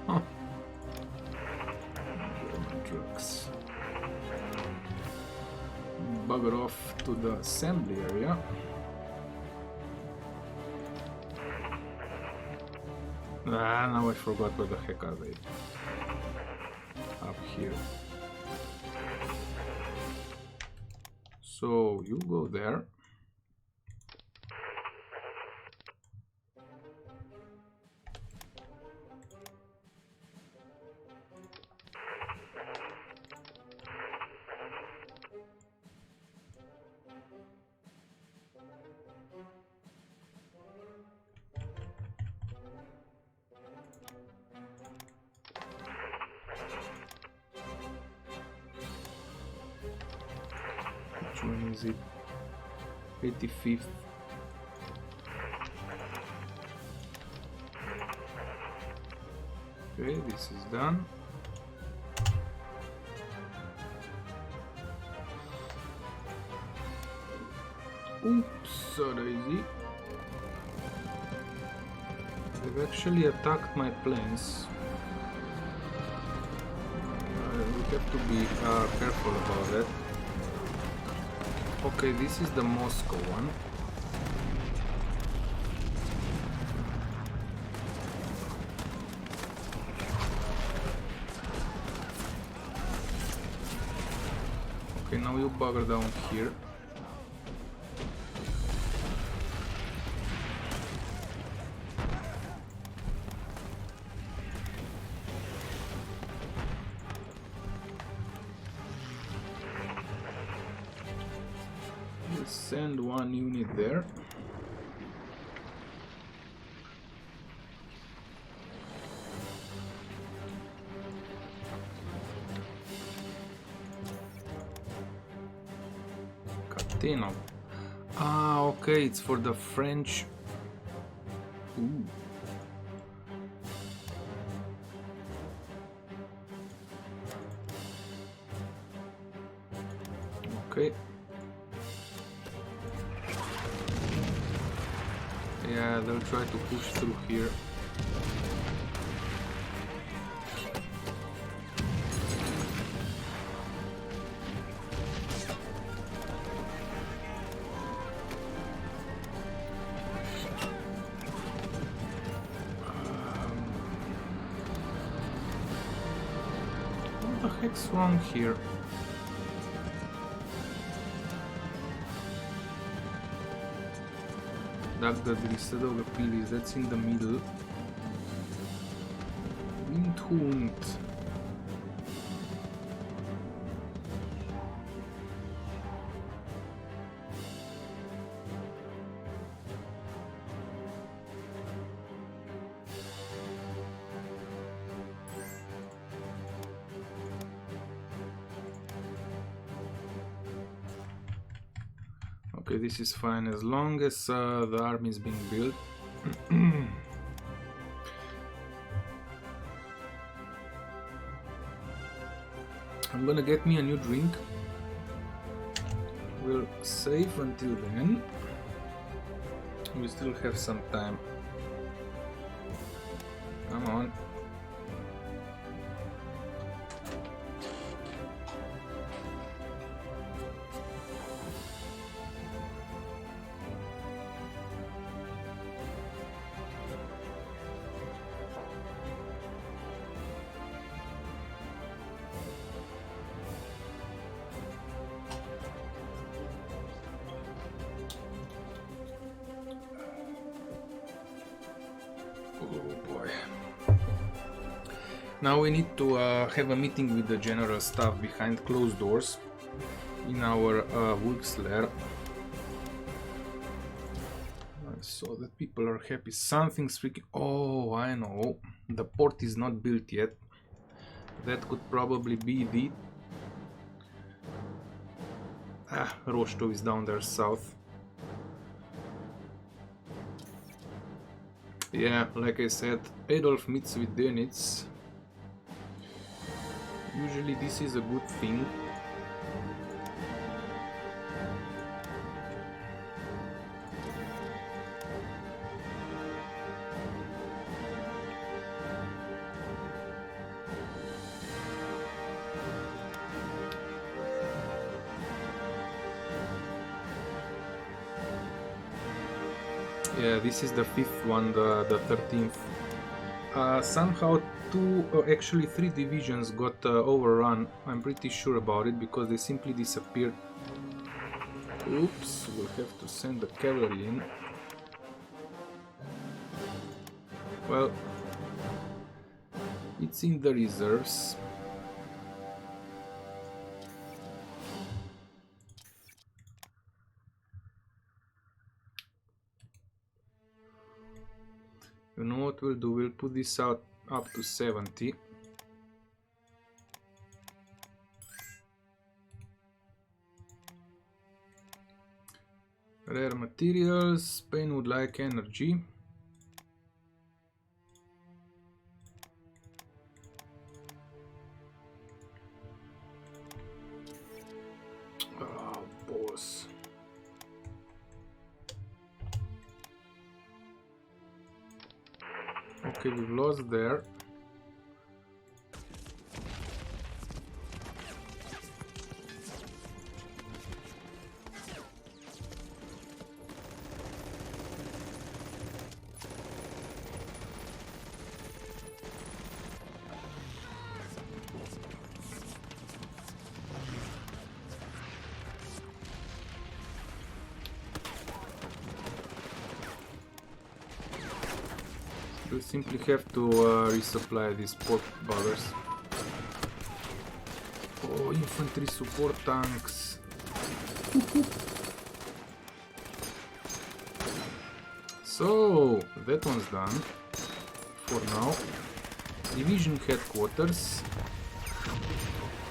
Huh. German trucks. Bugger off to the assembly area. Ah, now I forgot where the heck are they. Up here. So you go there. Which one is it? 85th. Okay, this is done. Oops, so daisy. They've actually attacked my planes. We have to be careful about that. Okay, this is the Moscow one. Okay, now you bugger down here. Let's send one unit there. Catena. Ah, okay, it's for the French. Ooh. Okay. Yeah, they'll try to push through here. What the heck's wrong here? Dacă glisă the pilis, that's in the middle. Windhund. Okay, this is fine as long as the army is being built. I'm gonna get me a new drink. We'll save until then. We still have some time. Come on. Now we need to have a meeting with the general staff behind closed doors in our Wuxler, so that people are happy. Something's freaking... Oh, I know. The port is not built yet. That could probably be the... Rostov is down there south. Yeah, like I said, Adolf meets with Dönitz. Usually this is a good thing. Yeah, this is the fifth one, the 13th. Somehow actually three divisions got overrun. I'm pretty sure about it because they simply disappeared. Oops, we'll have to send the cavalry in. Well, it's in the reserves. You know what we'll do? We'll put this out up to 70. Rare materials. Spain would like energy. Oh, boss. Okay, we've lost there. We'll simply have to resupply these pork buggers. Oh, infantry support tanks. So, that one's done for now. Division headquarters.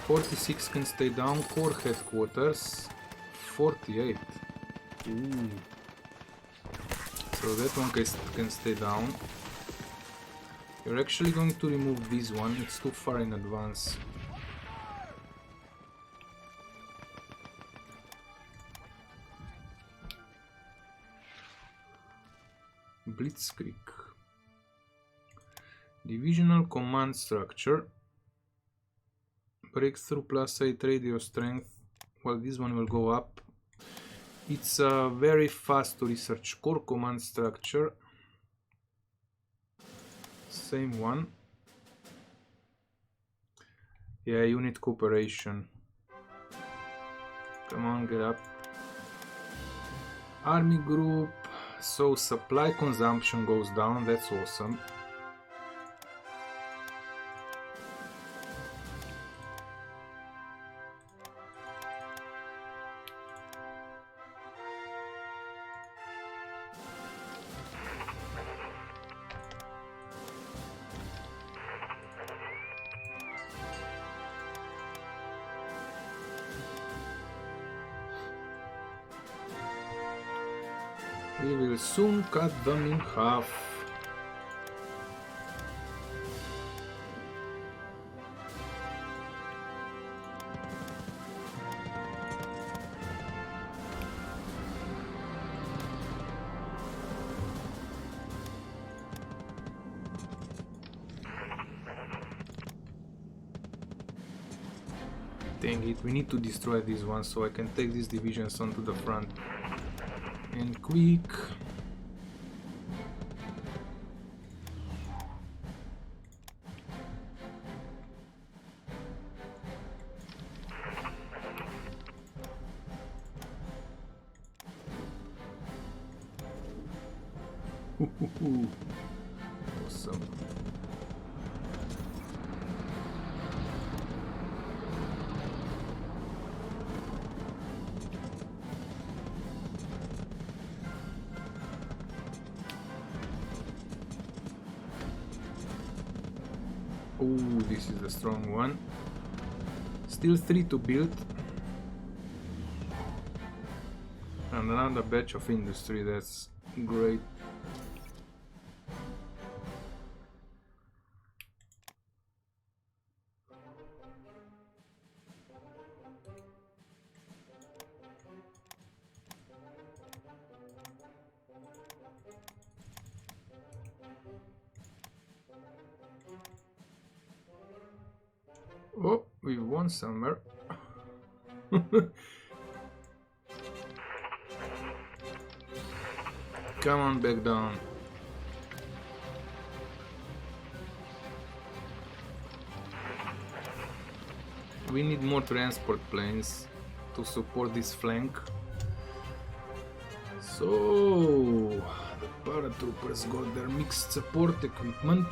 46 can stay down. Corps headquarters. 48. Ooh. So that one can stay down. You're actually going to remove this one, it's too far in advance. Blitzkrieg. Divisional command structure. Breakthrough plus 8 radio strength. Well, this one will go up. It's very fast to research. Core command structure. Same one. Yeah, unit cooperation. Come on, get up. Army group. So supply consumption goes down. That's awesome. We will soon cut them in half. Dang it, we need to destroy this one so I can take these divisions onto the front. And quick. Awesome. Oh, this is the strong one. Still 3 to build. And another batch of industry, that's great. Oh, we won somewhere. Come on, back down. We need more transport planes to support this flank. So the paratroopers got their mixed support equipment.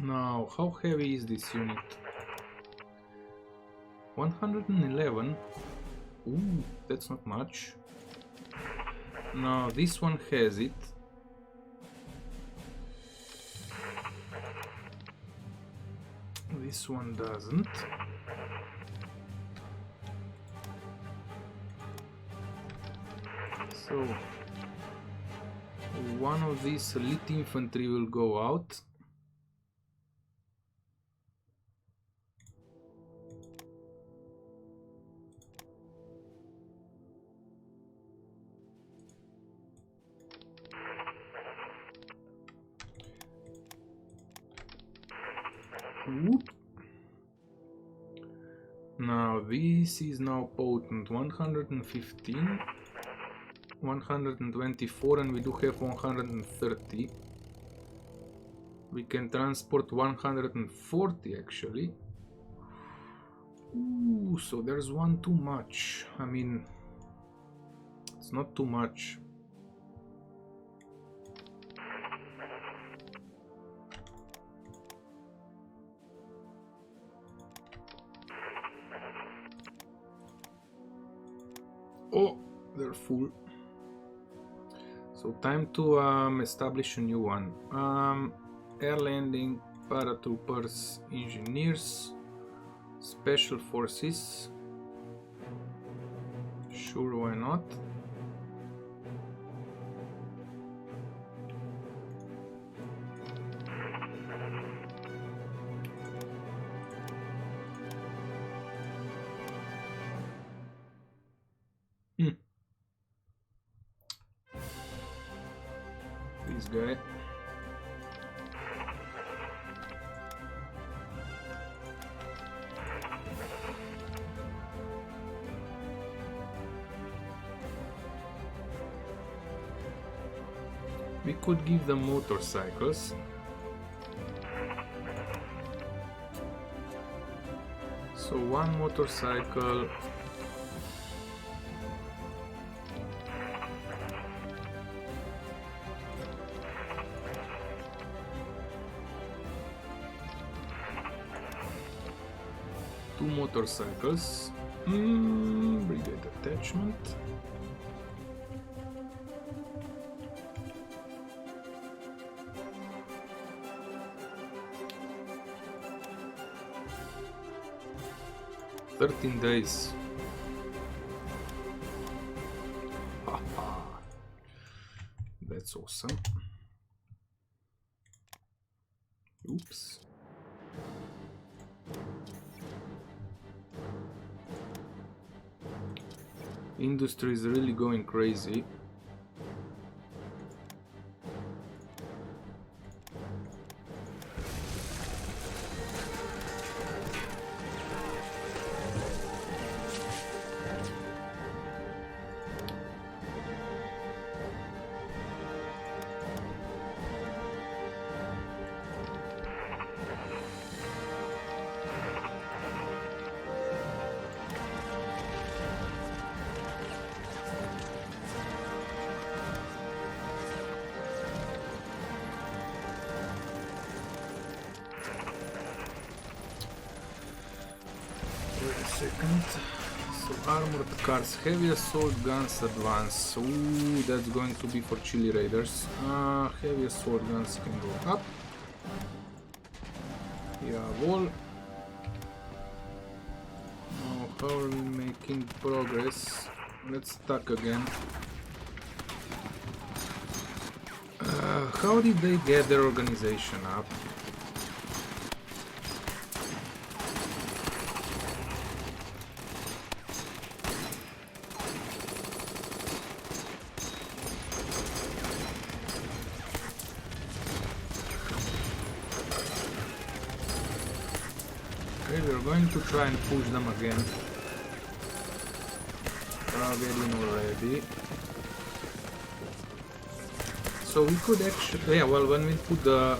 Now, how heavy is this unit? 111. Ooh, that's not much. Now, this one has it. This one doesn't. So, one of these elite infantry will go out. Whoop. Now this is now potent. 115, 124, and we do have 130. We can transport 140 actually. Ooh, so there's one too much. I mean, it's not too much. Oh, they're full. So time to establish a new one. Air landing, paratroopers, engineers, special forces. Sure, why not? This guy. We could give them motorcycles. So one motorcycle. Two motorcycles. Brigade attachment. Days. Haha. That's awesome. Oops. Industry is really going crazy. Second. So armored cars, heavy assault guns advance. Ooh, that's going to be for Chile Raiders. Heavy assault guns can go up. Yeah, wall. Now, how are we making progress? Let's attack again. How did they get their organization up? We are going to try and push them again. Get in already. So we could actually, yeah, well, when we put the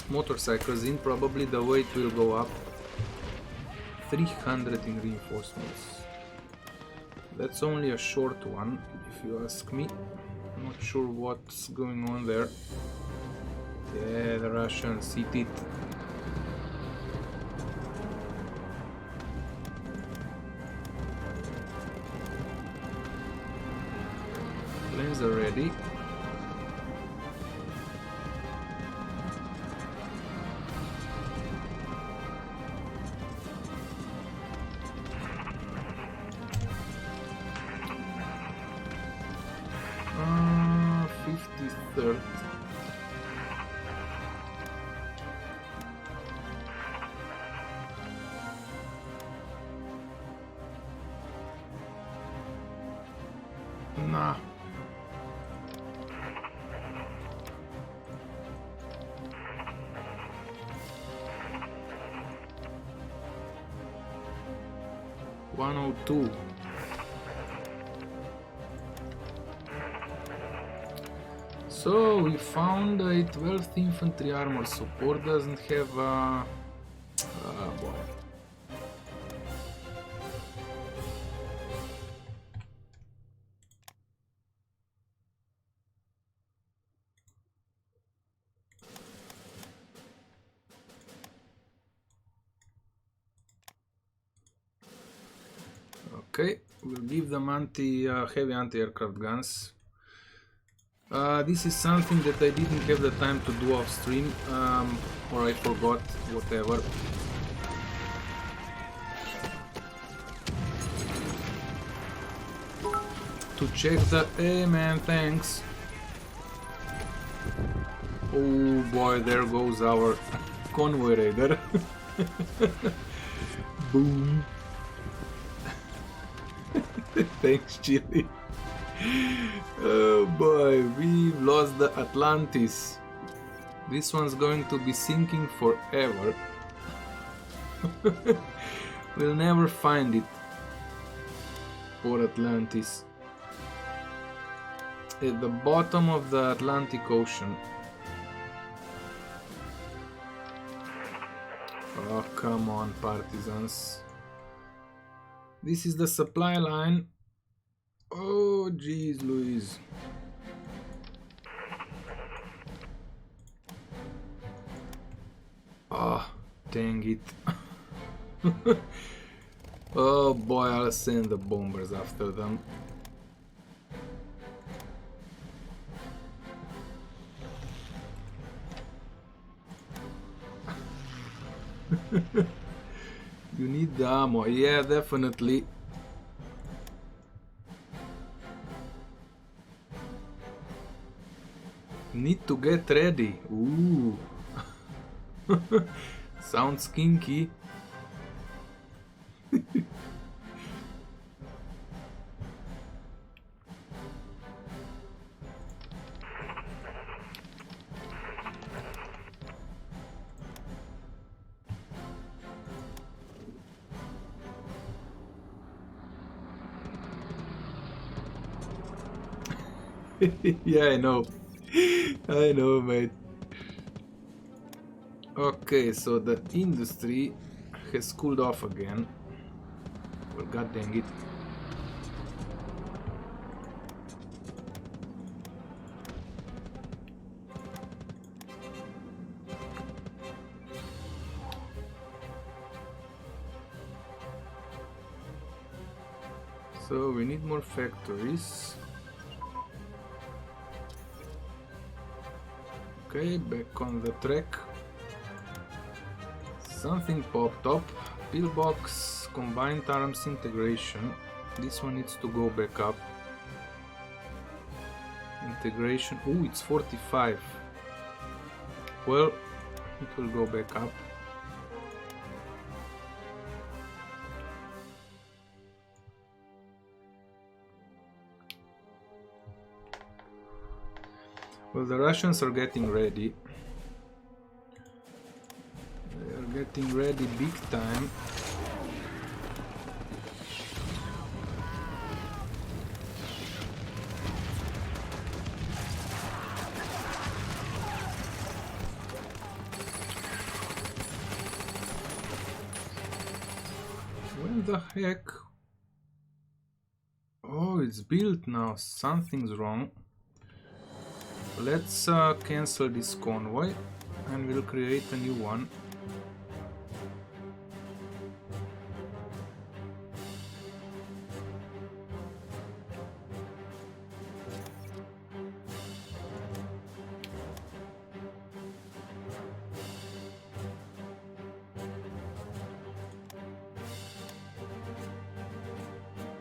motorcycles in, probably the weight will go up. 300 in reinforcements. That's only a short one, if you ask me. Not sure what's going on there. Yeah, the Russians hit it. Planes are ready. Uh, 53rd. Nah. $102. So we found a 12th infantry armor support doesn't have boy. Okay, we'll give them heavy anti-aircraft guns. This is something that I didn't have the time to do off stream, or I forgot, whatever. To check the... Hey man, thanks. Oh boy, there goes our convoy raider. Boom. Thanks, Chili. Oh boy, we've lost the Atlantis. This one's going to be sinking forever. We'll never find it. Poor Atlantis. At the bottom of the Atlantic Ocean. Oh, come on, partisans. This is the supply line. Oh, jeez, Louise. Oh, dang it. Oh boy, I'll send the bombers after them. You need the ammo. Yeah, definitely. Need to get ready. Ooh. Sounds kinky. Yeah, I know. I know, mate. Okay, so the industry has cooled off again. Well, god dang it. So we need more factories. Okay, back on the track. Something popped up. Pillbox, combined arms integration. This one needs to go back up. Integration. Ooh, it's 45. Well, it will go back up. Well, the Russians are getting ready. They are getting ready big time. When the heck? Oh, it's built now. Something's wrong. Let's cancel this convoy and we'll create a new one.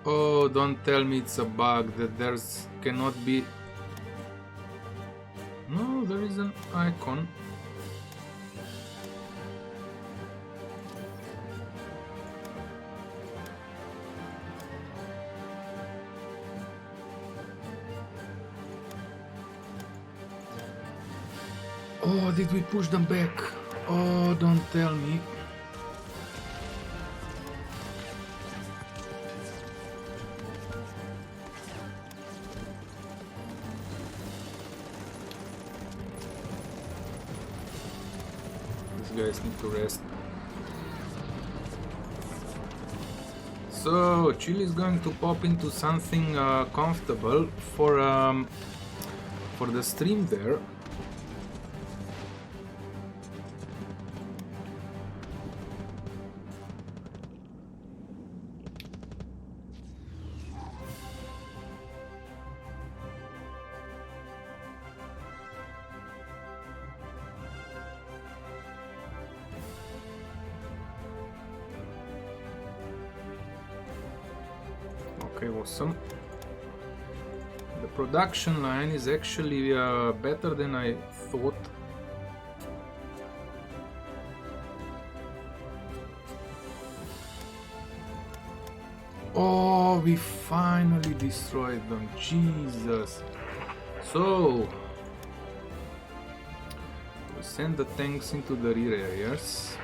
Oh, don't tell me it's a bug that there's cannot be. No, there is an icon. Oh, did we push them back? Oh, don't tell me. Guys need to rest. So Chile is going to pop into something comfortable for the stream there. Okay, awesome. The production line is actually better than I thought. Oh, we finally destroyed them. Jesus. So, we'll send the tanks into the rear areas.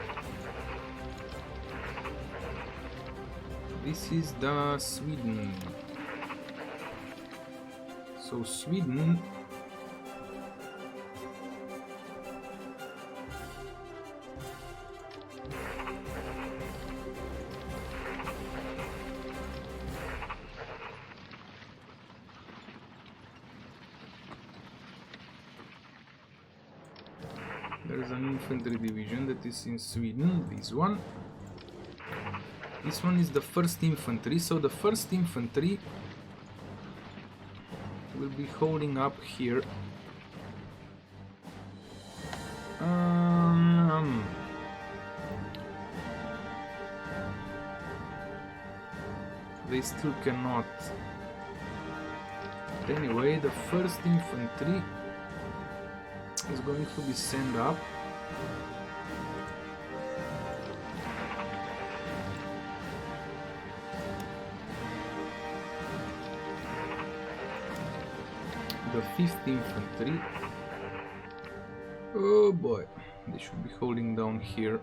This is the Sweden. So Sweden there's an infantry division that is in Sweden, this one. This one is the 1st Infantry, so the 1st Infantry will be holding up here. They still cannot. But anyway, the 1st Infantry is going to be sent up. The 5th Infantry. Oh boy, they should be holding down here.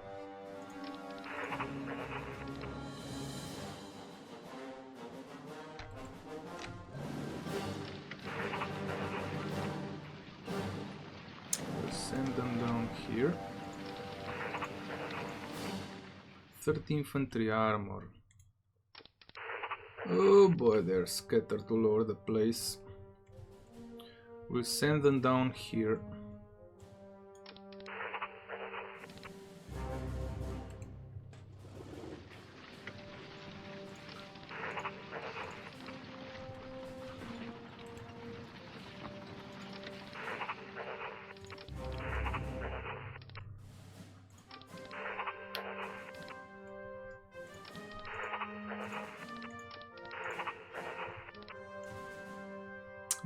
We'll send them down here. 3rd Infantry armor. Oh boy, they're scattered all over the place. We'll send them down here.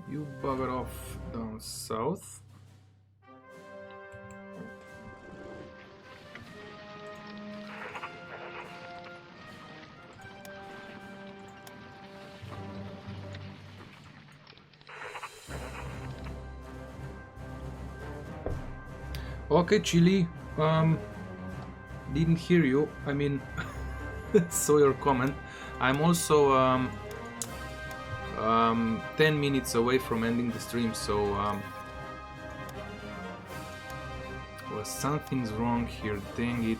You bugger off down south. Okay, Chile. Didn't hear you. I mean, saw your comment. I'm also 10 minutes away from ending the stream, so well, something's wrong here. Dang it.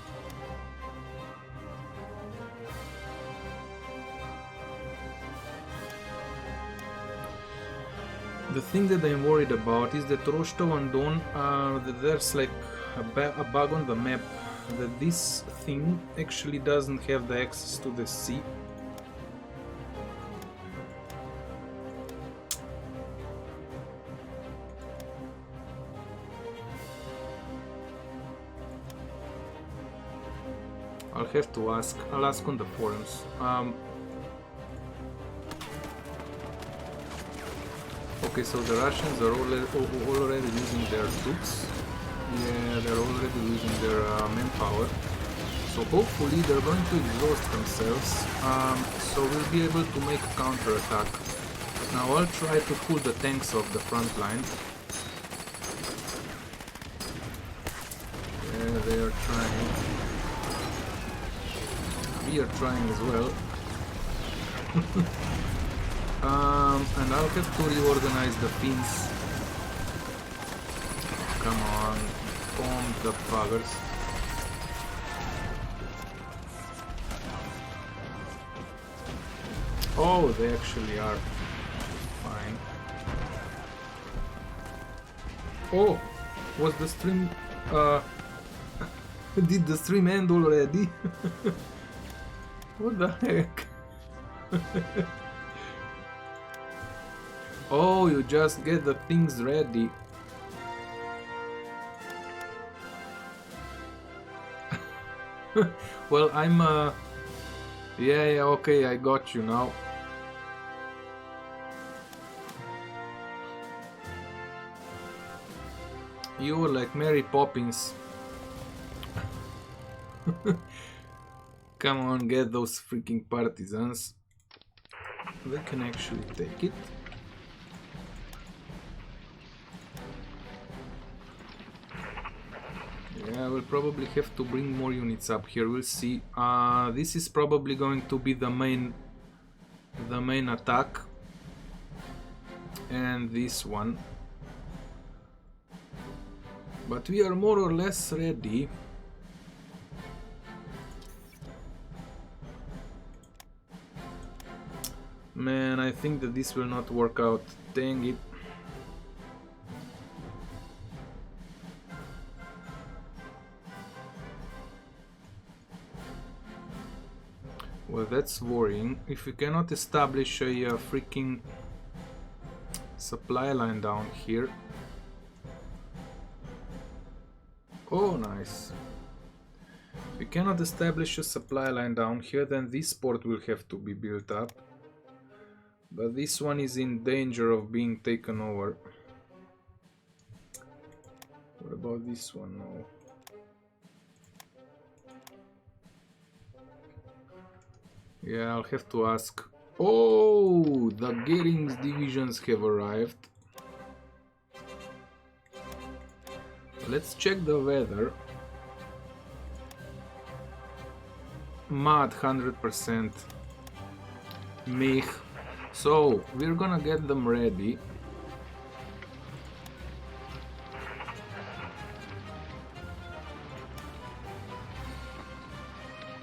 The thing that I'm worried about is that Rostov and Don, that there's like a bug on the map, that this thing actually doesn't have the access to the sea. I'll have to ask. I'll ask on the forums. Okay, so the Russians are already using their troops. Yeah, they're already using their manpower. So hopefully they're going to exhaust themselves. So we'll be able to make a counter-attack. Now I'll try to pull the tanks off the front line. Yeah, they are trying. We are trying as well. And I'll have to reorganize the pins. Come on, bomb the buggers. Oh, they actually are fine. Oh, was the stream... did the stream end already? What the heck? Oh, you just get the things ready. Well, I'm yeah, okay, I got you now. You were like Mary Poppins. Come on, get those freaking partisans. They can actually take it. Yeah, we'll probably have to bring more units up here. We'll see. This is probably going to be the main attack, and this one. But we are more or less ready. Man, I think that this will not work out. Dang it. Well, that's worrying. If we cannot establish a freaking supply line down here. Oh, nice. If we cannot establish a supply line down here, then this port will have to be built up. But this one is in danger of being taken over. What about this one? No. Yeah, I'll have to ask. Oh, the Goering's divisions have arrived. Let's check the weather. Mud 100%. Mich. So, we're gonna get them ready.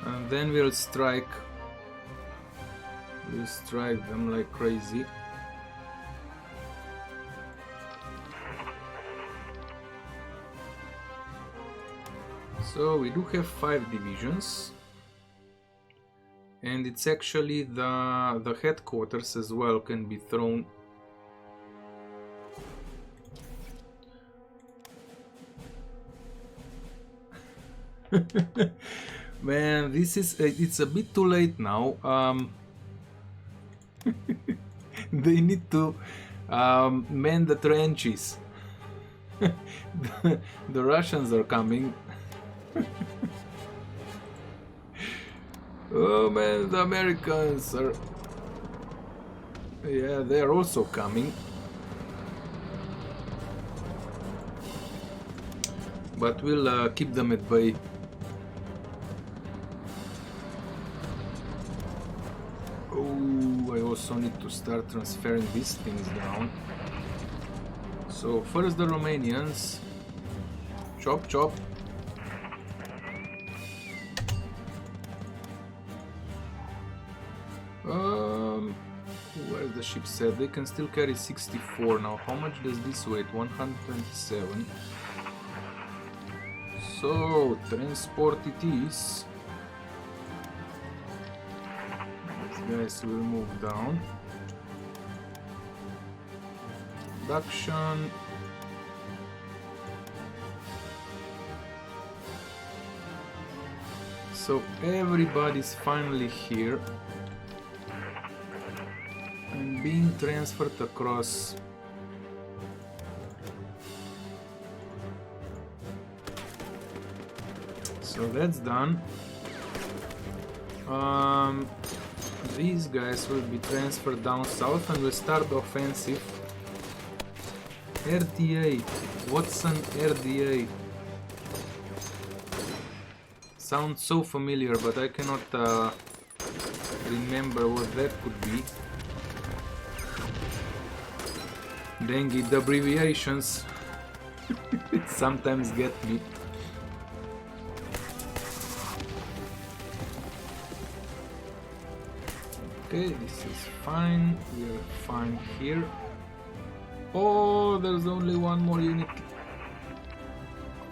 And then we'll strike. We'll strike them like crazy. So we do have 5 divisions. And it's actually the headquarters as well can be thrown. Man, this is it's a bit too late now. They need to man the trenches. The Russians are coming. Oh man, the Americans are... Yeah, they are also coming. But we'll keep them at bay. Oh, I also need to start transferring these things down. So first the Romanians. Chop chop. Where's the ship set? They can still carry 64. Now how much does this weight? 127. So transport it is. These guys will move down. Production. So everybody's finally here and being transferred across. So that's done. These guys will be transferred down south and will start the offensive. RDA. What's an RDA? Sounds so familiar, but I cannot remember what that could be. Dang it, the abbreviations sometimes get me. Okay, this is fine. We are fine here. Oh, there's only one more unit.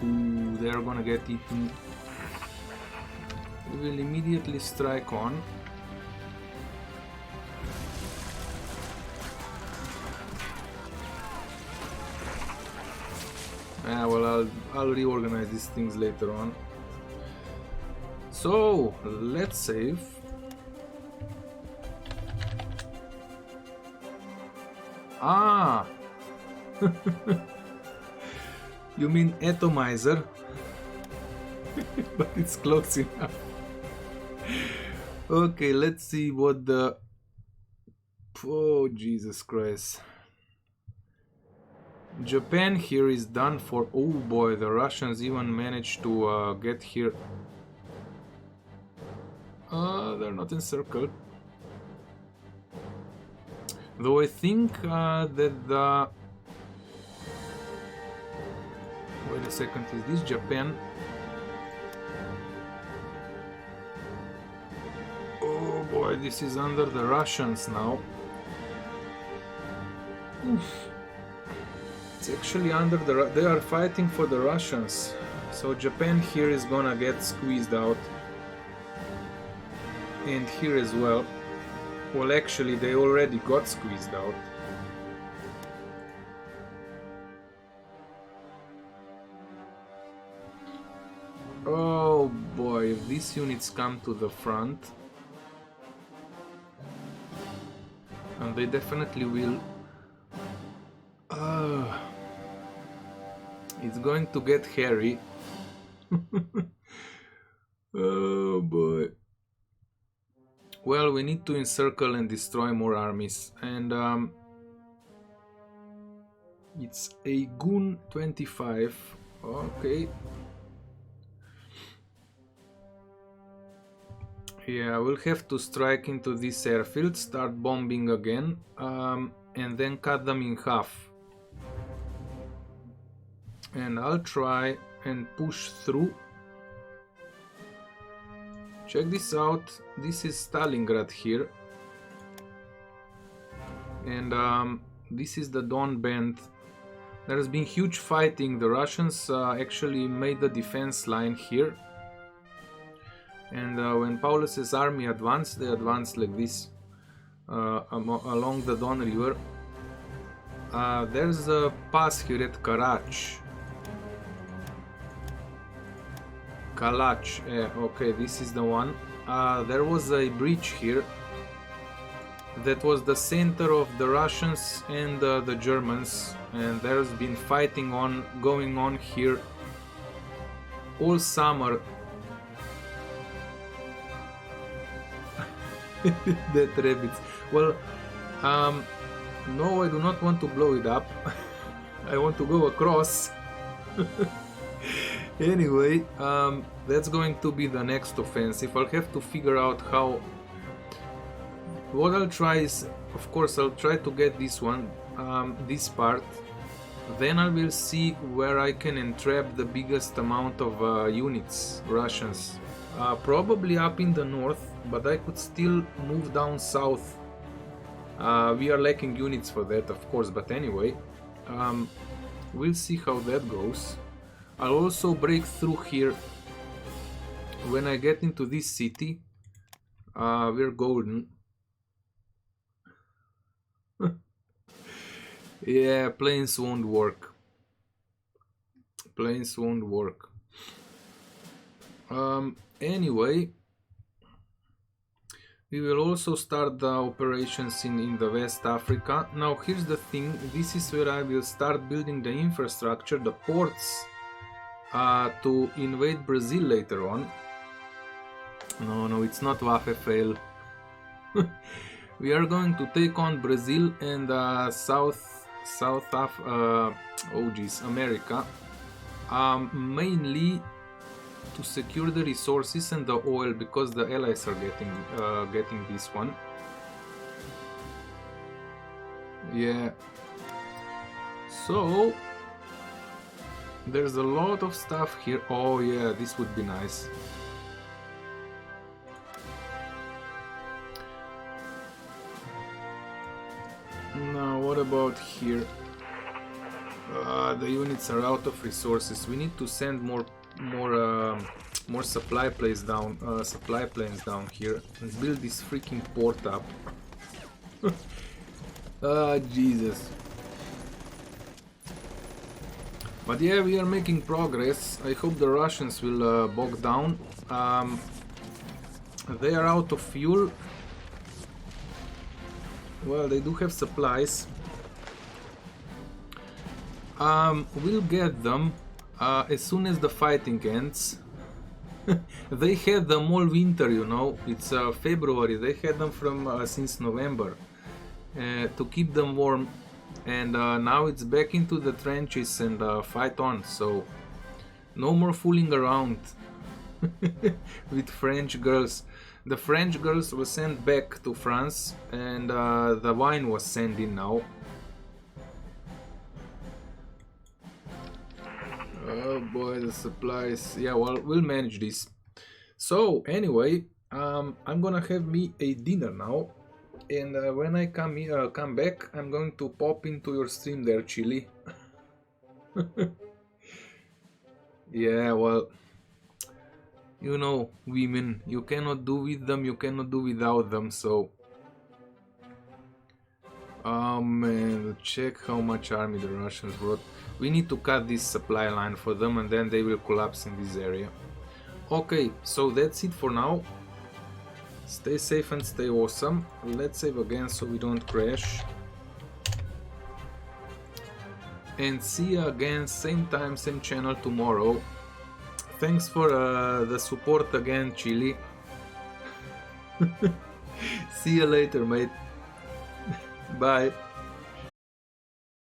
Ooh, they're gonna get eaten. We will immediately strike on. Well, I'll reorganize these things later on. So, let's save. Ah! You mean atomizer? But it's close enough. Okay, let's see what the... Oh, Jesus Christ. Japan here is done for. Oh boy, the Russians even managed to get here. They're not encircled. Though I think that the... Wait a second, is this Japan? Oh boy, this is under the Russians now. Oof. It's actually under the... They are fighting for the Russians. So Japan here is gonna get squeezed out. And here as well. Well, actually, they already got squeezed out. Oh boy, if these units come to the front, and they definitely will, it's going to get hairy. Oh boy. Well, we need to encircle and destroy more armies, and it's a Gun 25. Okay. Yeah, we'll have to strike into this airfield, start bombing again, and then cut them in half. And I'll try and push through. Check this out. This is Stalingrad here. And this is the Don Band. There has been huge fighting. The Russians actually made the defense line here. And when Paulus's army advanced, they advanced like this along the Don River. There's a pass here at Karach. Kalach, okay, this is the one. There was a breach here that was the center of the Russians and the Germans, and there's been fighting going on here all summer. That rabbits. Well, no, I do not want to blow it up. I want to go across. Anyway, that's going to be the next offensive. I'll have to figure out how what I'll try is, of course, I'll try to get this one, this part. Then I will see where I can entrap the biggest amount of units, Russians. Probably up in the north, but I could still move down south. We are lacking units for that, of course, but anyway, we'll see how that goes. I'll also break through here. When I get into this city, we're golden. Yeah, planes won't work. Planes won't work. Anyway, we will also start the operations in the West Africa. Now here's the thing, this is where I will start building the infrastructure, the ports, to invade Brazil later on. No, it's not Waffefail. We are going to take on Brazil and America, mainly to secure the resources and the oil, because the allies are getting this one. Yeah. So there's a lot of stuff here. Oh yeah, this would be nice. Now what about here? The units are out of resources. We need to send more supply planes down. Down here. Let's build this freaking port up. Jesus. But yeah, we are making progress. I hope the Russians will bog down. They are out of fuel. Well, they do have supplies. We'll get them as soon as the fighting ends. They had them all winter, you know. It's February. They had them from since November to keep them warm, and now it's back into the trenches and fight on. So no more fooling around with French girls. The French girls were sent back to France, and the wine was sent in now. Oh boy, the supplies. Yeah, well, we'll manage this. So anyway, I'm gonna have me a dinner now, and when I come back, I'm going to pop into your stream there, Chili. Yeah, well, you know, women, you cannot do with them, you cannot do without them, so... Oh man, check how much army the Russians brought. We need to cut this supply line for them, and then they will collapse in this area. Okay, so that's it for now. Stay safe and stay awesome. Let's save again so we don't crash. And see you again, same time, same channel tomorrow. Thanks for the support again, Chili. See you later, mate. Bye.